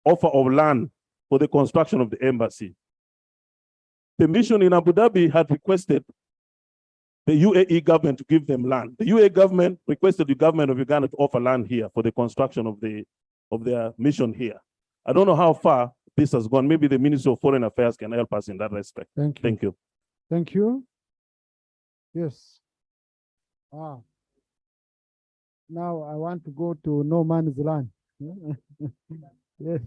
[SPEAKER 1] offer of land for the construction of the embassy. The mission in Abu Dhabi had requested the UAE government to give them land. The UAE government requested the government of Uganda to offer land here for the construction of their mission here. I don't know how far this has gone. Maybe the Ministry of Foreign Affairs can help us in that respect.
[SPEAKER 4] Thank you.
[SPEAKER 1] Thank you.
[SPEAKER 4] Thank you. Yes. Now I want to go to no man's land. Yes.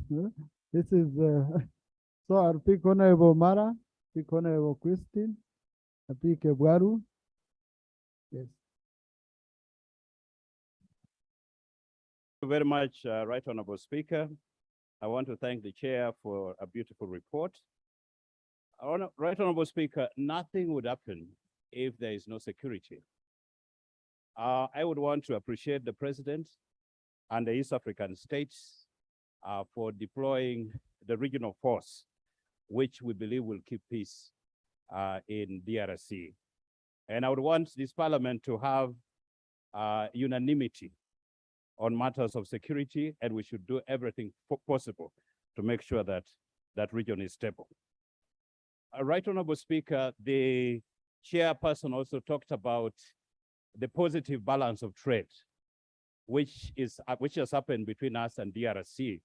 [SPEAKER 4] This is so I'll pick Honorable Mara, pick Honorable Christine, I pick Ebwaru. Yes.
[SPEAKER 13] Thank you very much, Right Honorable Speaker. I want to thank the chair for a beautiful report. Right Honorable Speaker, nothing would happen if there is no security. I would want to appreciate the President and the East African states for deploying the regional force, which we believe will keep peace in DRC. And I would want this Parliament to have unanimity on matters of security, and we should do everything possible to make sure that that region is stable. Right Honorable Speaker, the chairperson also talked about the positive balance of trade, which has happened between us and DRC.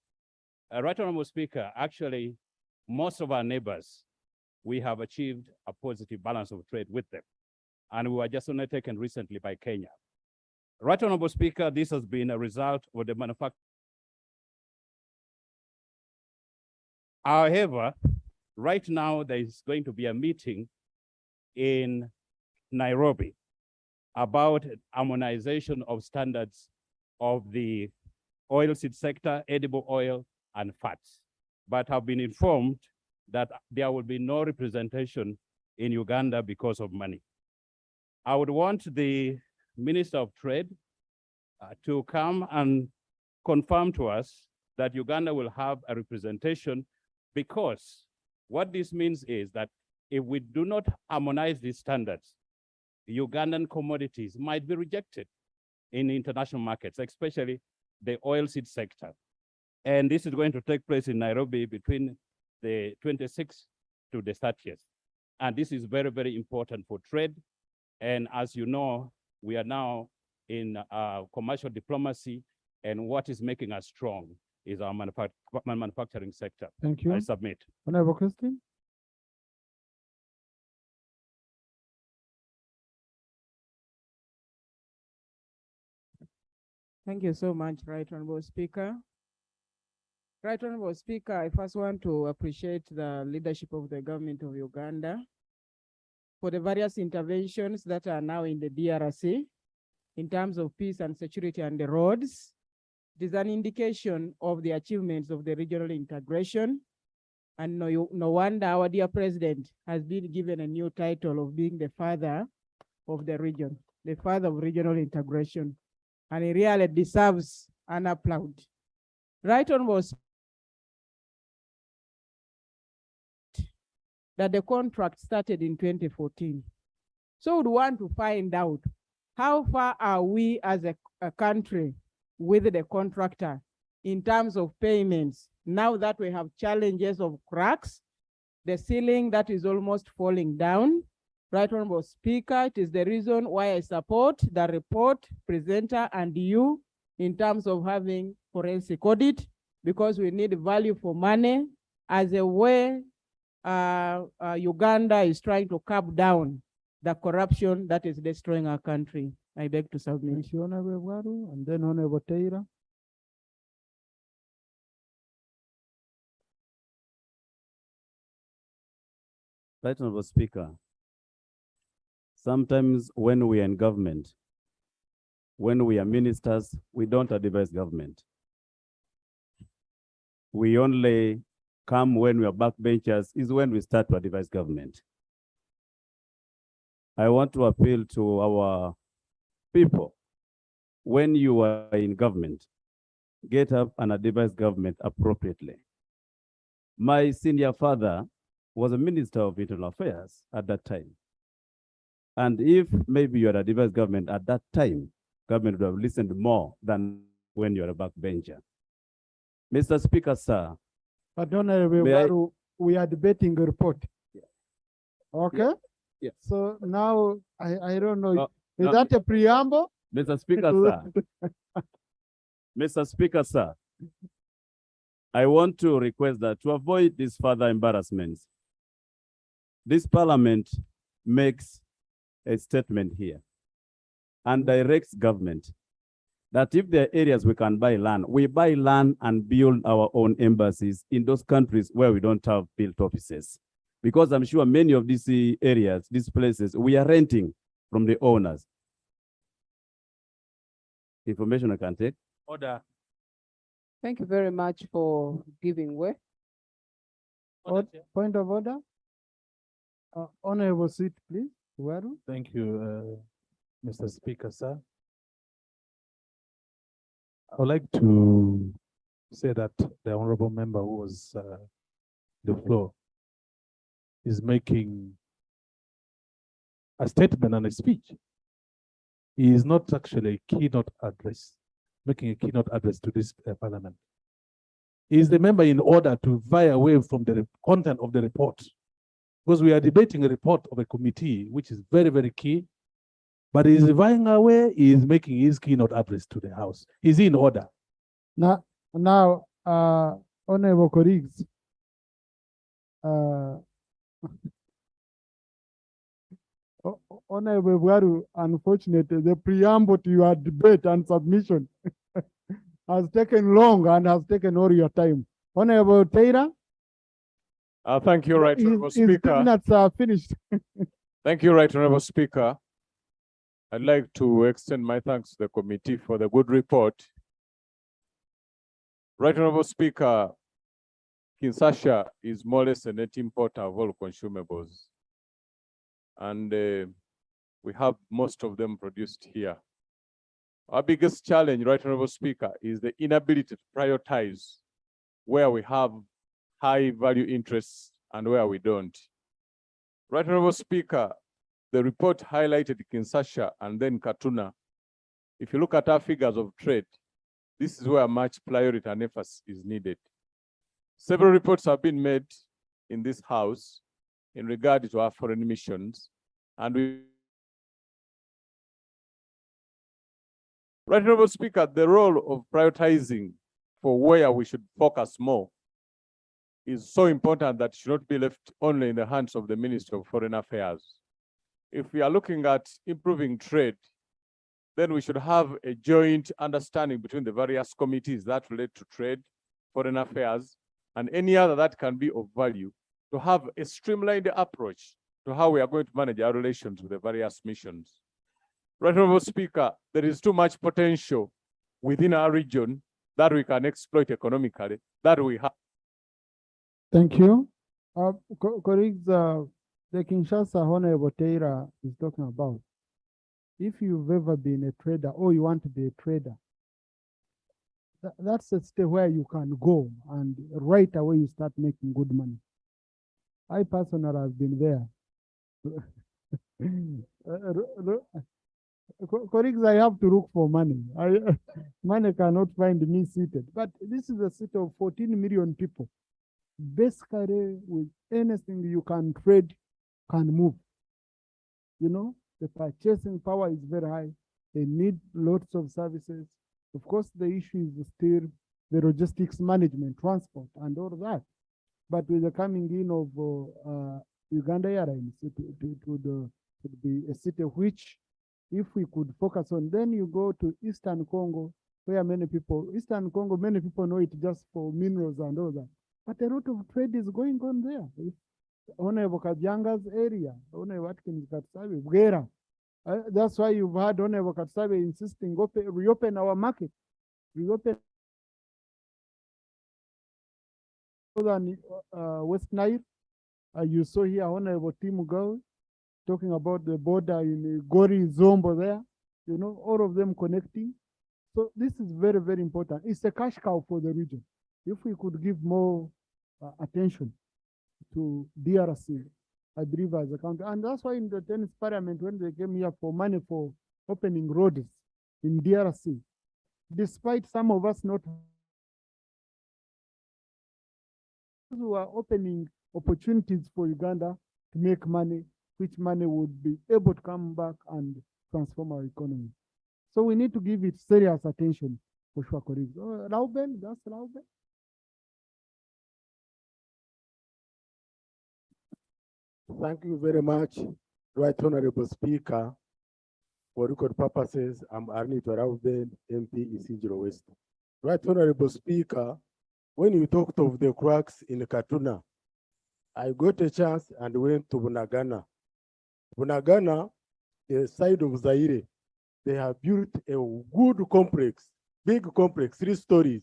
[SPEAKER 13] Right Honorable Speaker, actually, most of our neighbors, we have achieved a positive balance of trade with them. And we were just undertaken recently by Kenya. Right Honorable Speaker, this has been a result of the manufacturing. However, right now there is going to be a meeting in Nairobi about harmonization of standards of the oilseed sector, edible oil, and fats. But have been informed that there will be no representation in Uganda because of money. I would want the Minister of Trade to come and confirm to us that Uganda will have a representation, because what this means is that if we do not harmonize these standards, Ugandan commodities might be rejected in international markets, especially the oilseed sector. And this is going to take place in Nairobi between the 26th to the 30th. And this is very, very important for trade. And as you know, we are now in commercial diplomacy, and what is making us strong is our manufacturing sector.
[SPEAKER 4] Thank you.
[SPEAKER 13] I submit.
[SPEAKER 4] Honorable Christine.
[SPEAKER 11] Thank you so much, Right Honorable Speaker. Right Honorable Speaker, I first want to appreciate the leadership of the government of Uganda for the various interventions that are now in the DRC in terms of peace and security on the roads. It is an indication of the achievements of the regional integration. And no wonder our dear president has been given a new title of being the father of the region, the father of regional integration. And he really deserves an applaud. Right Honorable that the contract started in 2014. So we want to find out how far are we as a country with the contractor in terms of payments, now that we have challenges of cracks, the ceiling that is almost falling down. Right Honorable Speaker, it is the reason why I support the report presenter and you in terms of having forensic audit, because we need value for money as a way Uganda is trying to curb down the corruption that is destroying our country. I beg to submit.
[SPEAKER 4] Thank you, Honorable Waru, and then Honorable Teira.
[SPEAKER 13] Right Honorable Speaker, sometimes when we are in government, when we are ministers, we don't advise government. We only come when we are backbenchers, is when we start to advise government. I want to appeal to our people. When you are in government, get up and advise government appropriately. My senior father was a minister of internal affairs at that time. And if maybe you had advised government at that time, government would have listened more than when you're a backbencher. Mr. Speaker, sir.
[SPEAKER 4] But Honorable Waru, we are debating a report.
[SPEAKER 13] Yeah.
[SPEAKER 4] Okay?
[SPEAKER 13] Yeah.
[SPEAKER 4] So now, I don't know, is
[SPEAKER 13] no.
[SPEAKER 4] that a preamble?
[SPEAKER 13] Mr. Speaker, sir. Mr. Speaker, sir. I want to request that to avoid these further embarrassments, this parliament makes a statement here and directs government that if there are areas we can buy land, we buy land and build our own embassies in those countries where we don't have built offices. Because I'm sure many of these areas, these places, we are renting from the owners. Information I can take.
[SPEAKER 11] Order.
[SPEAKER 6] Thank you very much for giving way.
[SPEAKER 4] Point of order. Honorable seat, please. Waru.
[SPEAKER 16] Thank you, Mr. Speaker, sir. I would like to say that the honorable member who was the floor is making a statement and a speech. He is not actually a keynote address, making a keynote address to this parliament. He is the member in order to veer away from the content of the report, because we are debating a report of a committee, which is very, very key. But he is veering away, he is making his keynote address to the House. Is he in order?
[SPEAKER 4] Now, honorable colleagues, Honorable Waru, unfortunately, the preamble to your debate and submission has taken long and has taken all your time. Honorable Teira.
[SPEAKER 23] Thank you, Right Honorable Speaker.
[SPEAKER 4] His 2 minutes are finished.
[SPEAKER 23] Thank you, Right Honorable Speaker. I'd like to extend my thanks to the committee for the good report. Right Honorable Speaker, Kinshasa is more or less a net importer of all consumables. And we have most of them produced here. Our biggest challenge, Right Honorable Speaker, is the inability to prioritize where we have high value interests and where we don't. Right Honorable Speaker, the report highlighted Kinshasa and then Katuna. If you look at our figures of trade, this is where much priority and emphasis is needed. Several reports have been made in this House in regard to our foreign missions, and we Right Honorable Speaker, the role of prioritizing for where we should focus more is so important that it should not be left only in the hands of the Ministry of Foreign Affairs. If we are looking at improving trade, then we should have a joint understanding between the various committees that relate to trade, foreign affairs, and any other that can be of value, to have a streamlined approach to how we are going to manage our relations with the various missions. Right Honorable Speaker, there is too much potential within our region that we can exploit economically, that we have.
[SPEAKER 4] Thank you. Colleagues, the Kinshasa Honorable Teira is talking about. If you've ever been a trader or you want to be a trader, that's a state where you can go and right away you start making good money. I personally have been there. Colleagues, I have to look for money. Money cannot find me seated. But this is a city of 14 million people. Basically, with anything you can trade, can move. You know, the purchasing power is very high. They need lots of services. Of course, the issue is still the logistics management, transport, and all that. But with the coming in of Uganda Airlines, it would be a city which, if we could focus on, then you go to Eastern Congo, where Eastern Congo, many people know it just for minerals and all that. But a lot of trade is going on there. Honorable Kajanga's area, Honorable Watkins Katsabe, Bwera. That's why you've had Honorable Katsabe insisting, reopen our market, reopen than West Nile. You saw here Honorable Tim Girl talking about the border in Gori, Zombo there, you know, all of them connecting. So this is very, very important. It's a cash cow for the region. If we could give more attention to DRC, I believe as a country. And that's why in the 10th parliament, when they came here for money for opening roads in DRC, despite some of us not who are opening opportunities for Uganda to make money, which money would be able to come back and transform our economy. So we need to give it serious attention for sure, colleagues. Oh, Lauben, that's Lauben.
[SPEAKER 8] Thank you very much, Right Honorable Speaker. For record purposes, I'm Arnito Rauben, MP Isidro West. Right Honorable Speaker, when you talked of the cracks in Katuna, I got a chance and went to Bunagana. Bunagana, the side of Zaire, they have built a good complex, big complex, 3 stories.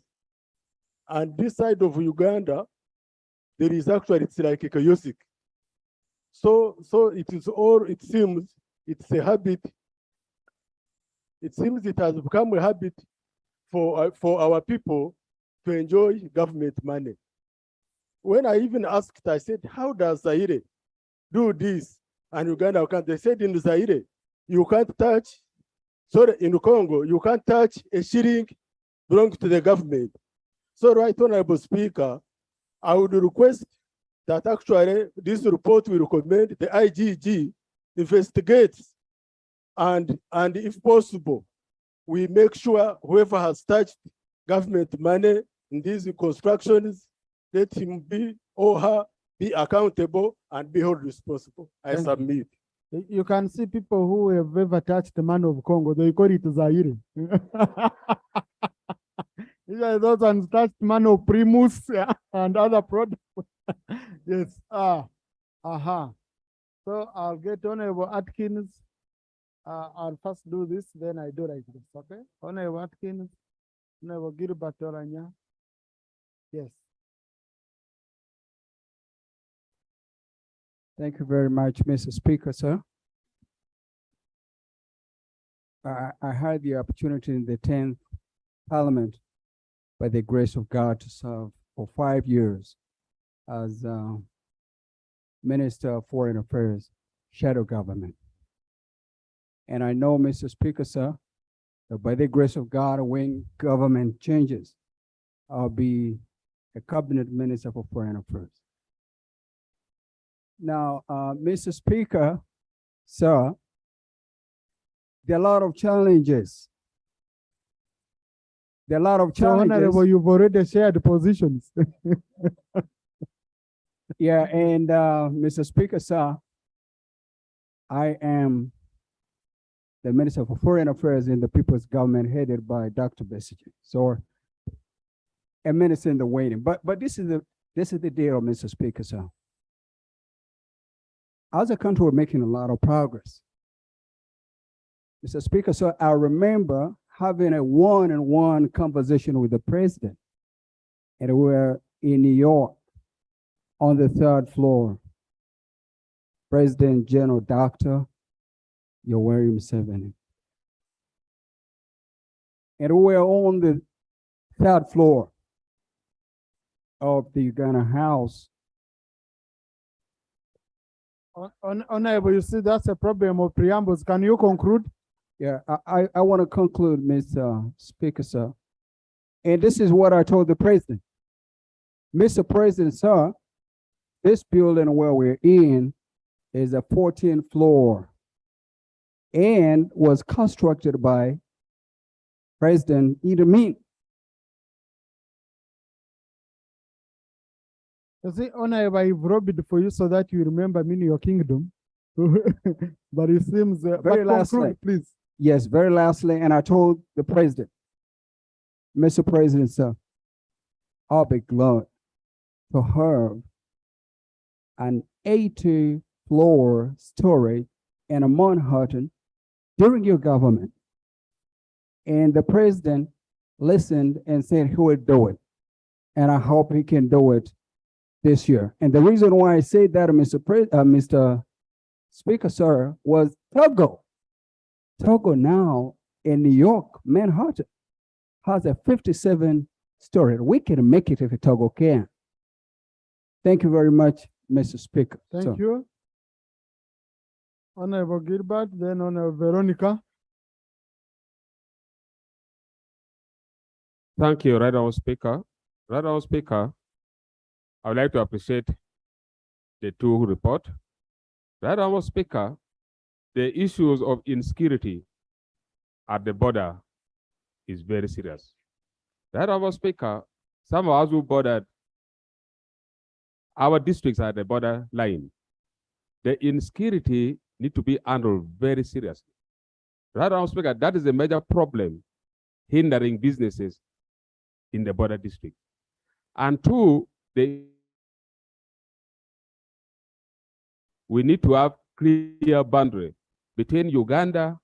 [SPEAKER 8] And this side of Uganda, there is actually, it's like a kiosk. So it is all, it seems, it's a habit. It seems it has become a habit for our people to enjoy government money. When I even asked, I said, how does Zaire do this? And Uganda can't. They said in Zaire, you can't touch, sorry, in Congo, you can't touch a shilling belonging to the government. So, Right Honorable Speaker, I would request that actually this report will recommend the IGG investigates and if possible, we make sure whoever has touched government money in these constructions, let him be or her be accountable and be held responsible. I submit.
[SPEAKER 4] You can see people who have ever touched the man of Congo, they call it Zaire. Those ones touched man of Primus and other products. Yes. So I'll get Honorable Atkins. I'll first do this, then I do like this. Okay? Honorable Atkins, Honorable Gilbert Oranya. Yes.
[SPEAKER 9] Thank you very much, Mr. Speaker, sir. I had the opportunity in the 10th Parliament, by the grace of God, to serve for 5 years as Minister of Foreign Affairs, shadow government. And I know, Mr. Speaker, sir, that by the grace of God, when government changes, I'll be a cabinet minister for foreign affairs. Now, Mr. Speaker, sir, there are a lot of challenges There are a lot of
[SPEAKER 4] So Honorable,
[SPEAKER 9] challenges.
[SPEAKER 4] you've already shared positions.
[SPEAKER 9] Yeah, and Mr. Speaker, sir, I am the Minister for Foreign Affairs in the People's Government headed by Dr. Besigye. So a minister in the waiting. But this is the deal, Mr. Speaker, sir. As a country, we're making a lot of progress. Mr. Speaker, sir, I remember having a one-on-one conversation with the president, and we were in New York on the 3rd floor. President General Dr. Yoweri Museveni. And we were on the 3rd floor of the Uganda House.
[SPEAKER 4] Honorable, you see, that's a problem of preambles. Can you conclude?
[SPEAKER 9] Yeah, I want to conclude, Mr. Speaker, sir. And this is what I told the president. Mr. President, sir, this building where we're in is a 14th floor and was constructed by President Idi Amin.
[SPEAKER 4] You see, Honorable, I've robbed it for you so that you remember me in your kingdom. But it seems,
[SPEAKER 9] Very
[SPEAKER 4] but
[SPEAKER 9] lastly,
[SPEAKER 4] conclude, please.
[SPEAKER 9] yes, very lastly, and I told the president, Mr. President, sir, I'll be glad to have an 80-floor storage in a Manhattan during your government. And the president listened and said he would do it. And I hope he can do it this year. And the reason why I say that, Mr. Speaker, sir, was Togo. Togo now in New York, Manhattan, has a 57-story. We can make it if Togo can. Thank you very much, Mr. Speaker.
[SPEAKER 4] Thank you. Honorable Gilbert, then Honorable Veronica.
[SPEAKER 12] Thank you, Right Honorable Speaker. Right Honorable Speaker, I would like to appreciate the two reports. Right Honorable Speaker, the issues of insecurity at the border is very serious. Right Honorable Speaker, some of us who bordered our districts at the border line, the insecurity need to be handled very seriously. Right Honorable Speaker, that is a major problem hindering businesses in the border district. And two, we need to have clear boundary between Uganda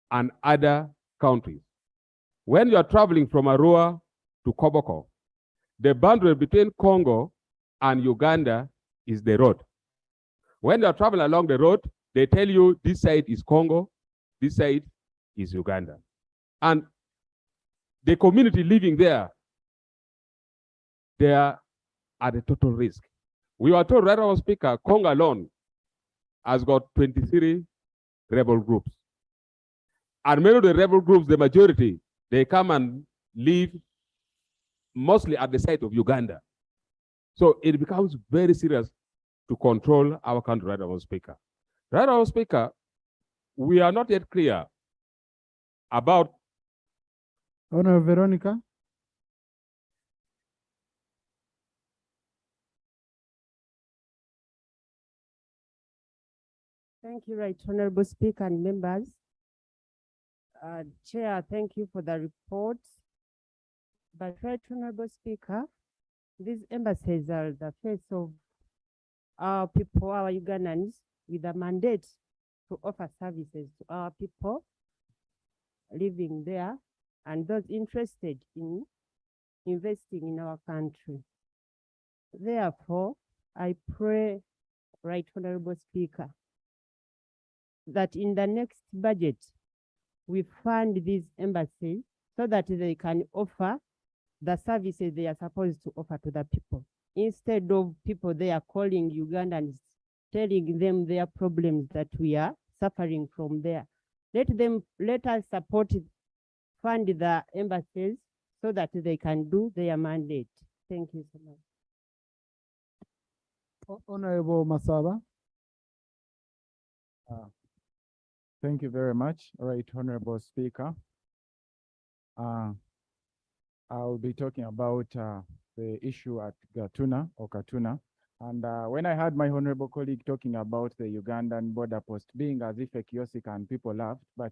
[SPEAKER 12] and other countries. When you are traveling from Arua to Koboko, the boundary between Congo and Uganda is the road. When you are traveling along the road, they tell you this side is Congo, this side is Uganda. And the community living there, they are at a total risk. We were told, Right Honorable Speaker, Congo alone has got 23 rebel groups. And many of the rebel groups, the majority, they come and live mostly at the site of Uganda. So it becomes very serious to control our country, Right Honorable Speaker. Right Honorable Speaker, we are not yet clear about
[SPEAKER 4] Honorable Veronica.
[SPEAKER 2] Thank you, Right Honorable Speaker and members. Chair, thank you for the report. But Right Honorable Speaker, these embassies are the face of our people, our Ugandans, with a mandate to offer services to our people living there and those interested in investing in our country. Therefore, I pray, Right Honorable Speaker, that in the next budget, we fund these embassies so that they can offer the services they are supposed to offer to the people. Instead of people they are calling Ugandans, telling them their problems that we are suffering from there. Let us support, fund the embassies so that they can do their mandate. Thank you so much.
[SPEAKER 4] Honorable Masaba.
[SPEAKER 18] Thank you very much, Right Honorable Speaker.
[SPEAKER 14] I'll be talking about the issue at Gatuna or Katuna. And when I heard my honorable colleague talking about the Ugandan border post being as if a kiosk and people laughed, but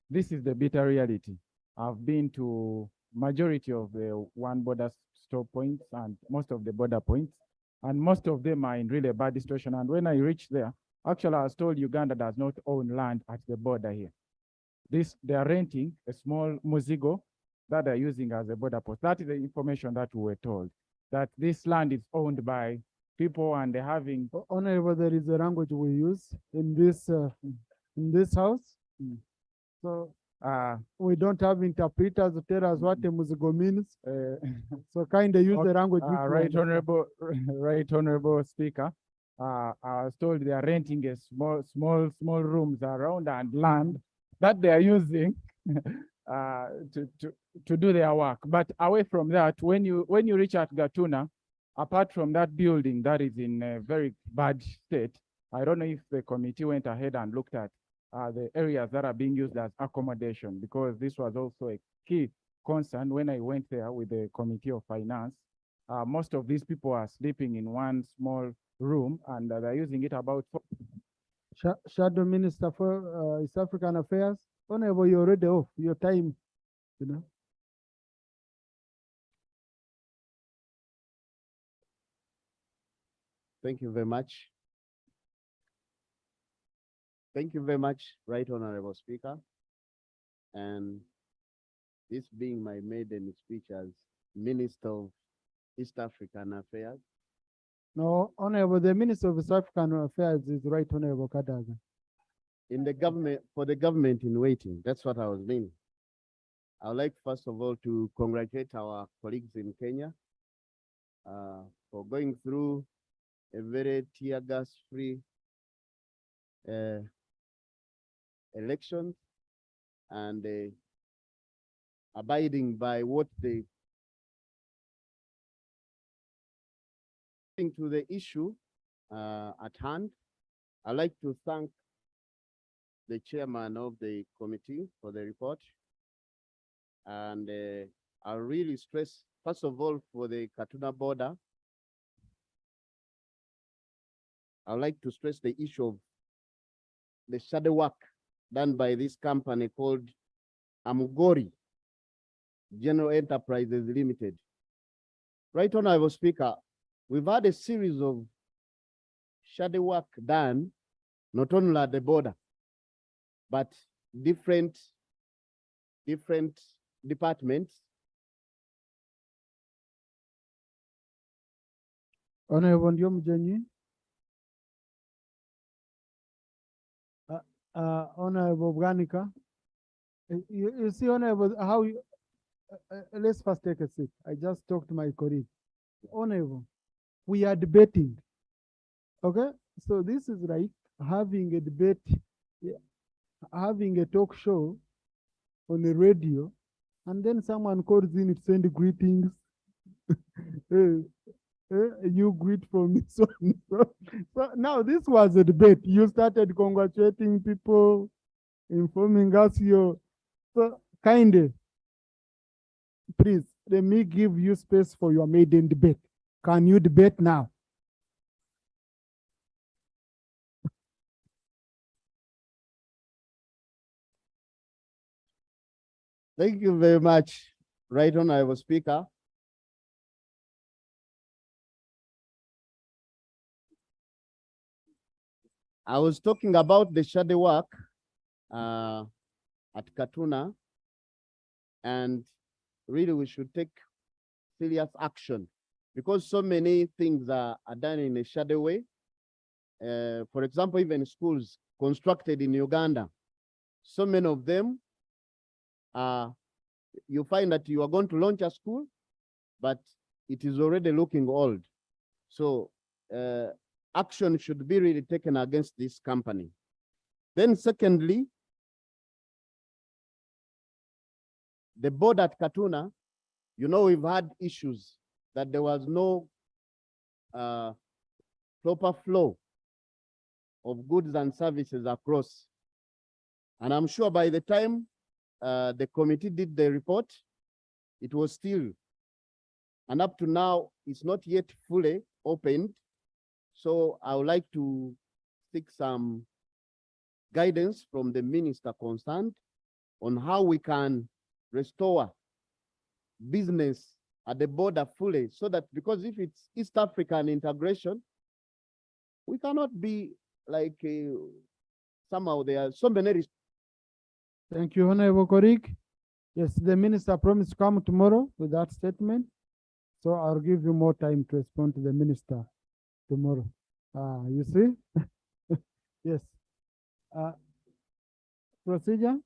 [SPEAKER 14] this is the bitter reality. I've been to majority of the one border stop points and most of the border points, and most of them are in really bad situation. And when I reached there, actually I was told Uganda does not own land at the border here. They are renting a small muzigo that they're using as a border post. That is the information that we were told, that this land is owned by people and they're having.
[SPEAKER 4] Honorable, there is a language we use in this house. So we don't have interpreters to tell us what a muzigo means. So kind of use the language.
[SPEAKER 14] Right, honorable Speaker. I was told they are renting a small rooms around and land that they are using to do their work. But away from that, when you reach at Gatuna, apart from that building that is in a very bad state, I don't know if the committee went ahead and looked at the areas that are being used as accommodation, because this was also a key concern when I went there with the Committee of Finance. Most of these people are sleeping in one small room and they're using it about.
[SPEAKER 4] Shadow Minister for East African Affairs. Honorable, you're already off your time, you know.
[SPEAKER 10] Thank you very much. Thank you very much, Right Honorable Speaker. And this being my maiden speech as Minister of East African Affairs.
[SPEAKER 4] No, Honorable, the Minister of East African Affairs is Right Honorable Kadaga.
[SPEAKER 10] In the government, for the government in waiting, that's what I was meaning. I would like first of all to congratulate our colleagues in Kenya for going through a very tear gas free election and abiding by what they to the issue at hand. I'd like to thank the chairman of the committee for the report. And I'll really stress, first of all, for the Katuna border, I'd like to stress the issue of the shadow work done by this company called Amugori General Enterprises Limited. Right, Honorable Speaker, we've had a series of shadow work done, not only at the border, but different departments.
[SPEAKER 4] Honorable Ndiomjenyi. Honorable Bwanika. You see, Honorable, how you, let's first take a seat. I just talked to my colleague. Honorable, we are debating. Okay, so this is like having a debate, having a talk show on the radio, and then someone calls in to send greetings. You greet for me. So now this was a debate. You started congratulating people, informing us your, so kindly, please, let me give you space for your maiden debate. Can you debate now?
[SPEAKER 10] Thank you very much, Right Honorable Speaker. I was talking about the shadow work at Katuna, and really we should take serious action because so many things are done in a shadow way. For example, even schools constructed in Uganda, so many of them, you find that you are going to launch a school, but it is already looking old. So action should be really taken against this company. Then secondly, the board at Katuna, you know, we've had issues that there was no proper flow of goods and services across. And I'm sure by the time the committee did the report, it was still, and up to now, it's not yet fully opened. So I would like to seek some guidance from the minister concerned on how we can restore business at the border fully, so that, because if it's East African integration, we cannot be like somehow there are so many.
[SPEAKER 4] Thank you, Honorable Korik. Yes, the minister promised to come tomorrow with that statement. So I'll give you more time to respond to the minister tomorrow. You see? Yes. Procedure?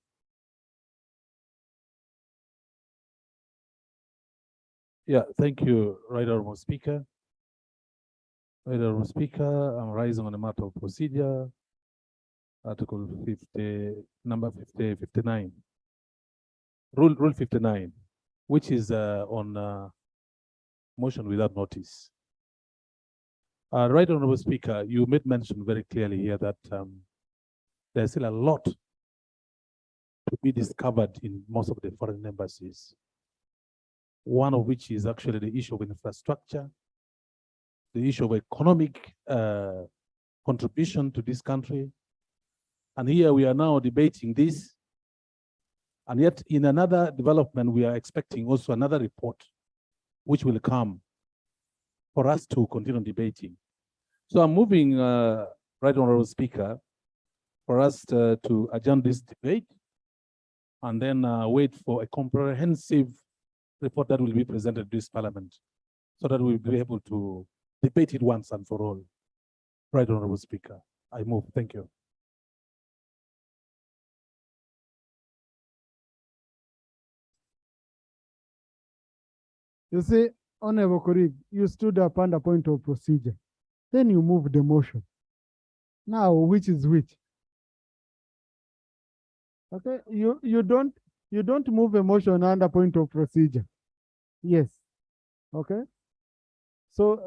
[SPEAKER 16] Yeah, thank you, Right Honorable Speaker. Right Honorable Speaker, I'm rising on a matter of procedure, Article 50, number 59. Rule 59, which is on motion without notice. Right Honorable Speaker, you made mention very clearly here that there's still a lot to be discovered in most of the foreign embassies. One of which is actually the issue of infrastructure, the issue of economic contribution to this country. And here we are now debating this. And yet in another development, we are expecting also another report which will come for us to continue debating. So I'm moving, Right Honorable Speaker, for us to adjourn this debate and then wait for a comprehensive report that will be presented to this Parliament so that we'll be able to debate it once and for all. Right Honorable Speaker, I move. Thank you.
[SPEAKER 4] You see, Honorable Korik, you stood up under point of procedure. Then you moved the motion. Now, which is which? Okay, you don't move a motion under point of procedure. Yes. Okay. So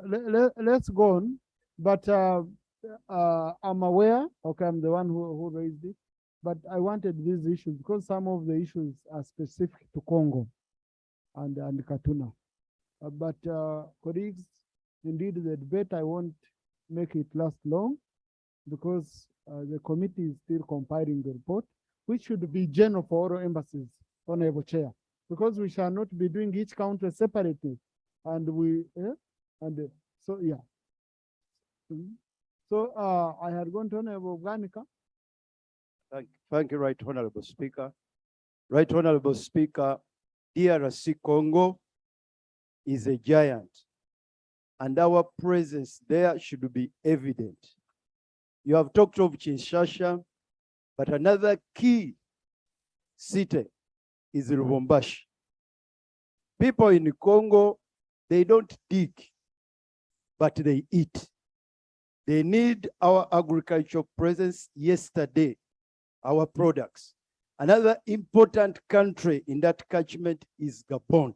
[SPEAKER 4] let's go on. But I'm aware, okay, I'm the one who raised it, but I wanted these issues because some of the issues are specific to Congo and Katuna. But colleagues, indeed the debate, I won't make it last long because the committee is still compiling the report, which should be general for all embassies, Honorable Chair, because we shall not be doing each country separately. And so, yeah. So I had gone to Honorable Ganika.
[SPEAKER 22] Thank you, Right Honorable Speaker. Right Honorable Speaker, DRC Congo is a giant, and our presence there should be evident. You have talked of Kinshasa, but another key city is Lubumbashi. People in Congo, they don't dig, but they eat. They need our agricultural presence yesterday, our products. Another important country in that catchment is Gabon.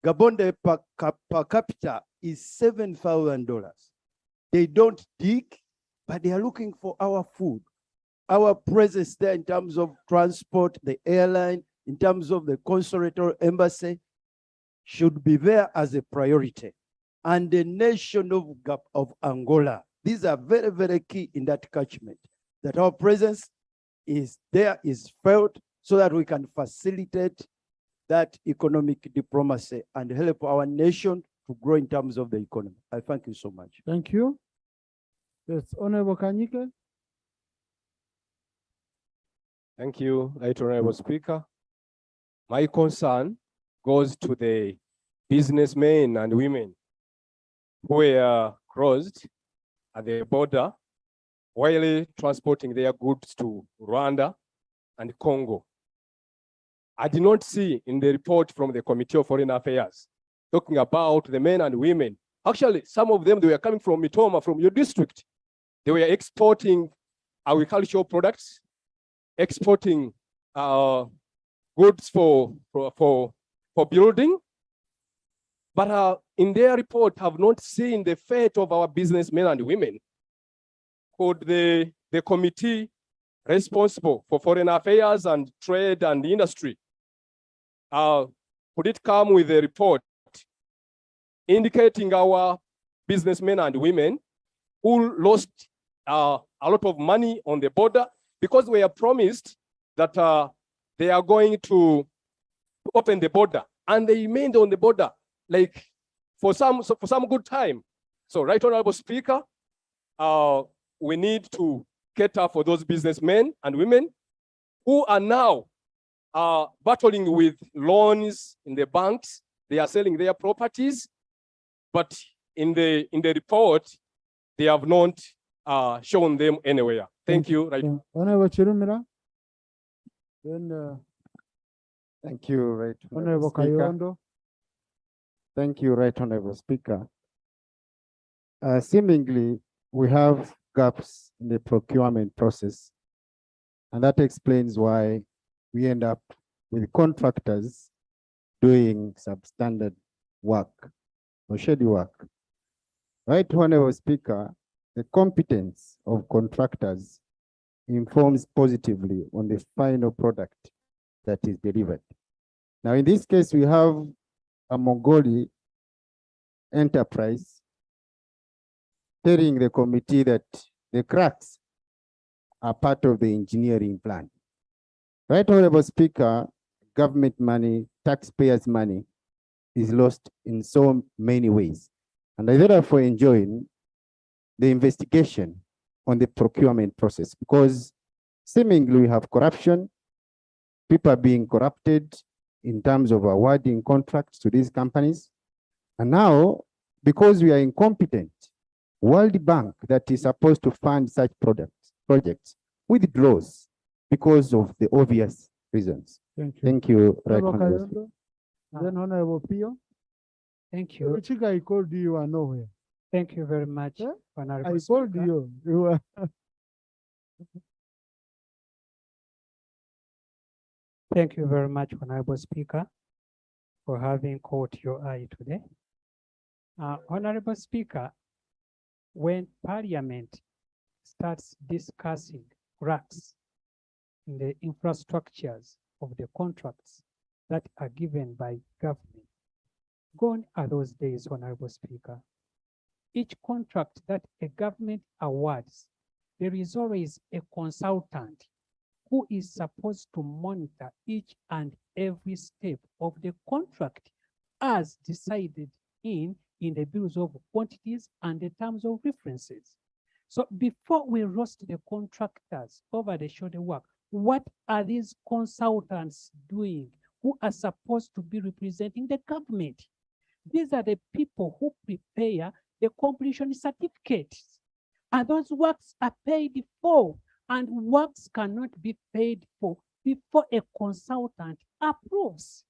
[SPEAKER 22] Gabon, the per capita is $7,000. They don't dig, but they are looking for our food. Our presence there in terms of transport, the airline, in terms of the consulate or embassy, should be there as a priority. And the nation of Angola, these are very, very key in that catchment, that our presence is there, is felt, so that we can facilitate that economic diplomacy and help our nation to grow in terms of the economy. I thank you so much.
[SPEAKER 4] Thank you. Yes, Honorable Kanyike.
[SPEAKER 3] Thank you, Right Honorable Speaker. My concern goes to the businessmen and women who were crossed at the border while transporting their goods to Rwanda and Congo. I did not see in the report from the Committee of Foreign Affairs talking about the men and women. Actually, some of them, they were coming from Mitoma, from your district. They were exporting agricultural products, exporting goods for building. But in their report, have not seen the fate of our businessmen and women. Could the committee responsible for foreign affairs and trade and industry could it come with a report indicating our businessmen and women who lost a lot of money on the border because we are promised that they are going to open the border, and they remained on the border like for some good time. So, Right Honorable Speaker, we need to cater for those businessmen and women who are now battling with loans in the banks. They are selling their properties, but in the report, they have not shown them anywhere. Thank you. Right.
[SPEAKER 4] Honorable Chirumira. Then
[SPEAKER 18] Thank you, Right
[SPEAKER 4] Honorable
[SPEAKER 18] Speaker.
[SPEAKER 4] Kayondo.
[SPEAKER 18] Thank you, Right Honorable Speaker. Seemingly, we have gaps in the procurement process, and that explains why we end up with contractors doing substandard work or shady work. Right Honorable Speaker, the competence of contractors informs positively on the final product that is delivered. Now, in this case, we have a Mongoli enterprise telling the committee that the cracks are part of the engineering plan. Right Honorable Speaker, government money, taxpayers' money is lost in so many ways. And I therefore enjoin the investigation on the procurement process, because seemingly we have corruption, people are being corrupted in terms of awarding contracts to these companies. And now, because we are incompetent, World Bank that is supposed to fund such projects withdraws because of the obvious reasons.
[SPEAKER 4] Thank you.
[SPEAKER 18] Thank you, Right
[SPEAKER 4] Honorable
[SPEAKER 18] Honorable.
[SPEAKER 4] Kayondo. Then Honorable Pio.
[SPEAKER 2] Thank you.
[SPEAKER 4] Which guy called you are nowhere?
[SPEAKER 2] Thank you very much, Honorable
[SPEAKER 4] I called
[SPEAKER 2] Speaker.
[SPEAKER 4] you. You were
[SPEAKER 2] Thank you very much, Honorable Speaker, for having caught your eye today. Honorable Speaker, when Parliament starts discussing cracks in the infrastructures of the contracts that are given by government, gone are those days, Honorable Speaker. Each contract that a government awards, there is always a consultant who is supposed to monitor each and every step of the contract as decided in the bills of quantities and the terms of references. So before we roast the contractors over the shoulder work, what are these consultants doing who are supposed to be representing the government? These are the people who prepare the completion certificates. And those works are paid for, and works cannot be paid for before a consultant approves.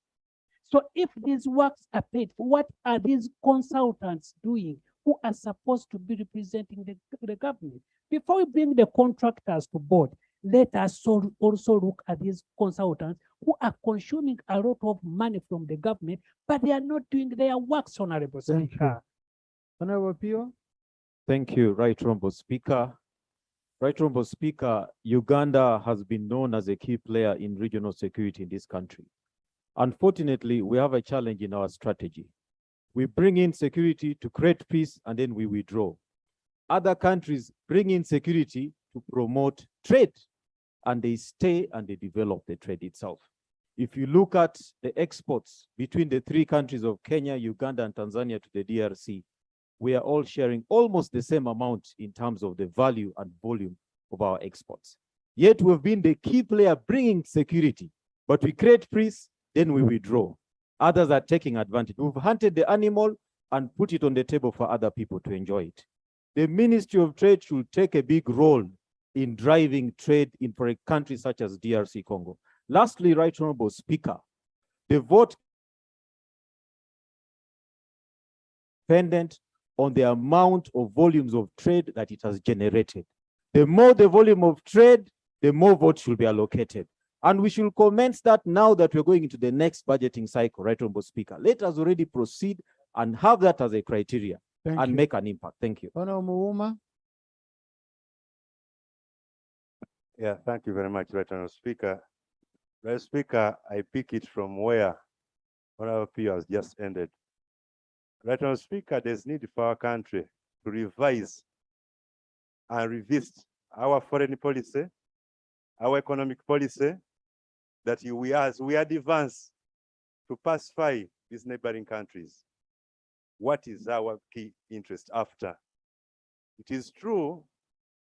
[SPEAKER 2] So if these works are paid for, what are these consultants doing who are supposed to be representing the government? Before we bring the contractors to board, let us also look at these consultants who are consuming a lot of money from the government, but they are not doing their works, Honorable Speaker.
[SPEAKER 4] Honorable Pio.
[SPEAKER 19] Thank you, Right Honorable Speaker. Right Honorable Speaker, Uganda has been known as a key player in regional security in this country. Unfortunately, we have a challenge in our strategy. We bring in security to create peace, and then we withdraw. Other countries bring in security to promote trade, and they stay and they develop the trade itself. If you look at the exports between the three countries of Kenya, Uganda, and Tanzania to the DRC, we are all sharing almost the same amount in terms of the value and volume of our exports. Yet we've been the key player bringing security, but we create peace, then we withdraw. Others are taking advantage. We've hunted the animal and put it on the table for other people to enjoy it. The Ministry of Trade should take a big role in driving trade in for a country such as DRC Congo. Lastly, Right Honorable Speaker, the vote dependent on the amount of volumes of trade that it has generated. The more the volume of trade, the more votes should be allocated. And we should commence that now that we're going into the next budgeting cycle, Right Honorable Speaker. Let us already proceed and have that as a criteria and make an impact. Thank you.
[SPEAKER 4] Honorable Uma.
[SPEAKER 21] Yeah, thank you very much, Right Honorable Speaker. Right Speaker, I pick it from where
[SPEAKER 5] one of our peers just ended. Right now, Speaker, there's need for our country to revise and revisit our foreign policy, our economic policy, that we advance to pacify these neighboring countries. What is our key interest after? It is true,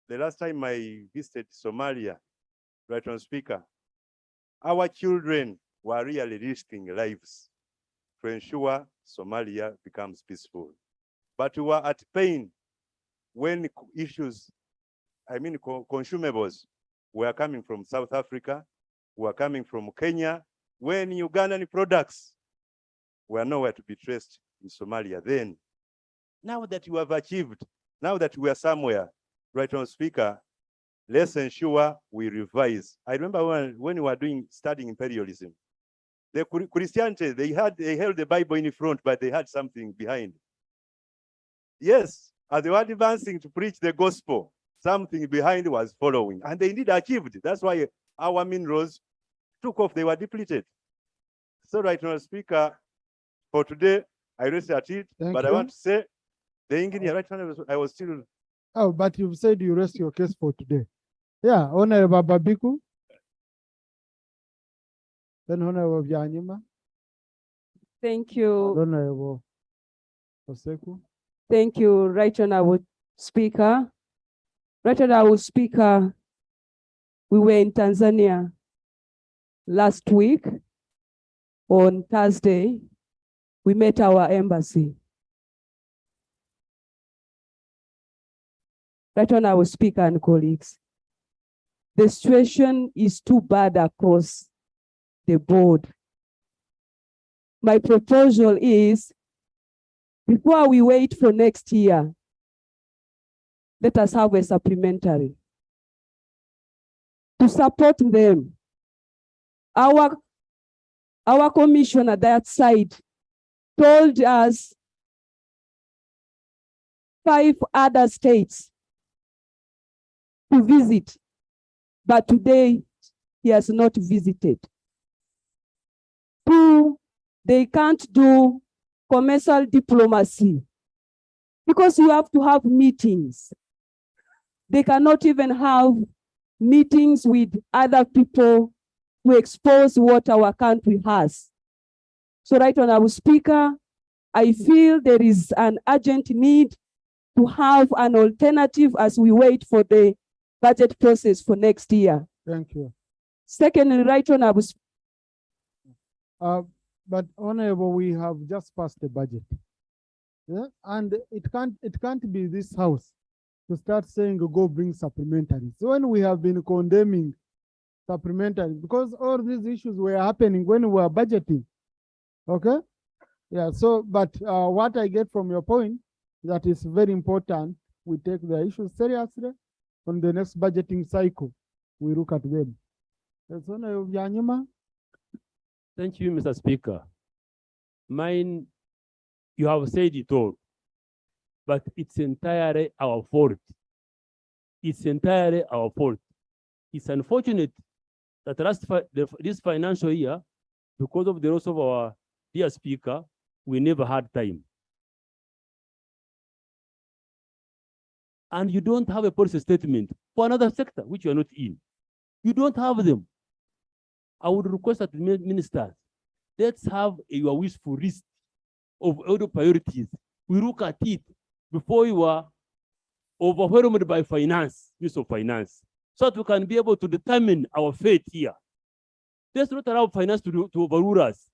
[SPEAKER 5] the last time I visited Somalia, right on Speaker, our children were really risking lives to ensure Somalia becomes peaceful. But we were at pain when issues, consumables were coming from South Africa, were coming from Kenya, when Ugandan products were nowhere to be traced in Somalia then. Now that you have achieved, now that we are somewhere, right on Speaker, let's ensure we revise. I remember when we were studying imperialism, the Christianity, they held the Bible in front, but they had something behind. Yes, as they were advancing to preach the gospel, something behind was following, and they indeed achieved. That's why our minerals took off, they were depleted. So right now, Speaker, for today, I rest at it, but I want to say, the engineer, right now, I was still.
[SPEAKER 4] Oh, but you've said you rest your case for today. Yeah, Honorable Babiku. Then Honorable Byanyima.
[SPEAKER 7] Thank you.
[SPEAKER 4] Honorable Oseku.
[SPEAKER 7] Thank you, Right Honorable Speaker. Right Honorable Speaker, we were in Tanzania last week on Thursday. We met our embassy. Right Honorable Speaker and colleagues, the situation is too bad across the board. My proposal is, before we wait for next year, let us have a supplementary to support them. Our commissioner that side told us 5 other states to visit, but today he has not visited. 2, they can't do commercial diplomacy because you have to have meetings. They cannot even have meetings with other people to expose what our country has. So Right Honorable Speaker, I feel there is an urgent need to have an alternative as we wait for the budget process for next year.
[SPEAKER 4] Thank you.
[SPEAKER 7] Secondly, Right Honorable
[SPEAKER 4] But Honorable, we have just passed the budget. Yeah, and it can't be this house to start saying go bring supplementary. So when we have been condemning supplementary, because all these issues were happening when we were budgeting. Okay? Yeah, so but what I get from your point, that is very important. We take the issues seriously. On the next budgeting cycle, we look at them. Thank
[SPEAKER 20] you, Mr. Speaker. Mine, you have said it all, but it's entirely our fault. It's entirely our fault. It's unfortunate that this financial year, because of the loss of our dear Speaker, we never had time. And you don't have a policy statement for another sector, which you are not in. You don't have them. I would request that the ministers, let's have your wishful list of other priorities. We look at it before you are overwhelmed by finance, Minister of Finance, so that we can be able to determine our fate here. Let's not allow finance to overrule us.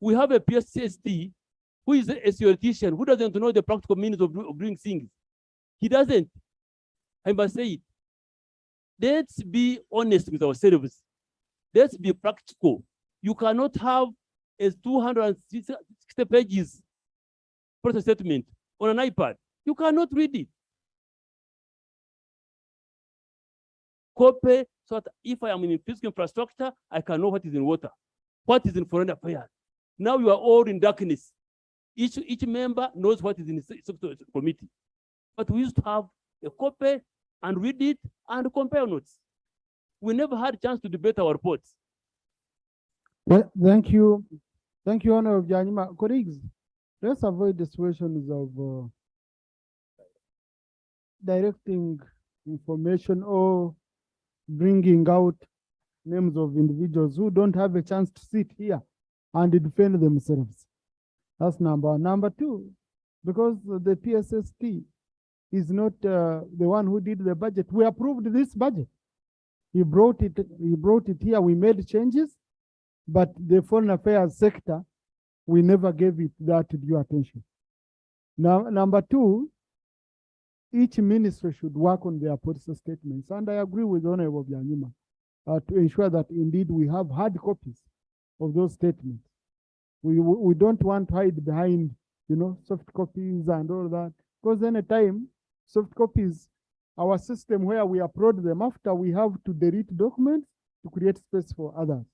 [SPEAKER 20] We have a PSSD who is a theoretician, who doesn't know the practical means of doing things. He doesn't. I must say it. Let's be honest with ourselves. Let's be practical. You cannot have a 260 pages process statement on an iPad. You cannot read it. Copy so that if I am in physical infrastructure, I can know what is in water, what is in foreign affairs. Now you are all in darkness. Each member knows what is in the committee. But we used to have a copy and read it and compare notes. We never had a chance to debate our reports.
[SPEAKER 4] Thank you. Thank you, Honorable Janima. Colleagues, let's avoid the situations of directing information or bringing out names of individuals who don't have a chance to sit here and defend themselves. That's number one. Number two, because the PSST is not the one who did the budget. We approved this budget. He brought it here. We made changes, but the foreign affairs sector, we never gave it that due attention. Now, number two, each ministry should work on their policy statements. And I agree with Honorable Byanyima to ensure that indeed we have hard copies of those statements. We don't want to hide behind, soft copies and all that, because anytime soft copies, our system where we upload them after, we have to delete documents to create space for others.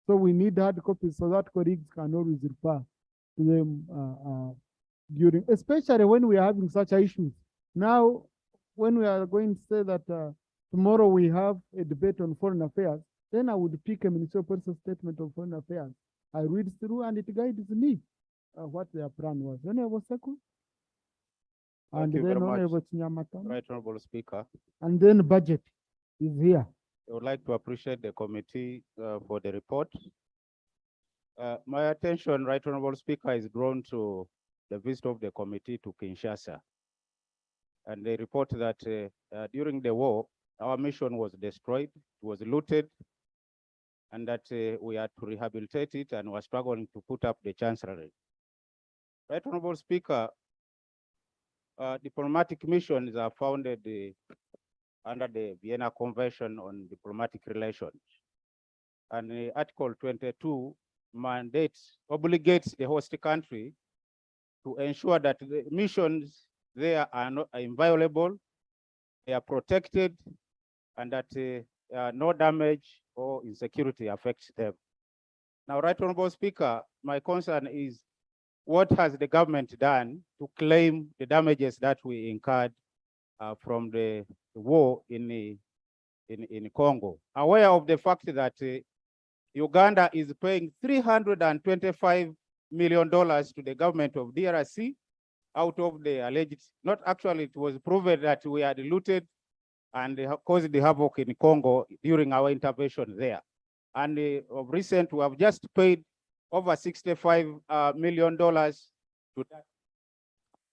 [SPEAKER 4] So we need hard copies so that colleagues can always refer to them during, especially when we are having such issues. Now, when we are going to say that tomorrow we have a debate on foreign affairs, then I would pick a ministerial policy statement of foreign affairs. I read through and it guides me what their plan was. Honorable Seku? And
[SPEAKER 13] Thank you
[SPEAKER 4] then
[SPEAKER 13] very much,
[SPEAKER 4] Honorable Chinyamata.
[SPEAKER 13] Right Honorable Speaker.
[SPEAKER 4] And then budget is here.
[SPEAKER 13] I would like to appreciate the committee for the report. My attention, Right Honorable Speaker, is drawn to the visit of the committee to Kinshasa. And they report that during the war, our mission was destroyed, it was looted, and that we had to rehabilitate it and were struggling to put up the chancellery. Right Honorable Speaker, diplomatic missions are founded under the Vienna Convention on Diplomatic Relations. And Article 22 obligates the host country to ensure that the missions there are inviolable, they are protected, and that no damage or insecurity affects them. Now, Right Honorable Speaker, my concern is what has the government done to claim the damages that we incurred from the war in Congo? Aware of the fact that Uganda is paying $325 million to the government of DRC out of the alleged, not actually, it was proven that we had looted and caused the havoc in Congo during our intervention there. And of recent, we have just paid over $65 million to that.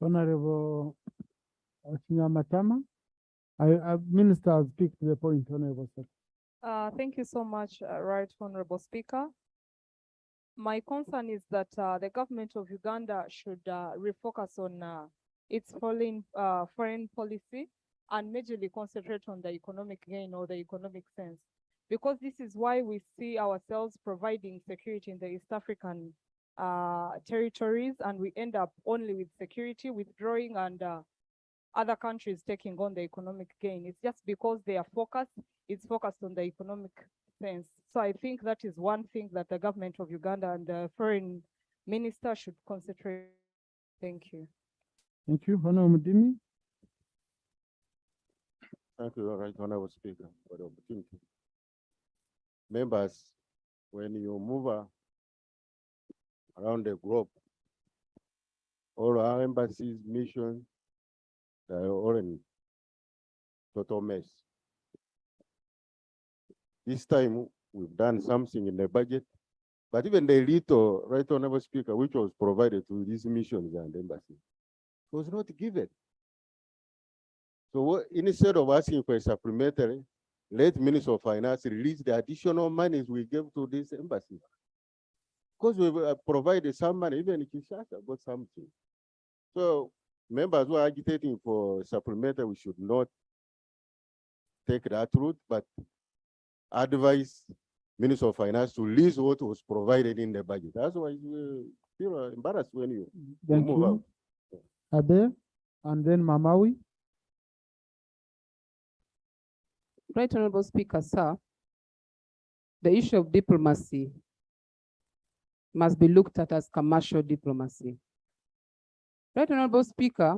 [SPEAKER 4] Honorable Chinyamatama, Minister has picked the point, Honorable Secretary.
[SPEAKER 1] Thank you so much, Right Honorable Speaker. My concern is that the government of Uganda should refocus on its foreign policy and majorly concentrate on the economic gain or the economic sense. Because this is why we see ourselves providing security in the East African territories, and we end up only with security, withdrawing, and other countries taking on the economic gain. It's just because their focus is focused on the economic sense. So I think that is one thing that the government of Uganda and the foreign minister should concentrate. Thank you.
[SPEAKER 4] Thank you, Honorable Dimi.
[SPEAKER 8] Thank you, Right Honorable Speaker, for the opportunity. Members, when you move around the globe, all our embassies, missions, they are all in total mess. This time, we've done something in the budget, but even the little, Right Honorable Speaker, which was provided to these missions and embassies, was not given. So instead of asking for a supplementary, let Minister of Finance release the additional monies we gave to this embassy. Because we provided some money, even in Kinshasa got something. So members who are agitating for supplementary, we should not take that route, but advise Minister of Finance to release what was provided in the budget. That's why we feel embarrassed when you move out.
[SPEAKER 4] Ade, and then Mamawi.
[SPEAKER 6] Right Honorable Speaker, sir, the issue of diplomacy must be looked at as commercial diplomacy. Right Honorable Speaker,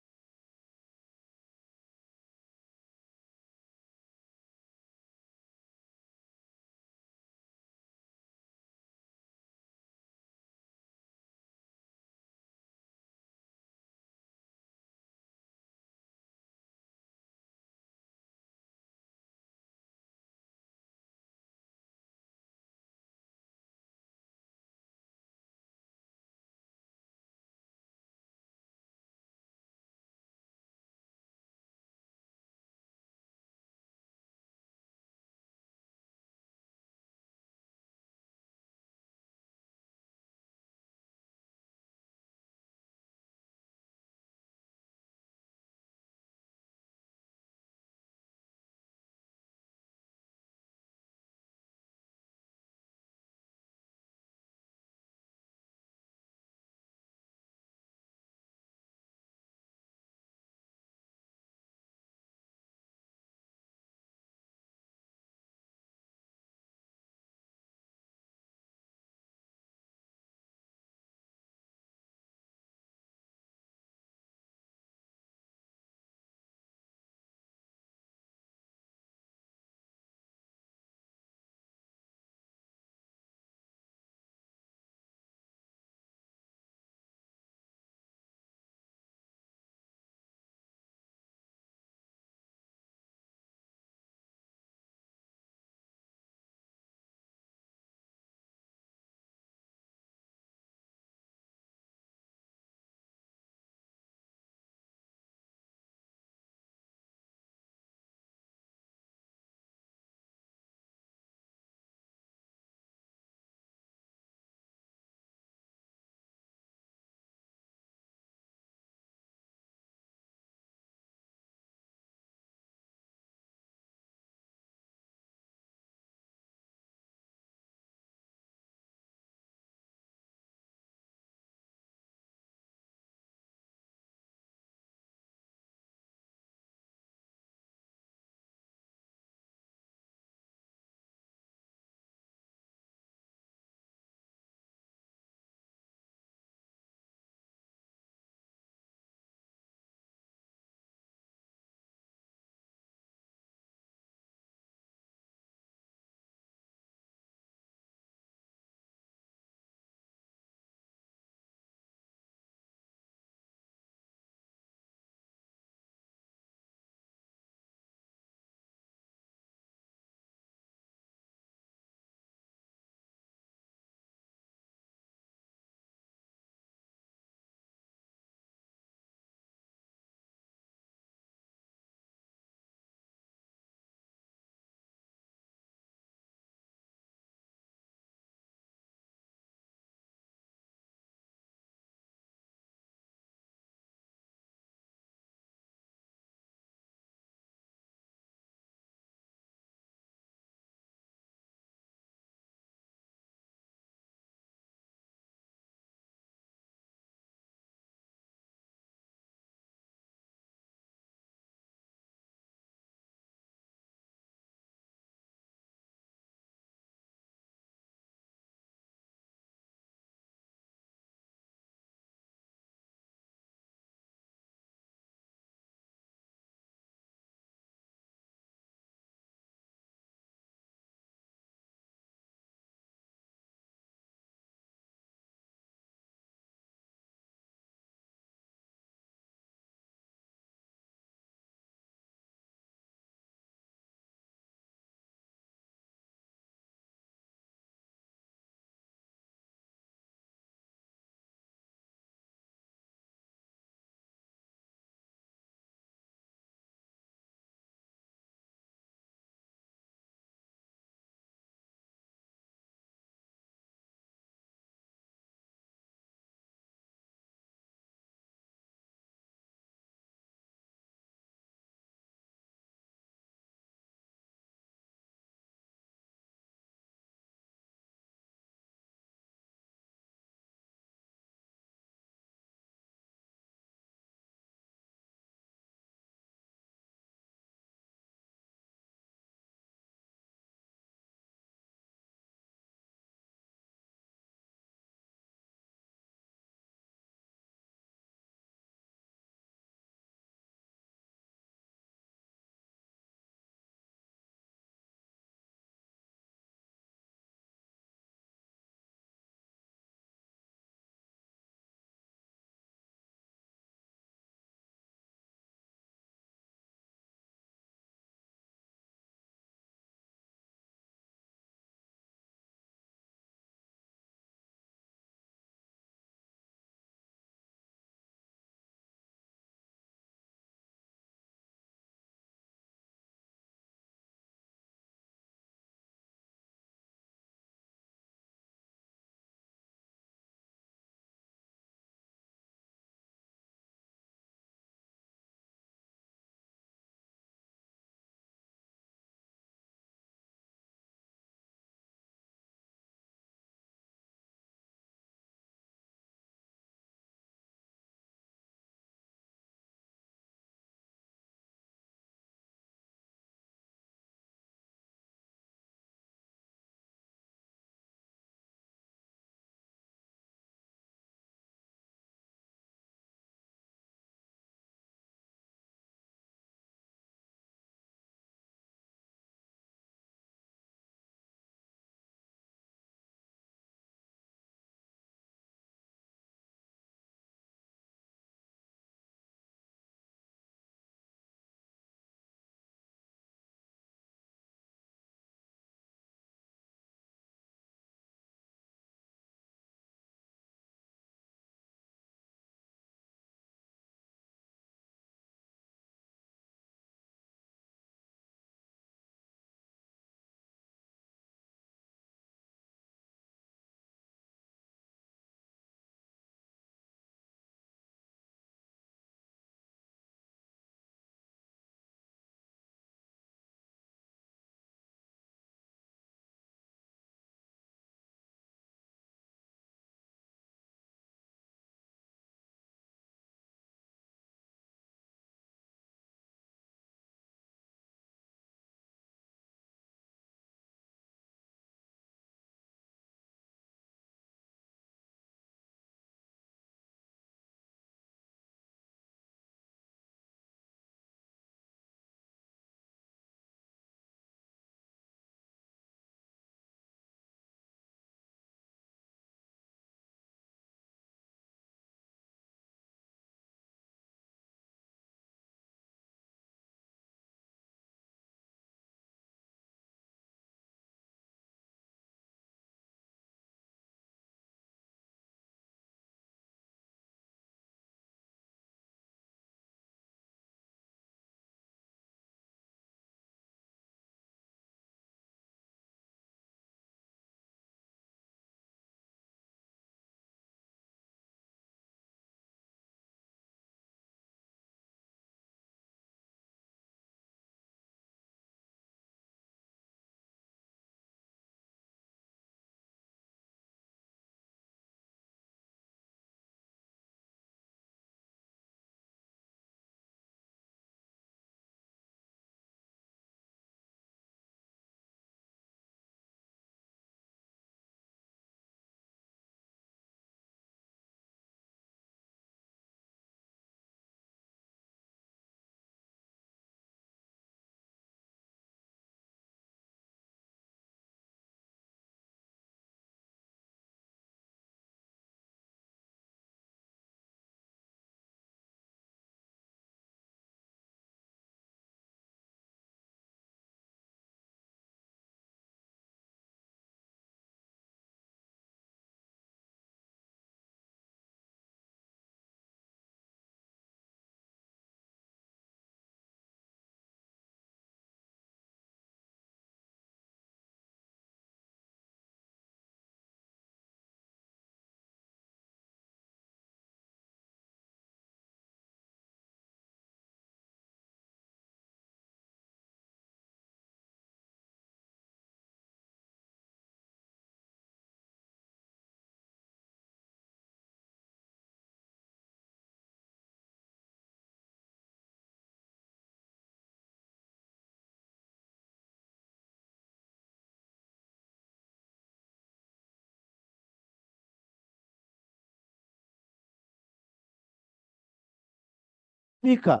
[SPEAKER 10] Speaker,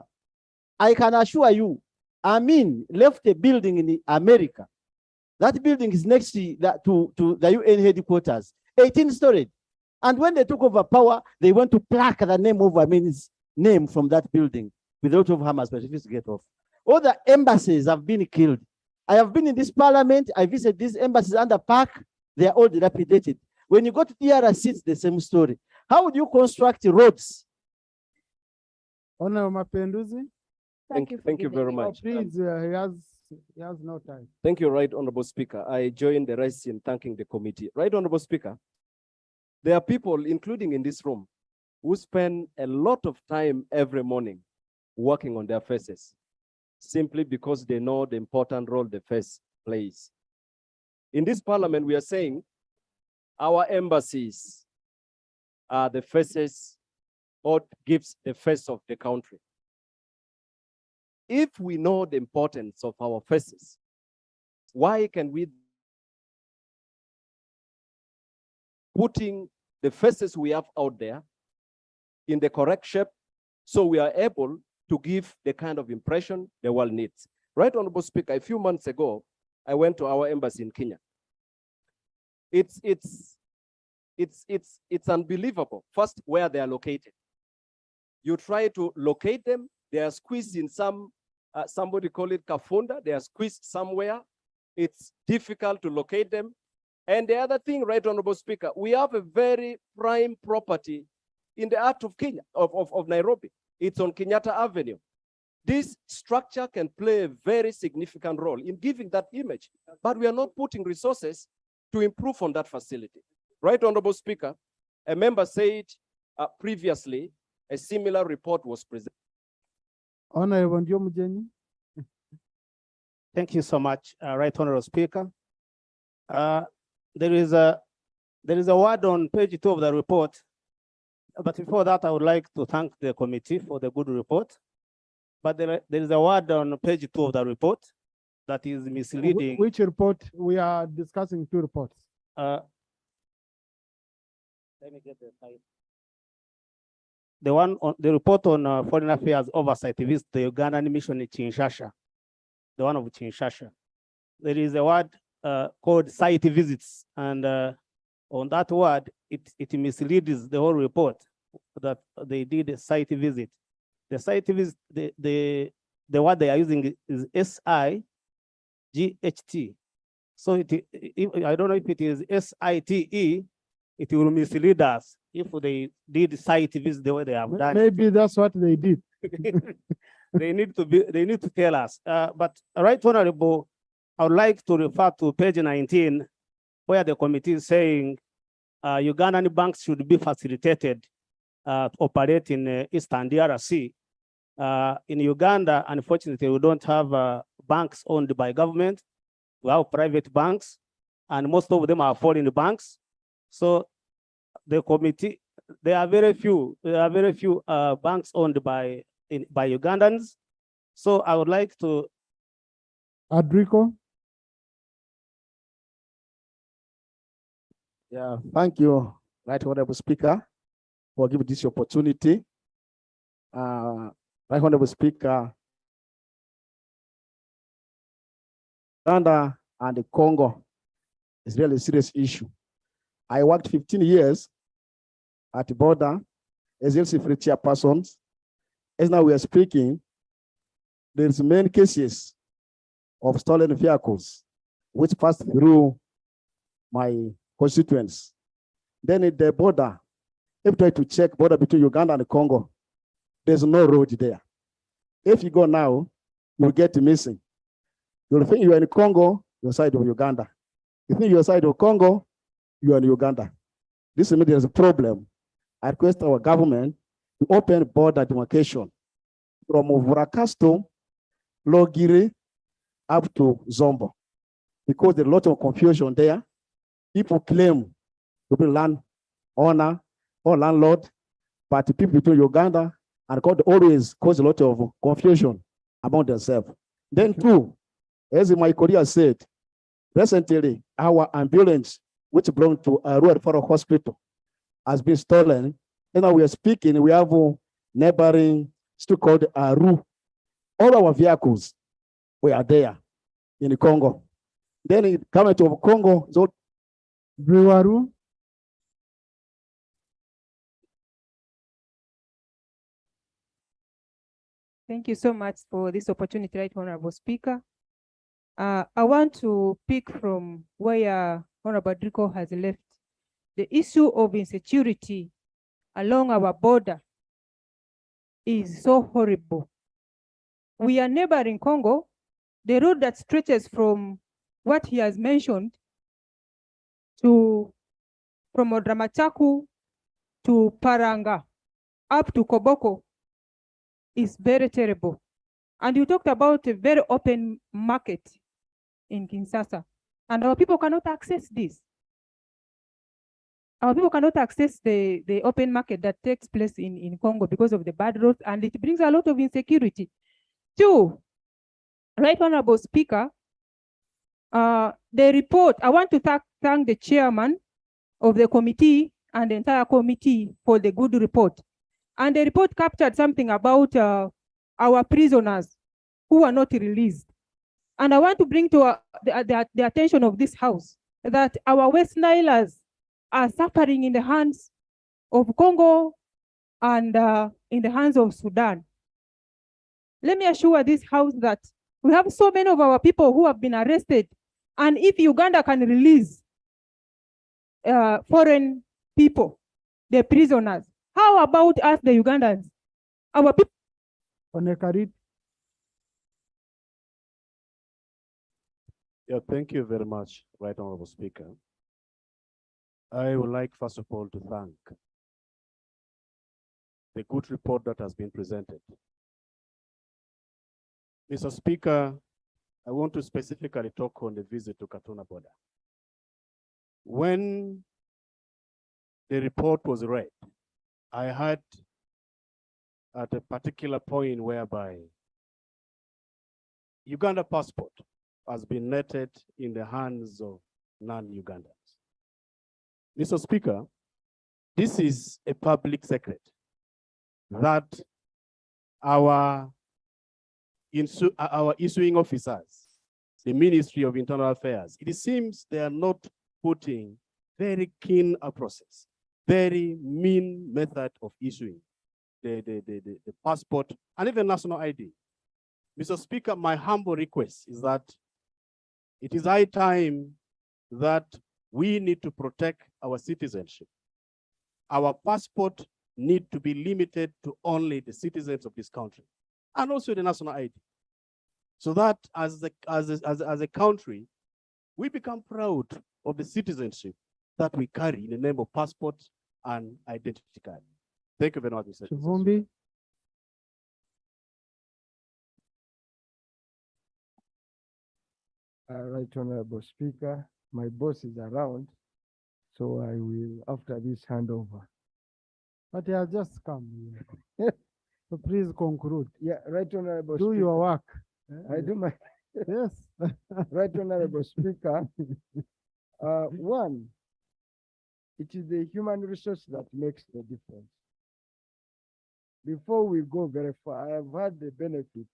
[SPEAKER 10] I can assure you, Amin left a building in America. That building is next to the UN headquarters, 18-story. And when they took over power, they went to plaque the name of Amin's name from that building with a lot of hammers, but refused to get off. All the embassies have been killed. I have been in this parliament. I visited these embassies under park. They are all dilapidated. When you go to DRC, it's the same story. How would you construct roads?
[SPEAKER 4] Honorable Mapenduzi.
[SPEAKER 11] Thank you very much.
[SPEAKER 4] Please, he has no time.
[SPEAKER 11] Thank you, Right Honorable Speaker. I join the rest in thanking the committee. Right Honorable Speaker, there are people, including in this room, who spend a lot of time every morning working on their faces, simply because they know the important role the face plays. In this parliament, we are saying our embassies are the faces or gives the face of the country. If we know the importance of our faces, why can we putting the faces we have out there in the correct shape so we are able to give the kind of impression the world needs? Right Honorable Speaker, a few months ago, I went to our embassy in Kenya. It's unbelievable. First, where they are located. You try to locate them, they are squeezed in some, somebody call it kafunda, they are squeezed somewhere. It's difficult to locate them. And the other thing, Right Honorable Speaker, we have a very prime property in the heart of Kenya, of Nairobi. It's on Kenyatta Avenue. This structure can play a very significant role in giving that image, but we are not putting resources to improve on that facility. Right Honorable Speaker, a member said previously, a similar report was presented.
[SPEAKER 4] Honorable Ndiomujeni.
[SPEAKER 15] Thank you so much, Right Honorable Speaker. There is a word on page 2 of the report, but before that, I would like to thank the committee for the good report. But there is a word on page 2 of the report that is misleading.
[SPEAKER 4] Which report? We are discussing 2 reports.
[SPEAKER 15] Let me get the title. The one on the report on foreign affairs oversight visit the Ugandan mission in Kinshasa, the one of Kinshasa. There is a word called site visits, and on that word, it misleads the whole report that they did a site visit. The site visit, the word they are using is SIGHT. So I don't know if it is SITE, it will mislead us if they did site visit the way they have done.
[SPEAKER 4] Maybe that's what they did.
[SPEAKER 15] They need to tell us. But Right Honorable, I would like to refer to page 19, where the committee is saying Ugandan banks should be facilitated to operate in Eastern DRC. In Uganda, unfortunately, we don't have banks owned by government. We have private banks, and most of them are foreign banks. So the committee, there are very few banks owned by Ugandans. So I would like to.
[SPEAKER 4] Adrico.
[SPEAKER 10] Yeah, thank you, Right Honorable Speaker, for giving this opportunity. Right Honorable Speaker, Uganda and the Congo is really a serious issue. I worked 15 years at the border as LC free chairpersons. As now we are speaking, there's many cases of stolen vehicles which passed through my constituents. Then at the border, if you try to check border between Uganda and Congo, there's no road there. If you go now, you'll get missing. You'll think you're in Congo, you're side of Uganda. You think you're side of Congo, you are in Uganda. This means there's a problem. I request our government to open border demarcation from Vurakasto, Logiri, up to Zombo, because there's a lot of confusion there. People claim to be land owner or landlord, but the people between Uganda and Congo always cause a lot of confusion among themselves. Then too, as my colleague said, recently our ambulance, which belonged to a rural referral hospital, has been stolen. And now we are speaking, we have neighboring
[SPEAKER 9] still called Aru. All our vehicles were there in Congo. Then it came to Congo, so
[SPEAKER 4] Brewaru.
[SPEAKER 17] Thank you so much for this opportunity, Right Honorable Speaker. I want to pick from where Honorable Drico has left. The issue of insecurity along our border is so horrible. We are neighboring Congo. The road that stretches from what he has mentioned from Odramachaku to Paranga up to Koboko is very terrible. And you talked about a very open market in Kinshasa, and our people cannot access this. Our people cannot access the open market that takes place in Congo because of the bad roads, and it brings a lot of insecurity. Two, Right Honorable Speaker, the report, I want to thank the chairman of the committee and the entire committee for the good report. And the report captured something about our prisoners who are not released. And I want to bring to the attention of this house that our West Nilers are suffering in the hands of Congo and in the hands of Sudan. Let me assure this house that we have so many of our people who have been arrested. And if Uganda can release foreign people, the prisoners, how about us, the Ugandans? Our people.
[SPEAKER 23] Yeah, thank you very much, Right Honorable Speaker. I would like, first of all, to thank the good report that has been presented. Mr. Speaker, I want to specifically talk on the visit to Katuna border. When the report was read, I had at a particular point whereby Uganda passport has been netted in the hands of non-Ugandans. Mr. Speaker, this is a public secret that our issuing officers, the Ministry of Internal Affairs, it seems they are not putting very keen a process, very mean method of issuing the passport and even national ID. Mr. Speaker, my humble request is that it is high time that we need to protect our citizenship. Our passport need to be limited to only the citizens of this country and also the national ID. So that as a country, we become proud of the citizenship that we carry in the name of passport and identity card. Thank you very much, Mr.
[SPEAKER 4] Chivumbi. Right Honorable Speaker, my boss is around, so I will, after this, hand over. But he has just come here. So please conclude. Yeah, Right Honorable Speaker. Do your work. I do my, yes. Right Honorable Speaker, one, it is the human resource that makes the difference. Before we go very far, I have had the benefit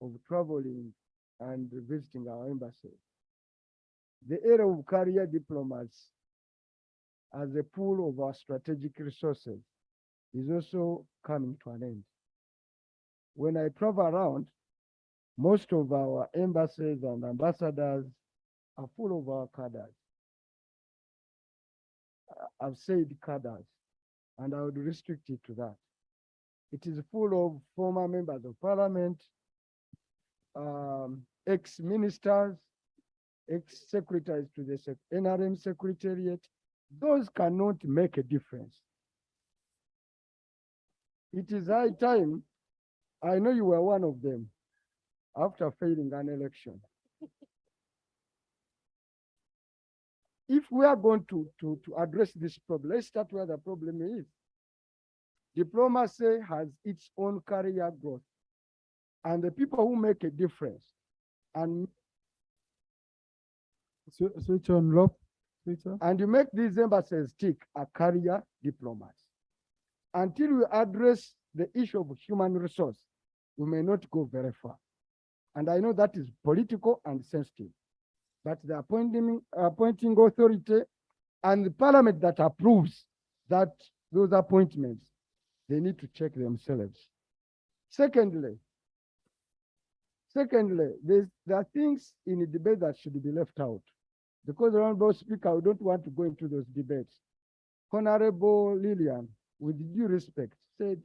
[SPEAKER 4] of traveling and visiting our embassy. The area of career diplomats as a pool of our strategic resources is also coming to an end. When I travel around, most of our embassies and ambassadors are full of our cadres. I've said cadres, and I would restrict it to that. It is full of former members of parliament, ex-ministers, ex-secretaries to the NRM Secretariat. Those cannot make a difference. It is high time, I know you were one of them, after failing an election. If we are going to address this problem, let's start where the problem is. Diplomacy has its own career growth, and the people who make a difference and switch on low, and you make these embassies tick are career diplomats. Until we address the issue of human resource, we may not go very far. And I know that is political and sensitive, but the appointing authority and the parliament that approves that those appointments, they need to check themselves. Secondly, there are things in the debate that should be left out. Because Honorable Speaker, we don't want to go into those debates. Honorable Lillian, with due respect, said,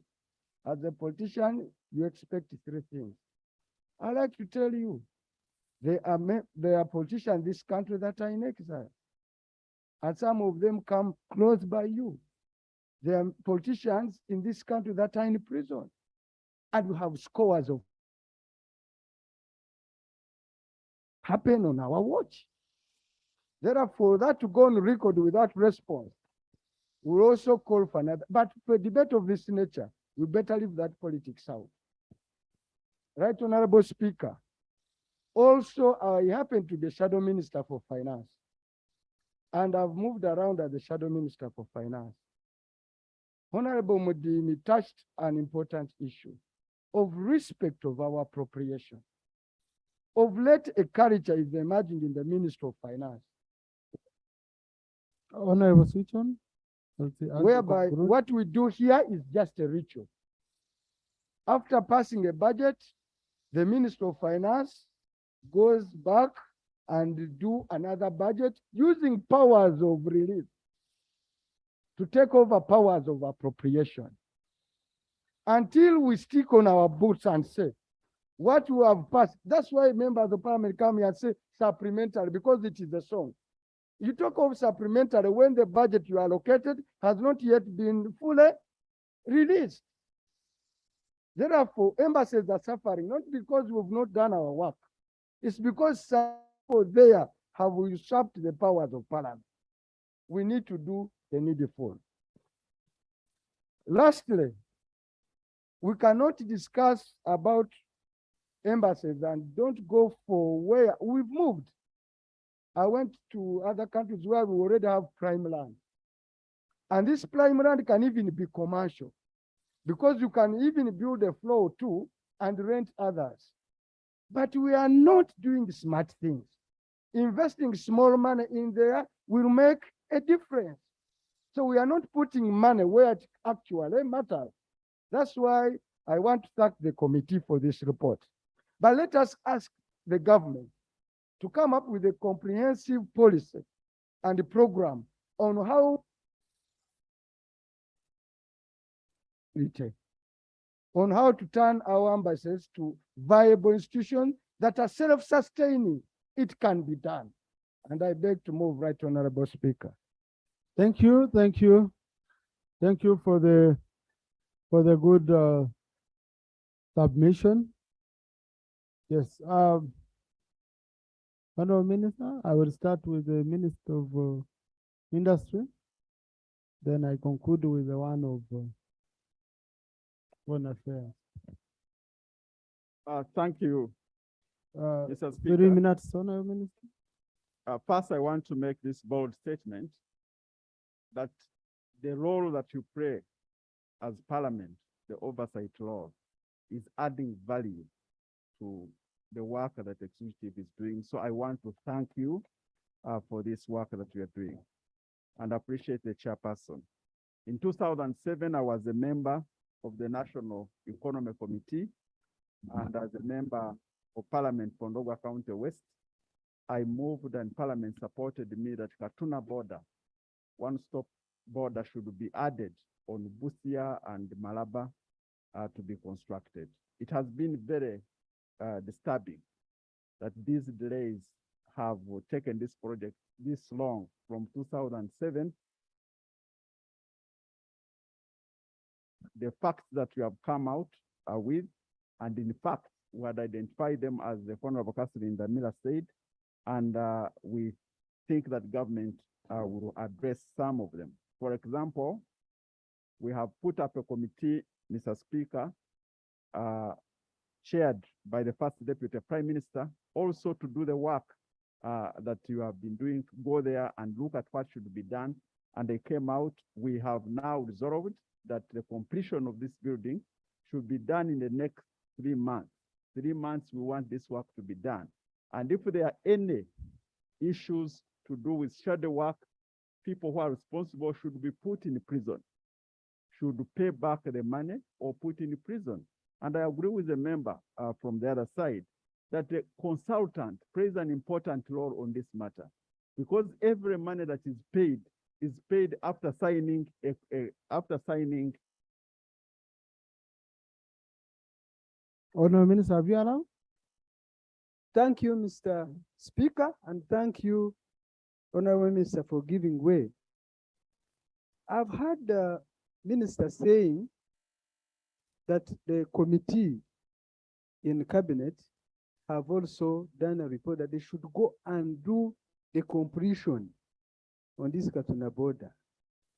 [SPEAKER 4] as a politician, you expect three things. I'd like to tell you, there are politicians in this country that are in exile. And some of them come close by you. There are politicians in this country that are in prison. And we have scores of happen on our watch. Therefore, that to go on record without response, we also call for another. But for a debate of this nature, we better leave that politics out. Right, Honorable Speaker. Also, I happen to be Shadow Minister for Finance. And I've moved around as the Shadow Minister for Finance. Honorable Mudini touched an important issue of respect of our appropriation. Of late, a culture is emerging in the Ministry of Finance, Honorable switch on. Whereby what we do here is just a ritual. After passing a budget, the Minister of Finance goes back and do another budget using powers of release to take over powers of appropriation. Until we stick on our boots and say, what we have passed, that's why members of parliament come here and say supplementary, because it is a song. You talk of supplementary when the budget you allocated has not yet been fully released. Therefore, embassies are suffering, not because we've not done our work. It's because some people there have usurped the powers of parliament. We need to do the needful. Lastly, we cannot discuss about embassies and don't go for where we've moved. I went to other countries where we already have prime land. And this prime land can even be commercial because you can even build a floor too and rent others. But we are not doing smart things. Investing small money in there will make a difference. So we are not putting money where it actually matters. That's why I want to thank the committee for this report. But let us ask the government to come up with a comprehensive policy and a program on how to turn our embassies to viable institutions that are self-sustaining. It can be done. And I beg to move, Right Honorable Speaker.
[SPEAKER 12] Thank you, thank you. Thank you for the good submission. Yes, Honorable Minister, I will start with the Minister of Industry. Then I conclude with the one of Foreign Affairs.
[SPEAKER 14] Thank you, Mr. Speaker.
[SPEAKER 12] 3 minutes, Honorable Minister.
[SPEAKER 14] First, I want to make this bold statement that the role that you play as Parliament, the oversight role, is adding value to the work that the executive is doing. So I want to thank you for this work that you are doing and appreciate the chairperson. In 2007, I was a member of the National Economy Committee, and as a member of Parliament for Ndogwa County West, I moved and Parliament supported me that Katuna border, one-stop border, should be added on Busia and Malaba to be constructed. It has been very disturbing that these delays have taken this project this long, from 2007. The facts that you have come out with, and in fact, we had identified them as the Honorable Catherine Damila said, and we think that government will address some of them. For example, we have put up a committee, Mr. Speaker, chaired by the First Deputy Prime Minister, also to do the work that you have been doing, to go there and look at what should be done. And they came out. We have now resolved that the completion of this building should be done in the next 3 months. 3 months, we want this work to be done. And if there are any issues to do with shadow work, people who are responsible should be put in prison, should pay back the money or put in prison. And I agree with the member from the other side that the consultant plays an important role on this matter, because every money that is paid after signing
[SPEAKER 12] Honorable Minister, have you allowed?
[SPEAKER 3] Thank you, Mr. Speaker, and thank you, Honorable Minister, for giving way. I've heard the Minister saying that the committee in cabinet have also done a report that they should go and do the completion on this Katuna border.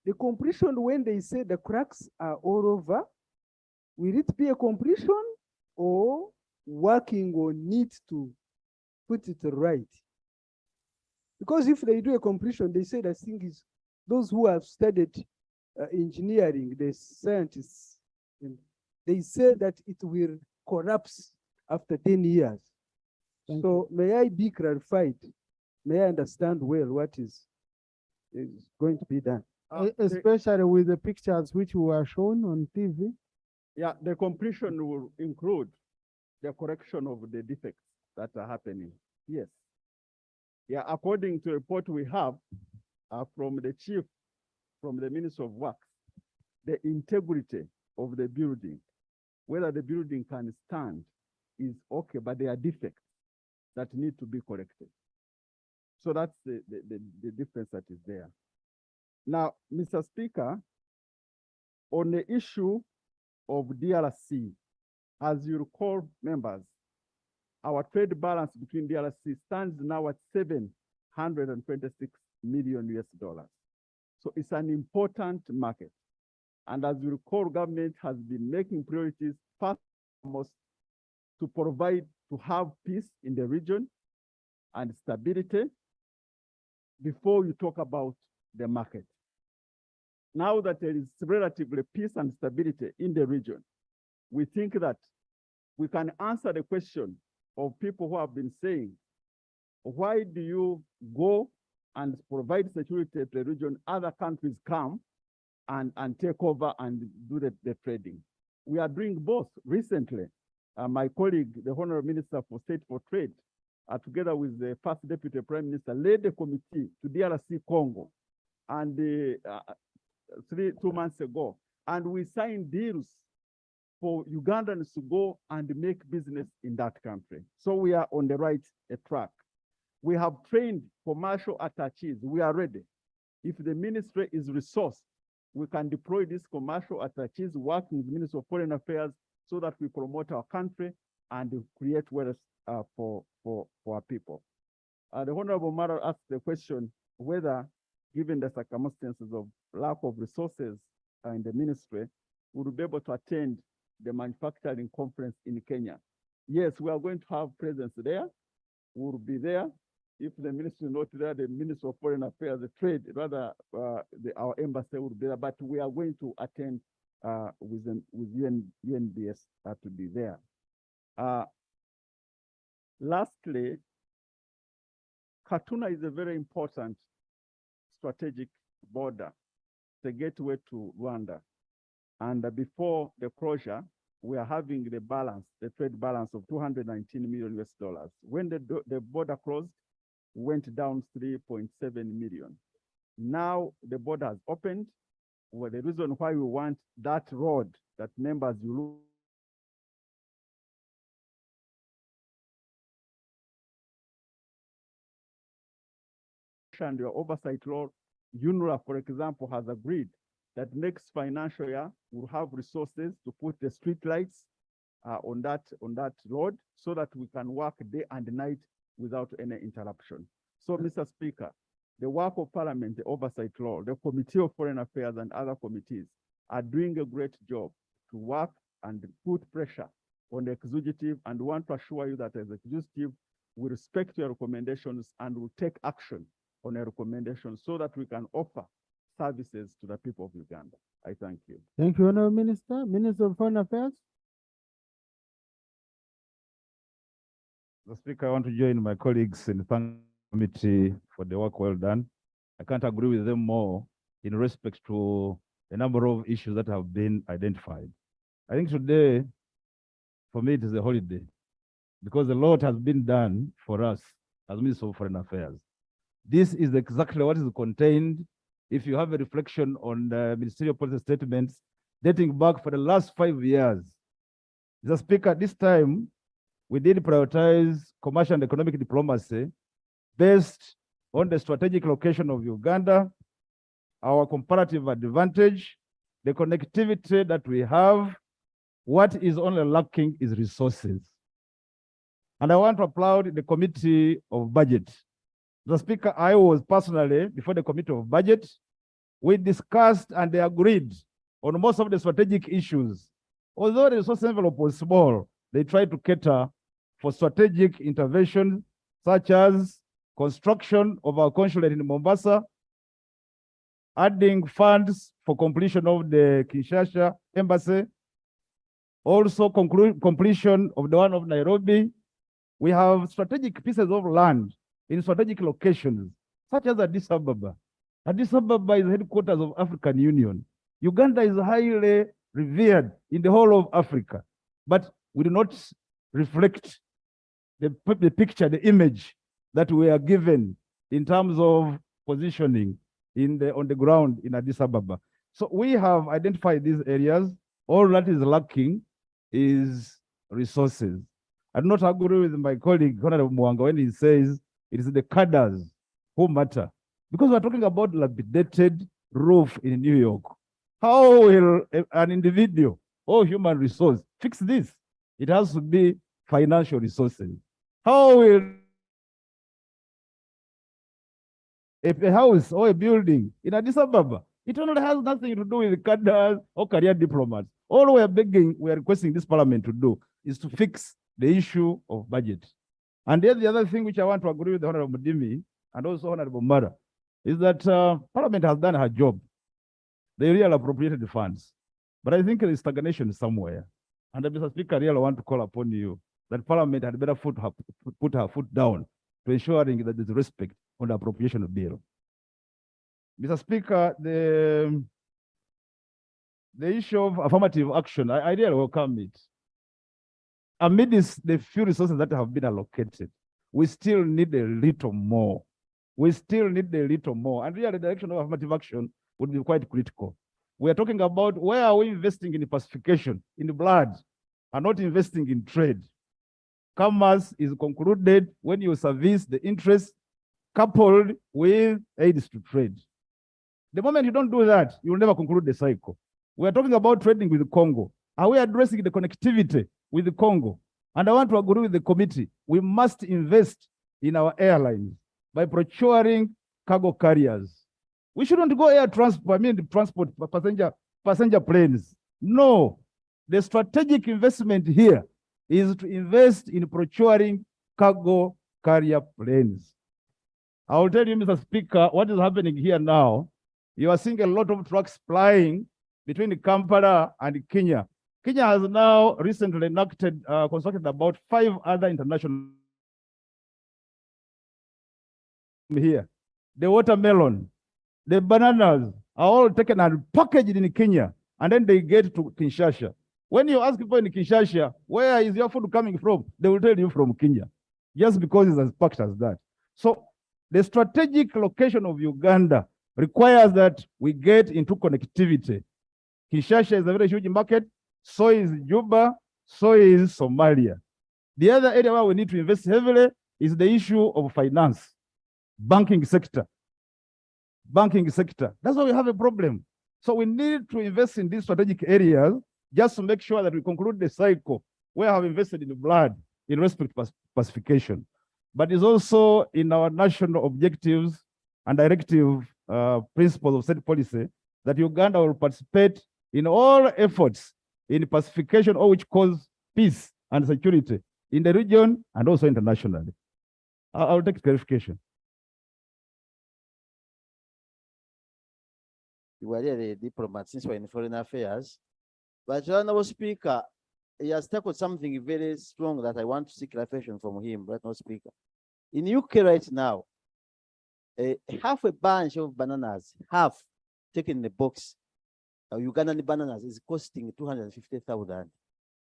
[SPEAKER 3] The completion, when they say the cracks are all over, will it be a completion or working on it to put it right? Because if they do a completion, they say the thing is, those who have studied engineering, the scientists, they say that it will collapse after 10 years. So may I be clarified? May I understand well what is going to be done?
[SPEAKER 12] Especially with the pictures which were shown on TV.
[SPEAKER 14] Yeah, the completion will include the correction of the defects that are happening. Yes. Yeah, according to a report we have from the chief, from the Minister of Works, the integrity of the building, whether the building can stand, is okay, but there are defects that need to be corrected. So that's the difference that is there. Now, Mr. Speaker, on the issue of DRC, as you recall, members, our trade balance between DRC stands now at $726 million US. So it's an important market. And as you recall, government has been making priorities first and foremost to provide, to have peace in the region and stability before you talk about the market. Now that there is relatively peace and stability in the region, we think that we can answer the question of people who have been saying, why do you go and provide security to the region, other countries come and take over and do the trading? We are doing both. Recently, my colleague, the Honorable Minister for State for Trade, together with the First Deputy Prime Minister, led a committee to DRC Congo, and 2 months ago, and we signed deals for Ugandans to go and make business in that country. So we are on the right track. We have trained commercial attaches. We are ready. If the ministry is resourced, we can deploy these commercial attaches working with the Ministry of Foreign Affairs so that we promote our country and create wealth for our people. The Honorable Mara asked the question whether, given the circumstances of lack of resources in the ministry, we will be able to attend the manufacturing conference in Kenya. Yes, we are going to have presence there. We will be there. If the ministry is not there, the Minister of Foreign Affairs, the trade, rather, our embassy will be there, but we are going to attend with UNBS to be there. Lastly, Katuna is a very important strategic border, the gateway to Rwanda. And before the closure, we are having the balance, the trade balance of $219 million US. When the border closed, went down 3.7 million. Now the border has opened. Well, the reason why we want that road, that members you look and your oversight law, UNRWA, for example, has agreed that next financial year we'll have resources to put the street lights on that road so that we can work day and night without any interruption. So, Mr. Speaker, the work of Parliament, the oversight law, the Committee of Foreign Affairs and other committees are doing a great job to work and put pressure on the executive, and want to assure you that as executive, we respect your recommendations and will take action on your recommendations so that we can offer services to the people of Uganda. I thank you.
[SPEAKER 12] Thank you, Honorable Minister. Minister of Foreign Affairs.
[SPEAKER 16] Mr. Speaker, I want to join my colleagues in thanking the committee for the work well done. I can't agree with them more in respect to a number of issues that have been identified. I think today, for me, it is a holiday because a lot has been done for us as Minister of Foreign Affairs. This is exactly what is contained. If you have a reflection on the ministerial policy statements dating back for the last 5 years, Mr. Speaker, this time we did prioritize commercial and economic diplomacy based on the strategic location of Uganda, our comparative advantage, the connectivity that we have. What is only lacking is resources. And I want to applaud the Committee of Budget. The Speaker, I was personally before the Committee of Budget. We discussed and they agreed on most of the strategic issues. Although the resource envelope was small, they tried to cater for strategic interventions such as construction of our consulate in Mombasa, adding funds for completion of the Kinshasa embassy, also completion of the one of Nairobi. We have strategic pieces of land in strategic locations, such as Addis Ababa. Addis Ababa is the headquarters of African Union. Uganda is highly revered in the whole of Africa, but we do not reflect the picture, the image that we are given in terms of positioning on the ground in Addis Ababa. So we have identified these areas. All that is lacking is resources. I do not agree with my colleague, Honorable Mwanga, when he says it is the cadres who matter. Because we're talking about dilapidated roof in New York. How will an individual or human resource fix this? It has to be financial resources. How will a house or a building in Addis Ababa? It only has nothing to do with cadres or career diplomats. All we are requesting this parliament to do is to fix the issue of budget. And then the other thing which I want to agree with the Honorable Mudimi and also Honorable Mara is that Parliament has done her job. They really appropriated the funds. But I think there is stagnation somewhere. And Mr. Speaker, I really want to call upon you that Parliament had better put her foot down to ensuring that there's respect on the appropriation bill. Mr. Speaker, the issue of affirmative action, I really welcome it. Amidst the few resources that have been allocated, we still need a little more. We still need a little more. And really, the direction of affirmative action would be quite critical. We are talking about where are we investing in pacification, in blood, and not investing in trade. Commerce is concluded when you service the interest coupled with aids to trade. The moment you don't do that, you will never conclude the cycle. We are talking about trading with Congo. Are we addressing the connectivity with the Congo? And I want to agree with the committee. We must invest in our airlines by procuring cargo carriers. We shouldn't go air transport, transport passenger planes. No, the strategic investment here is to invest in procuring cargo carrier planes. I will tell you, Mr. Speaker, what is happening here now. You are seeing a lot of trucks flying between Kampala and Kenya. Kenya has now recently constructed about 5 other international here. The watermelon, the bananas are all taken and packaged in Kenya, and then they get to Kinshasa. When you ask people in Kinshasa, where is your food coming from? They will tell you from Kenya, just because it's as packed as that. So the strategic location of Uganda requires that we get into connectivity. Kinshasa is a very huge market, so is Juba, so is Somalia. The other area where we need to invest heavily is the issue of finance, banking sector. Banking sector. That's why we have a problem. So we need to invest in these strategic areas just to make sure that we conclude the cycle where we have invested in the blood in respect to pacification. But it's also in our national objectives and directive principles of state policy that Uganda will participate in all efforts in pacification, all which cause peace and security in the region and also internationally. I'll take clarification.
[SPEAKER 10] You were the diplomats since we're in foreign affairs. But Honorable Speaker, he has tackled something very strong that I want to seek clarification from him, right now, Speaker. In UK right now, half a bunch of bananas, half taken in the box, Ugandan bananas is costing 250,000,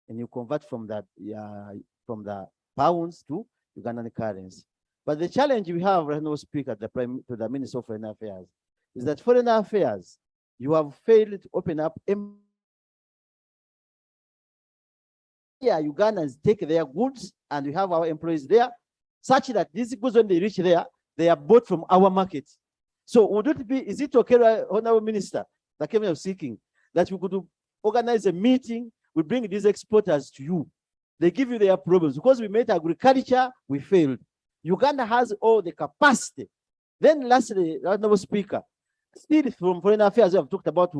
[SPEAKER 10] and you convert from that from the pounds to Ugandan currency. But the challenge we have right now, Speaker, to the Minister of Foreign Affairs, is that Foreign Affairs, you have failed to open up. Yeah, Ugandans take their goods, and we have our employees there, such that these goods, when they reach there, they are bought from our market. So would it be, is it okay, Honorable Minister, the Cabinet of seeking, that we could organize a meeting, we bring these exporters to you. They give you their problems. Because we made agriculture, we failed. Uganda has all the capacity. Then lastly, Honorable Speaker, still from Foreign Affairs, we have talked about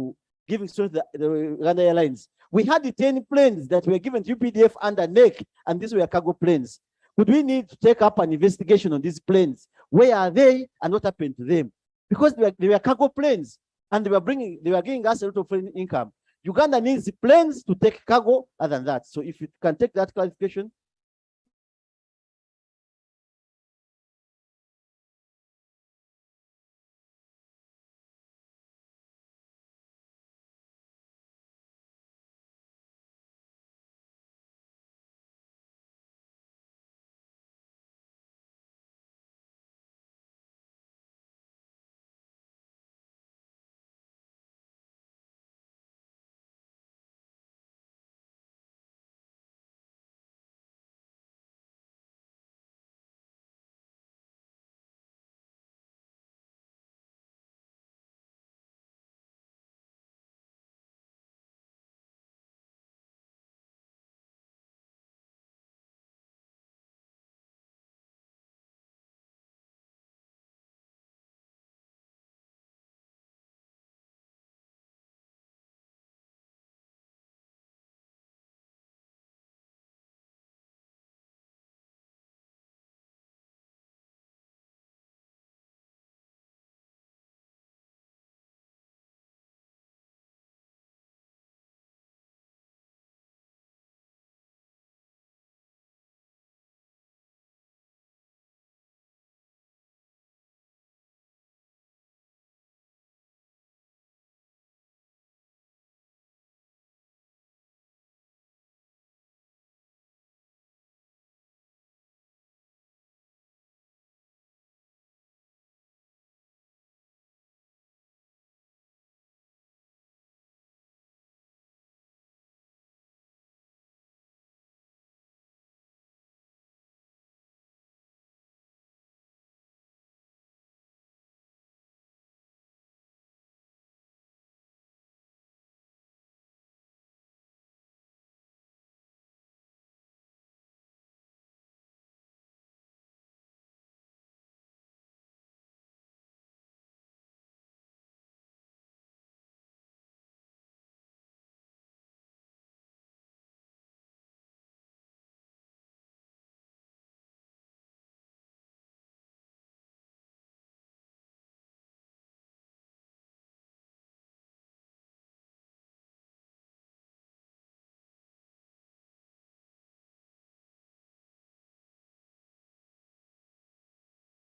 [SPEAKER 10] giving strength to the Uganda Airlines. We had the 10 planes that were given to UPDF under NEC, and these were cargo planes. Would we need to take up an investigation on these planes? Where are they and what happened to them? Because they were cargo planes, and they were giving us a lot of foreign income. Uganda needs planes to take cargo other than that. So if you can take that clarification.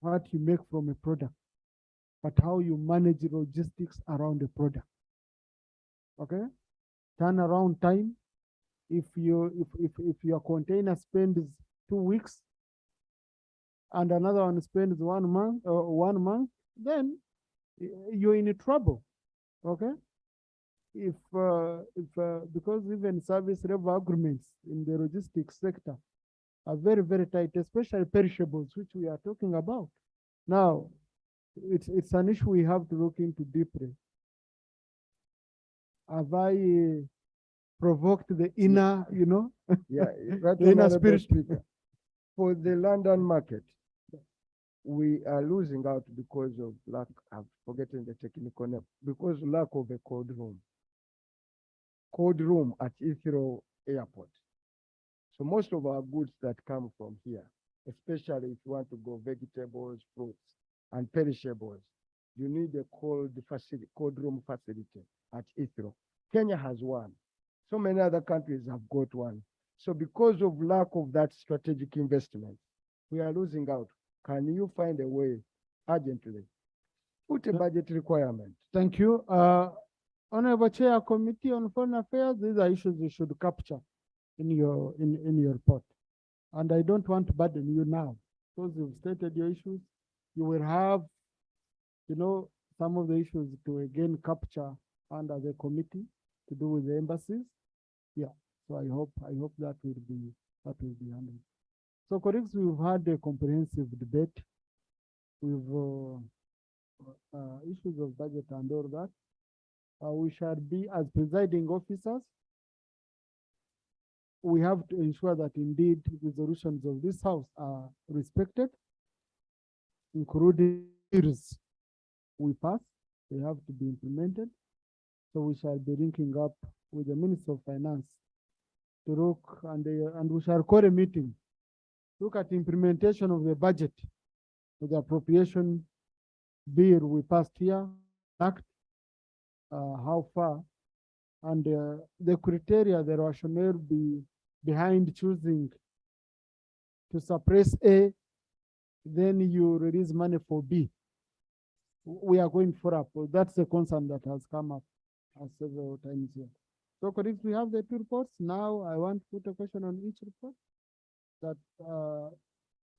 [SPEAKER 12] What you make from a product, but how you manage logistics around the product. Okay, turnaround time. If your container spends 2 weeks and another one spends 1 month, then you're in trouble. Okay, if because even service level agreements in the logistics sector are very, very tight, especially perishables, which we are talking about. Now, it's an issue we have to look into deeply. Have I provoked the inner,
[SPEAKER 3] Yeah, right,
[SPEAKER 12] the inner
[SPEAKER 3] Honorable
[SPEAKER 12] spirit?
[SPEAKER 3] Speaker. For the London market, we are losing out because of lack, I've forgotten the technical name, because lack of a cold room. Cold room at Heathrow Airport. So most of our goods that come from here, especially if you want to go vegetables, fruits, and perishables, you need a cold room facility at Heathrow. Kenya has one.
[SPEAKER 12] So many other countries have got one. So because of lack of that strategic investment, we are losing out. Can you find a way urgently? Put a budget requirement.
[SPEAKER 4] Thank you. Honorable Chair, Committee on Foreign Affairs, these are issues you should capture in your report. And I don't want to burden you now, because you've stated your issues. You will have, some of the issues to again capture under the committee to do with the embassies. Yeah, so I hope that will be handled. So colleagues, we've had a comprehensive debate with issues of budget and all that. We shall be, as presiding officers, we have to ensure that indeed resolutions of this house are respected, including bills we pass, they have to be implemented. So we shall be linking up with the Minister of Finance to look, and we shall call a meeting, look at the implementation of the budget, with the appropriation bill we passed here, act, how far, and the criteria, the rationale behind choosing to suppress A, then you release money for B. We are going for up. That's the concern that has come up several times here. So colleagues, we have the two reports. Now I want to put a question on each report. That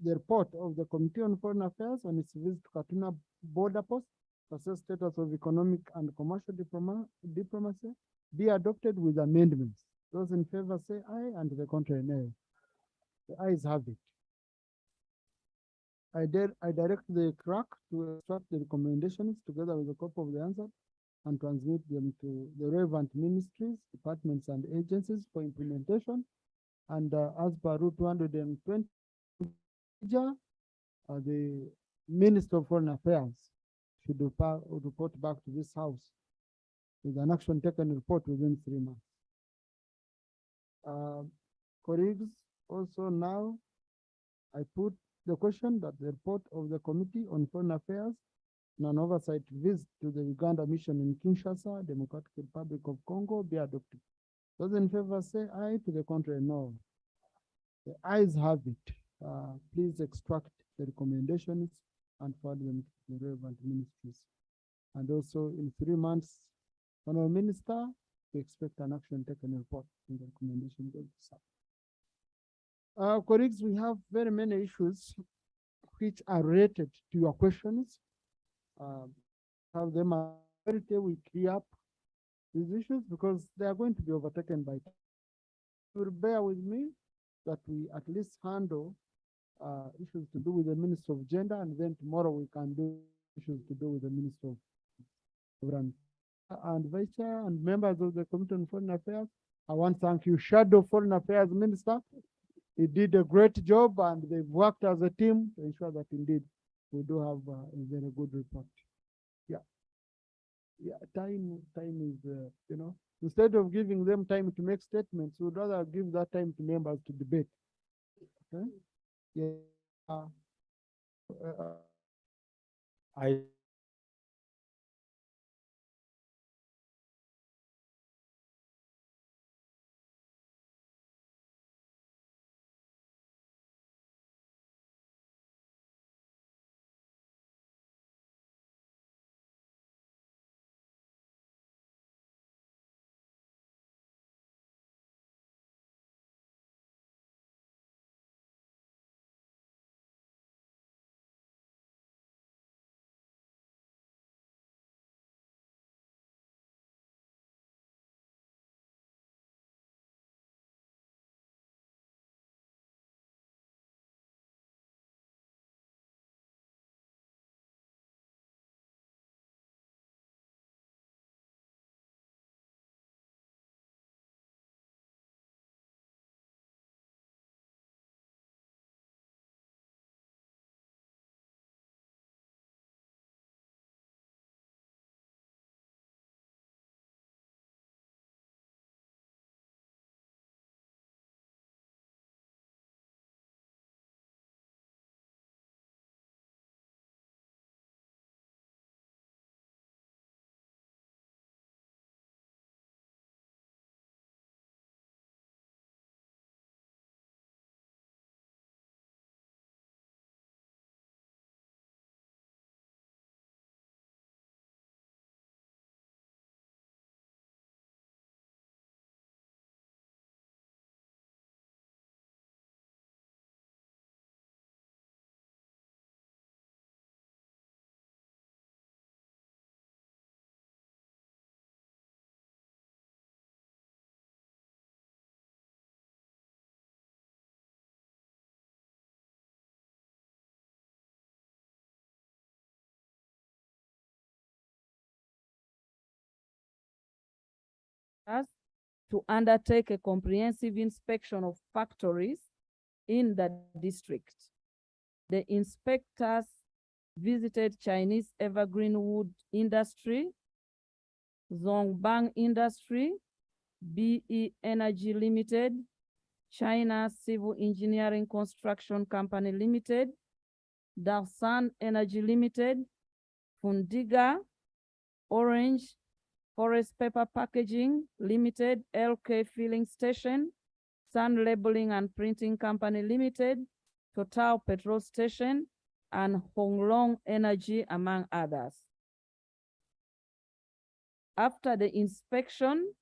[SPEAKER 4] the report of the Committee on Foreign Affairs on its visit to Katuna border post, assess status of economic and commercial diplomacy, be adopted with amendments. Those in favor say aye, and the contrary nay. The ayes have it. I direct the clerk to extract the recommendations together with a copy of the answer and transmit them to the relevant ministries, departments, and agencies for implementation. And as per Rule 220, the Minister of Foreign Affairs should report back to this House with an action taken report within 3 months. Colleagues, also now I put the question that the report of the Committee on Foreign Affairs and an oversight visit to the Uganda mission in Kinshasa, Democratic Republic of Congo, be adopted. Those in favor say aye, to the contrary no. The ayes have it. Please extract the recommendations and forward them to the relevant ministries. And also in 3 months, Honorable Minister, we expect an action taken report in the recommendation goes to colleagues, we have very many issues which are related to your questions. Have them we clear up these issues because they are going to be overtaken by time. You will bear with me that we at least handle issues to do with the Minister of Gender, and then tomorrow we can do issues to do with the Minister of Run. And Vice Chair and members of the Committee on Foreign Affairs, I want to thank you, Shadow Foreign Affairs Minister. He did a great job and they've worked as a team to ensure that indeed we do have a very good report. Yeah, time is, instead of giving them time to make statements, we'd rather give that time to members to debate. Okay? Yeah. I
[SPEAKER 2] us to undertake a comprehensive inspection of factories in the district. The inspectors visited Chinese Evergreen Wood Industry, Zongbang Industry, BE Energy Limited, China Civil Engineering Construction Company Limited, Darsan Energy Limited, Fundiga, Orange, Forest Paper Packaging Limited, LK Filling Station, Sun Labeling and Printing Company Limited, Total Petrol Station, and Honglong Energy, among others. After the inspection,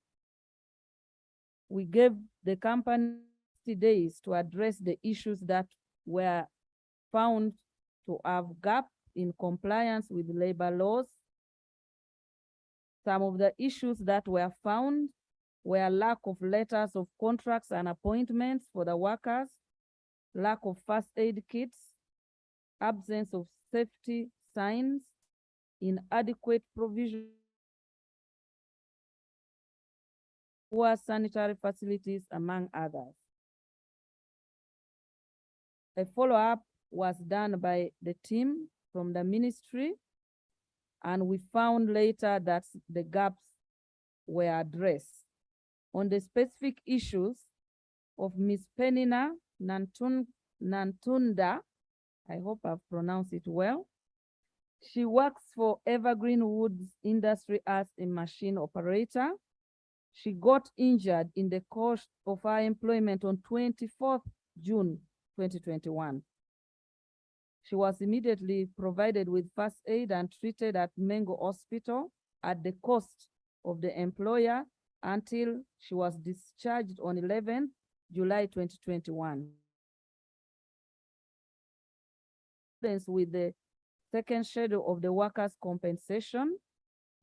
[SPEAKER 2] we gave the company 60 days to address the issues that were found to have gap in compliance with labor laws. Some of the issues that were found were lack of letters of contracts and appointments for the workers, lack of first aid kits, absence of safety signs, inadequate provision, poor sanitary facilities, among others. A follow-up was done by the team from the ministry, and we found later that the gaps were addressed. On the specific issues of Ms. Penina Nantunda, I hope I've pronounced it well. She works for Evergreen Woods Industry as a machine operator. She got injured in the course of her employment on 24th June 2021. She was immediately provided with first aid and treated at Mengo Hospital at the cost of the employer until she was discharged on 11th July 2021. With the second schedule of the workers' compensation,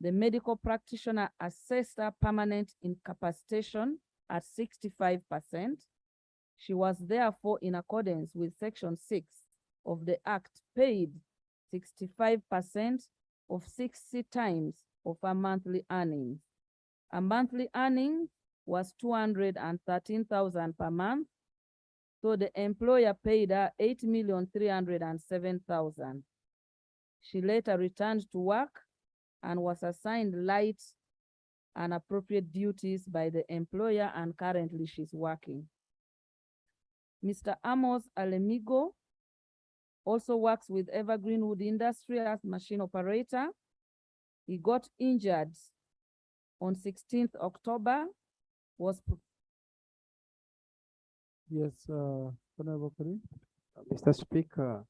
[SPEAKER 2] the medical practitioner assessed her permanent incapacitation at 65%. She was therefore, in accordance with Section 6 of the Act, paid 65% of 60 times of her monthly earnings. Her monthly earnings was 213,000 per month, so the employer paid her 8,307,000. She later returned to work and was assigned light and appropriate duties by the employer, and currently she's working. Mr. Amos Alemigo also works with Evergreen Wood Industry as machine operator. He got injured on 16th October, was
[SPEAKER 12] Yes, Honorable Karim.
[SPEAKER 18] Mr. Speaker,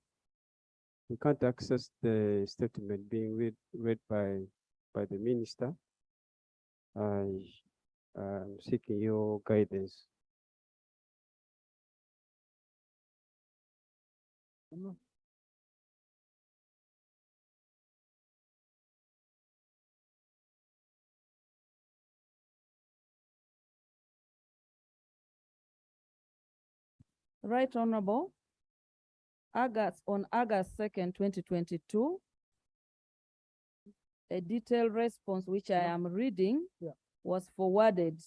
[SPEAKER 18] we can't access the statement being read by the minister. I'm seeking your guidance.
[SPEAKER 2] Right Honorable. On August 2nd, 2022, a detailed response, which I am reading, was forwarded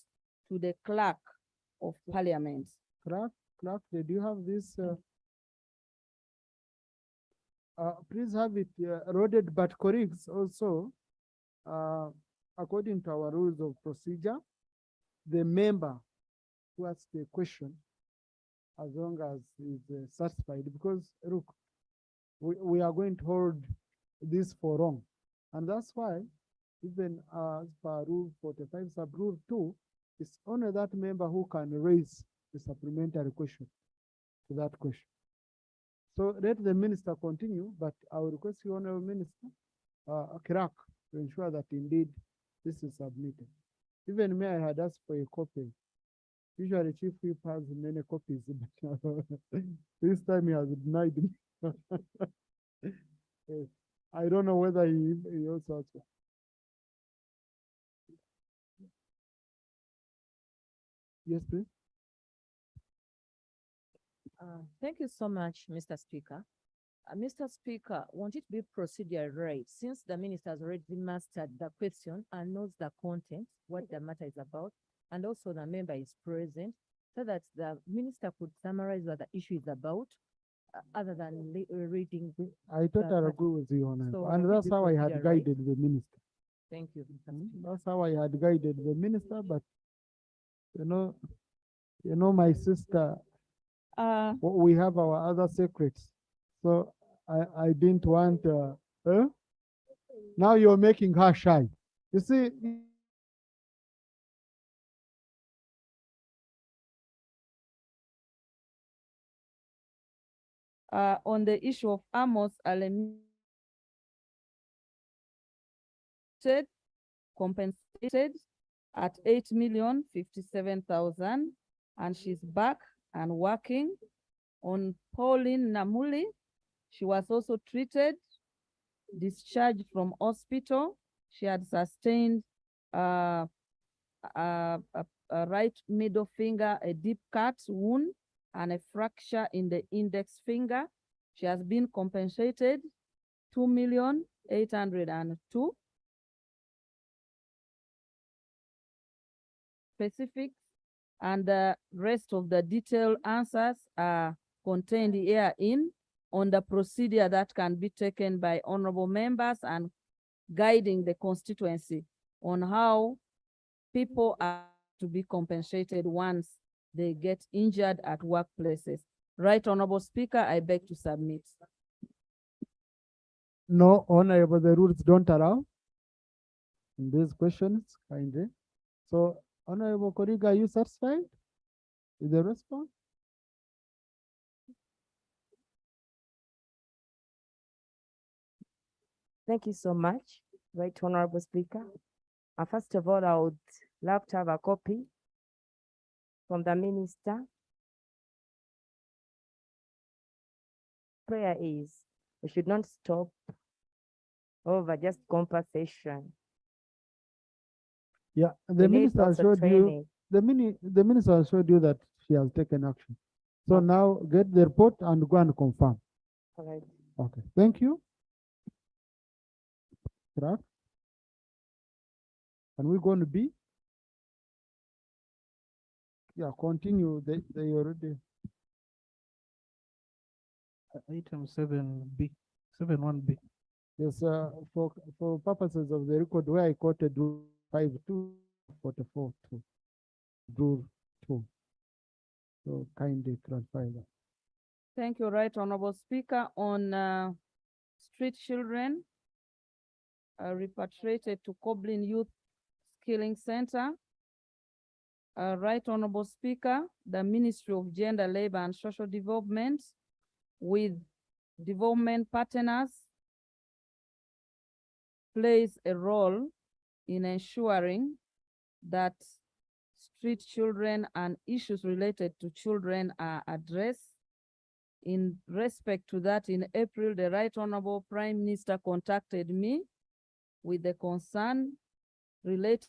[SPEAKER 2] to the clerk of Parliament.
[SPEAKER 12] Clerk, did you have this? Please have it loaded, but colleagues also, according to our rules of procedure, the member who asks the question, as long as is satisfied, because look, we are going to hold this for long, and that's why even as per Rule 45 sub Rule 2, it's only that member who can raise the supplementary question to that question. So let the minister continue, but I will request you, Honorable Minister, clerk, to ensure that indeed this is submitted. Even me, I had asked for a copy. Usually Chief Whip has many copies, but this time he has denied me. Yes. I don't know whether he also has one. Yes, please.
[SPEAKER 22] Thank you so much, Mr. Speaker.
[SPEAKER 2] Mr. Speaker, won't it be procedure right, since the minister has already mastered the question and knows the content, what the matter is about, and also the member is present, so that the minister could summarize what the issue is about, other than reading.
[SPEAKER 12] I totally agree with you, Honorable.
[SPEAKER 2] So
[SPEAKER 12] And
[SPEAKER 2] will it
[SPEAKER 12] that's
[SPEAKER 2] be
[SPEAKER 12] how I had
[SPEAKER 2] procedure right?
[SPEAKER 12] guided the minister.
[SPEAKER 2] Thank you, Mr. Speaker.
[SPEAKER 12] That's how I had guided the minister, but you know, my sister, we have our other secrets. So I didn't want, now you're making her shy. You see,
[SPEAKER 2] On the issue of Amos compensated at 8,057,000, and she's back and working. On Pauline Namuli, she was also treated, discharged from hospital. She had sustained a right middle finger, a deep cut wound, and a fracture in the index finger. She has been compensated 2,802,000. Specifics, and the rest of the detailed answers are contained herein on the procedure that can be taken by honorable members and guiding the constituency on how people are to be compensated once they get injured at workplaces. Right, Honorable Speaker, I beg to submit.
[SPEAKER 12] no, Honorable, the rules don't allow in these questions, kindly. So, Honorable Koriga, are you satisfied with the response?
[SPEAKER 19] Thank you so much, Right Honorable Speaker. First of all, I would love to have a copy from the minister. Prayer is, we should not stop over just compensation.
[SPEAKER 12] Yeah,
[SPEAKER 19] We
[SPEAKER 12] the
[SPEAKER 19] need
[SPEAKER 12] minister
[SPEAKER 19] also
[SPEAKER 12] showed you,
[SPEAKER 19] training.
[SPEAKER 12] the minister showed you that she has taken action. So now get the report and go and confirm.
[SPEAKER 19] All right.
[SPEAKER 12] Okay, thank you. Right. And we're going to be? Yeah, continue. They already.
[SPEAKER 21] Item 7B, 7(1)B.
[SPEAKER 12] Yes, for purposes of the record, where I quoted 5(2)44(2), rule 2. So kindly clarify that.
[SPEAKER 2] Thank you, Right Honorable Speaker. On street children repatriated to Koblin Youth Skilling Center. Right Honorable Speaker, the Ministry of Gender, Labor and Social Development with development partners plays a role in ensuring that street children and issues related to children are addressed. In respect to that, in April, the Right Honorable Prime Minister contacted me with the concern related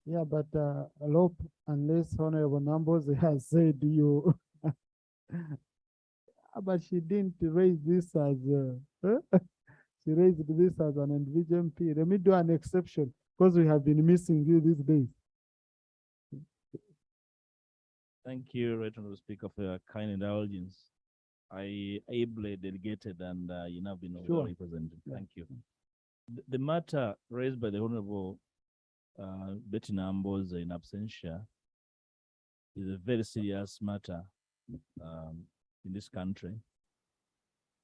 [SPEAKER 12] Yeah, but Alop, unless Honorable Numbers has said you, but she didn't raise this as she raised this as an individual MP. Let me do an exception because we have been missing you these days.
[SPEAKER 16] Thank you, Right Honorable Speaker, for your kind indulgence. I ably delegated and you have been
[SPEAKER 12] Sure.
[SPEAKER 16] represented. Thank you. The matter raised by the Honorable Betty Nambos in absentia is a very serious matter in this country.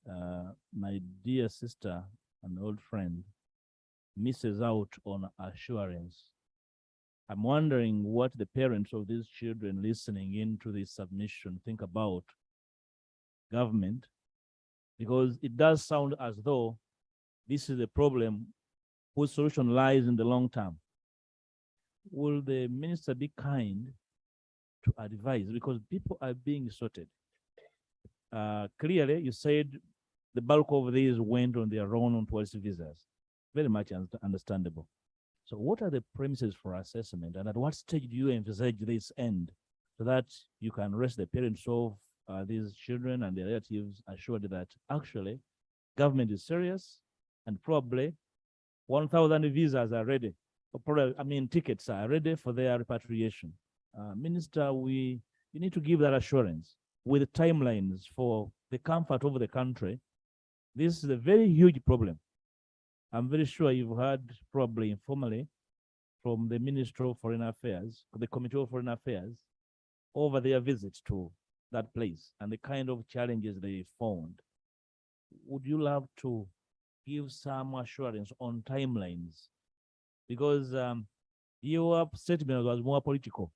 [SPEAKER 16] My dear sister and old friend misses out on assurance. I'm wondering what the parents of these children listening into this submission think about government, because it does sound as though this is a problem whose solution lies in the long term. Will the minister be kind to advise, because people are being sorted? Clearly, you said the bulk of these went on their own on tourist visas. Very much understandable. So what are the premises for assessment, and at what stage do you envisage this end so that you can rest the parents of these children and their relatives assured that actually government is serious and probably 1,000 visas are ready, or probably, tickets are ready for their repatriation? Minister, you need to give that assurance with timelines for the comfort of the country. This is a very huge problem. I'm very sure you've heard probably informally from the Ministry of Foreign Affairs, the Committee of Foreign Affairs, over their visit to that place and the kind of challenges they found. Would you love to give some assurance on timelines? Because your statement was more political.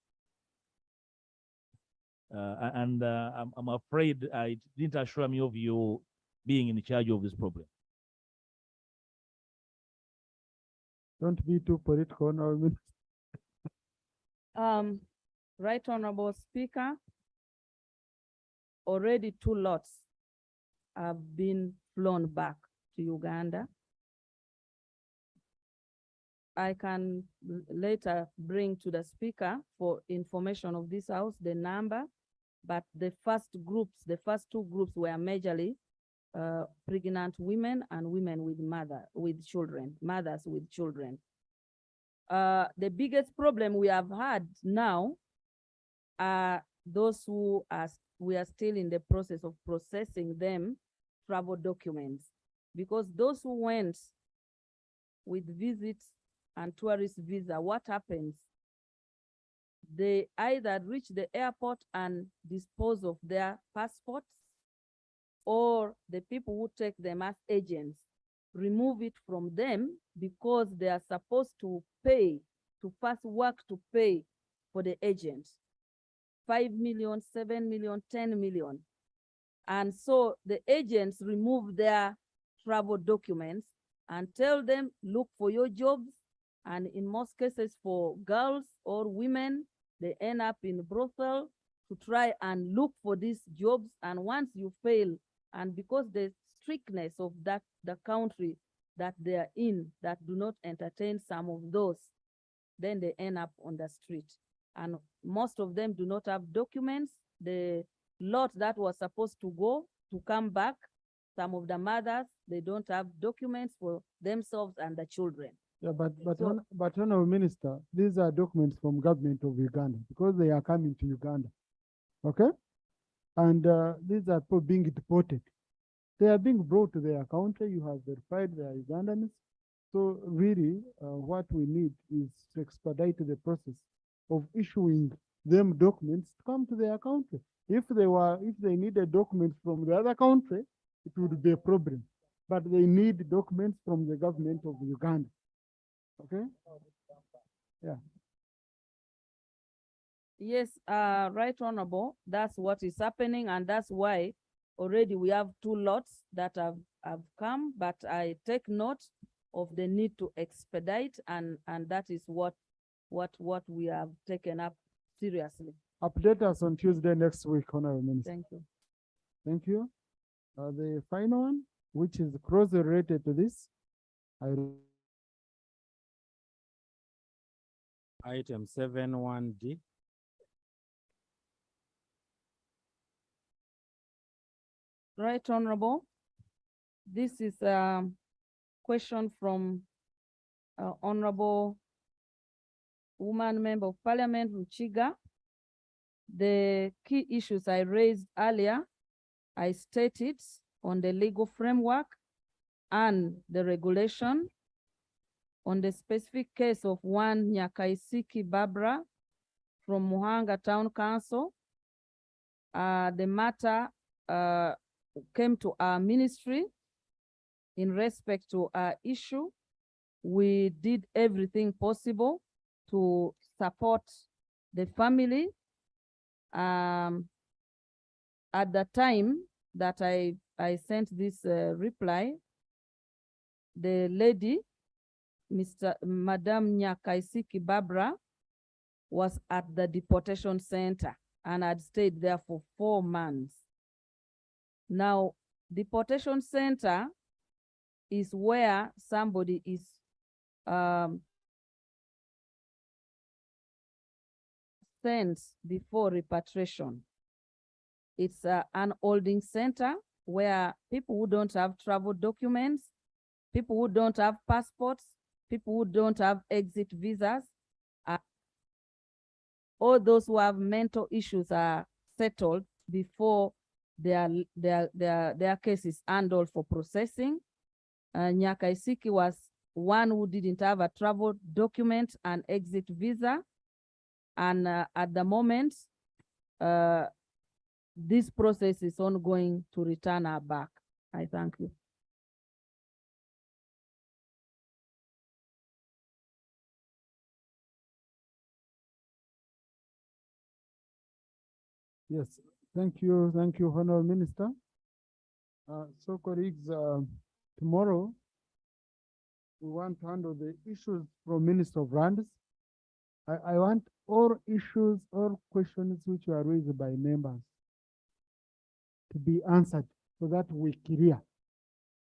[SPEAKER 16] I'm afraid I didn't assure me of you being in charge of this problem.
[SPEAKER 12] Don't be too political now.
[SPEAKER 2] Right Honorable Speaker, already 2 lots have been flown back to Uganda. I can later bring to the speaker for information of this house the number, but the first 2 groups were majorly pregnant women and women with mothers with children. The biggest problem we have had now are those we are still in the process of processing them travel documents, because those who went with visits and tourist visa, what happens? They either reach the airport and dispose of their passports, or the people who take them as agents remove it from them because they are supposed to pay, to first work to pay for the agents. 5 million, 7 million, 10 million. And so the agents remove their travel documents and tell them, look for your jobs. And in most cases for girls or women, they end up in brothel to try and look for these jobs. And once you fail, and because the strictness of the country that they are in, that do not entertain some of those, then they end up on the street. And most of them do not have documents. The lot that was supposed to go to come back, some of the mothers, they don't have documents for themselves and the children.
[SPEAKER 12] Yeah, but Honorable Minister, these are documents from government of Uganda because they are coming to Uganda, okay? And these are people being deported. They are being brought to their country. You have verified they are Ugandans. So really, what we need is to expedite the process of issuing them documents to come to their country. If they needed documents from the other country, it would be a problem. But they need documents from the government of Uganda. Okay? Yeah.
[SPEAKER 2] Yes, Right Honorable, that's what is happening, and that's why already we have 2 lots that have come, but I take note of the need to expedite, and that is what we have taken up seriously.
[SPEAKER 12] Update us on Tuesday next week, Honorable Minister.
[SPEAKER 2] Thank you.
[SPEAKER 12] Thank you. The final one, which is closely related to this, I
[SPEAKER 5] Item 7(1)D.
[SPEAKER 2] Right Honorable, this is a question from Honorable Woman Member of Parliament Ruchiga. The key issues I raised earlier, I stated on the legal framework and the regulation. On the specific case of one Nyakaisiki Barbara from Muhanga Town Council, the matter came to our ministry in respect to our issue. We did everything possible to support the family. At the time that I sent this reply, the lady, Madam Nyakaisiki Barbara, was at the deportation center and had stayed there for 4 months. Now, deportation center is where somebody is sent before repatriation. It's an holding center where people who don't have travel documents, people who don't have passports, people who don't have exit visas, all those who have mental issues are settled before their case is handled for processing. Nyakaisiki was one who didn't have a travel document and exit visa. And at the moment, this process is ongoing to return her back. I thank you.
[SPEAKER 12] Yes, thank you, Honorable Minister. So colleagues, tomorrow we want to handle the issues from Minister of Lands. I want all issues, all questions which were raised by members to be answered so that we clear.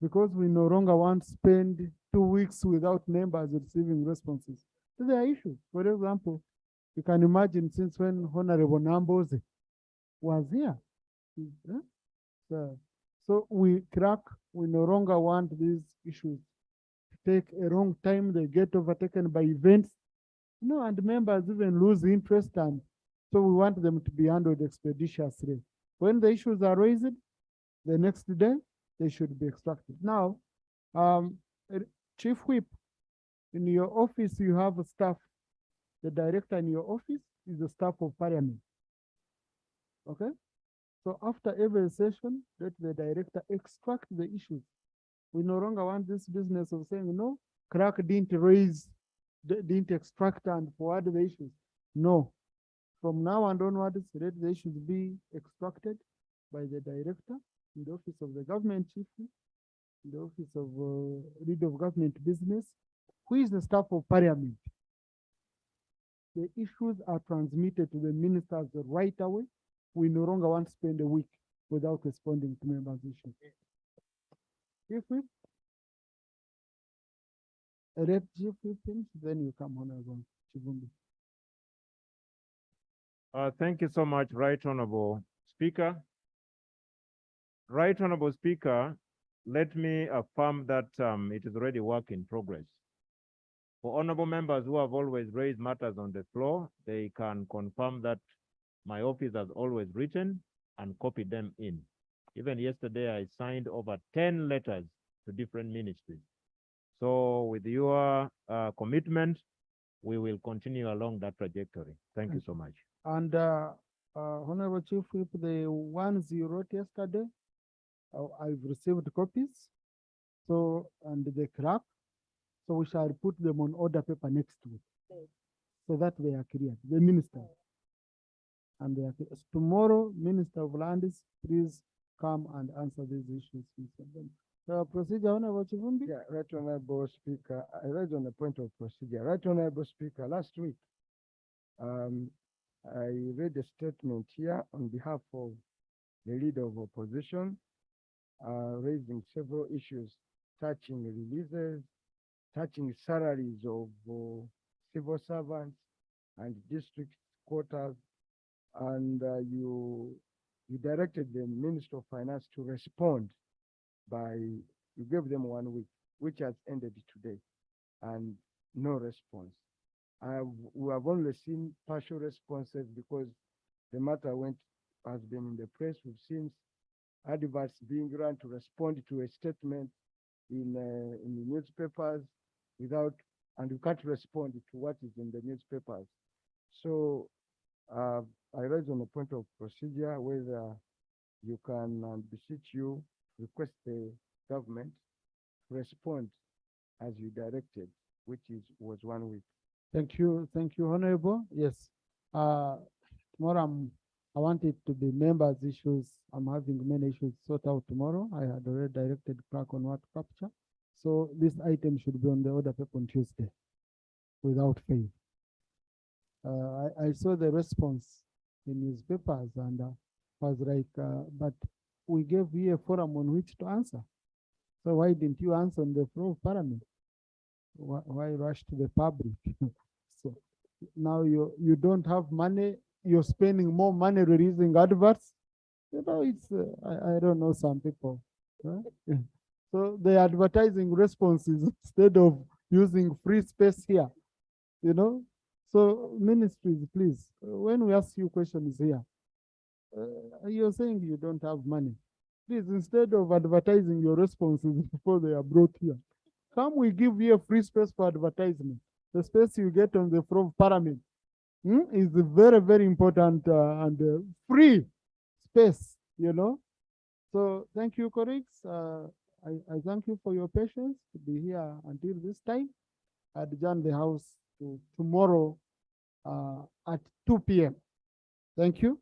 [SPEAKER 12] Because we no longer want to spend 2 weeks without members receiving responses to their issues. For example, you can imagine since when Honorable Namboze was here. So we no longer want these issues to take a long time. They get overtaken by events. And members even lose interest, and so we want them to be handled expeditiously. When the issues are raised, the next day, they should be extracted. Now, Chief Whip, in your office, you have a staff. The director in your office is the staff of Parliament. Okay? So after every session, let the director extract the issues. We no longer want this business of saying, no, clerk didn't extract and forward the issues. No. From now and onwards, let the issues be extracted by the director in the office of the government chief, in the office of lead of government business, who is the staff of Parliament. The issues are transmitted to the ministers right away. We no longer want to spend a week without responding to members' issues. If we let Chief Whip finish, then you come on again, Chivumbi.
[SPEAKER 16] Thank you so much, Right Honorable Speaker. Right Honorable Speaker, let me affirm that it is already work in progress. For honorable members who have always raised matters on the floor, they can confirm that my office has always written and copied them in. Even yesterday, I signed over 10 letters to different ministries. So with your commitment, we will continue along that trajectory. Thank you so much.
[SPEAKER 12] And Honorable Chief Whip, the ones you wrote yesterday, I've received copies. So, and the clerk, so we shall put them on order paper next week, so that they are clear. The minister. And they are clear. Tomorrow, Minister of Lands, please come and answer these issues. Procedure, Honorable Chivumbi?
[SPEAKER 7] Yeah, Right Honorable Speaker, I raised on the point of procedure. Right Honorable Speaker, last week, I read a statement here on behalf of the leader of opposition, raising several issues touching releases, touching salaries of civil servants, and district quarters, and you directed the Minister of Finance to respond by, you gave them 1 week, which has ended today, and no response. We have only seen partial responses because the matter has been in the press. We've seen adverts being run to respond to a statement in the newspapers and you can't respond to what is in the newspapers. So I raise on a point of procedure whether you can beseech you, request the government to respond as you directed, which was 1 week.
[SPEAKER 12] Thank you, Honorable. Yes, tomorrow I want it to be members' issues. I'm having many issues sort out tomorrow. I had already directed clerk on what capture. So this item should be on the order paper on Tuesday, without fail. I saw the response in newspapers and was like, but we gave you a forum on which to answer. So why didn't you answer on the floor of Parliament? Why rush to the public? So now you don't have money, you're spending more money releasing adverts. You know, it's I don't know some people. Huh? So the advertising responses instead of using free space here, you know. So ministries, please, when we ask you questions here, you're saying you don't have money. Please, instead of advertising your responses before they are brought here, come we give you a free space for advertisement. The space you get on the floor of Parliament is very, very important and free space, you know. So thank you, colleagues. I thank you for your patience to be here until this time. I adjourn the House to tomorrow at 2 p.m. Thank you.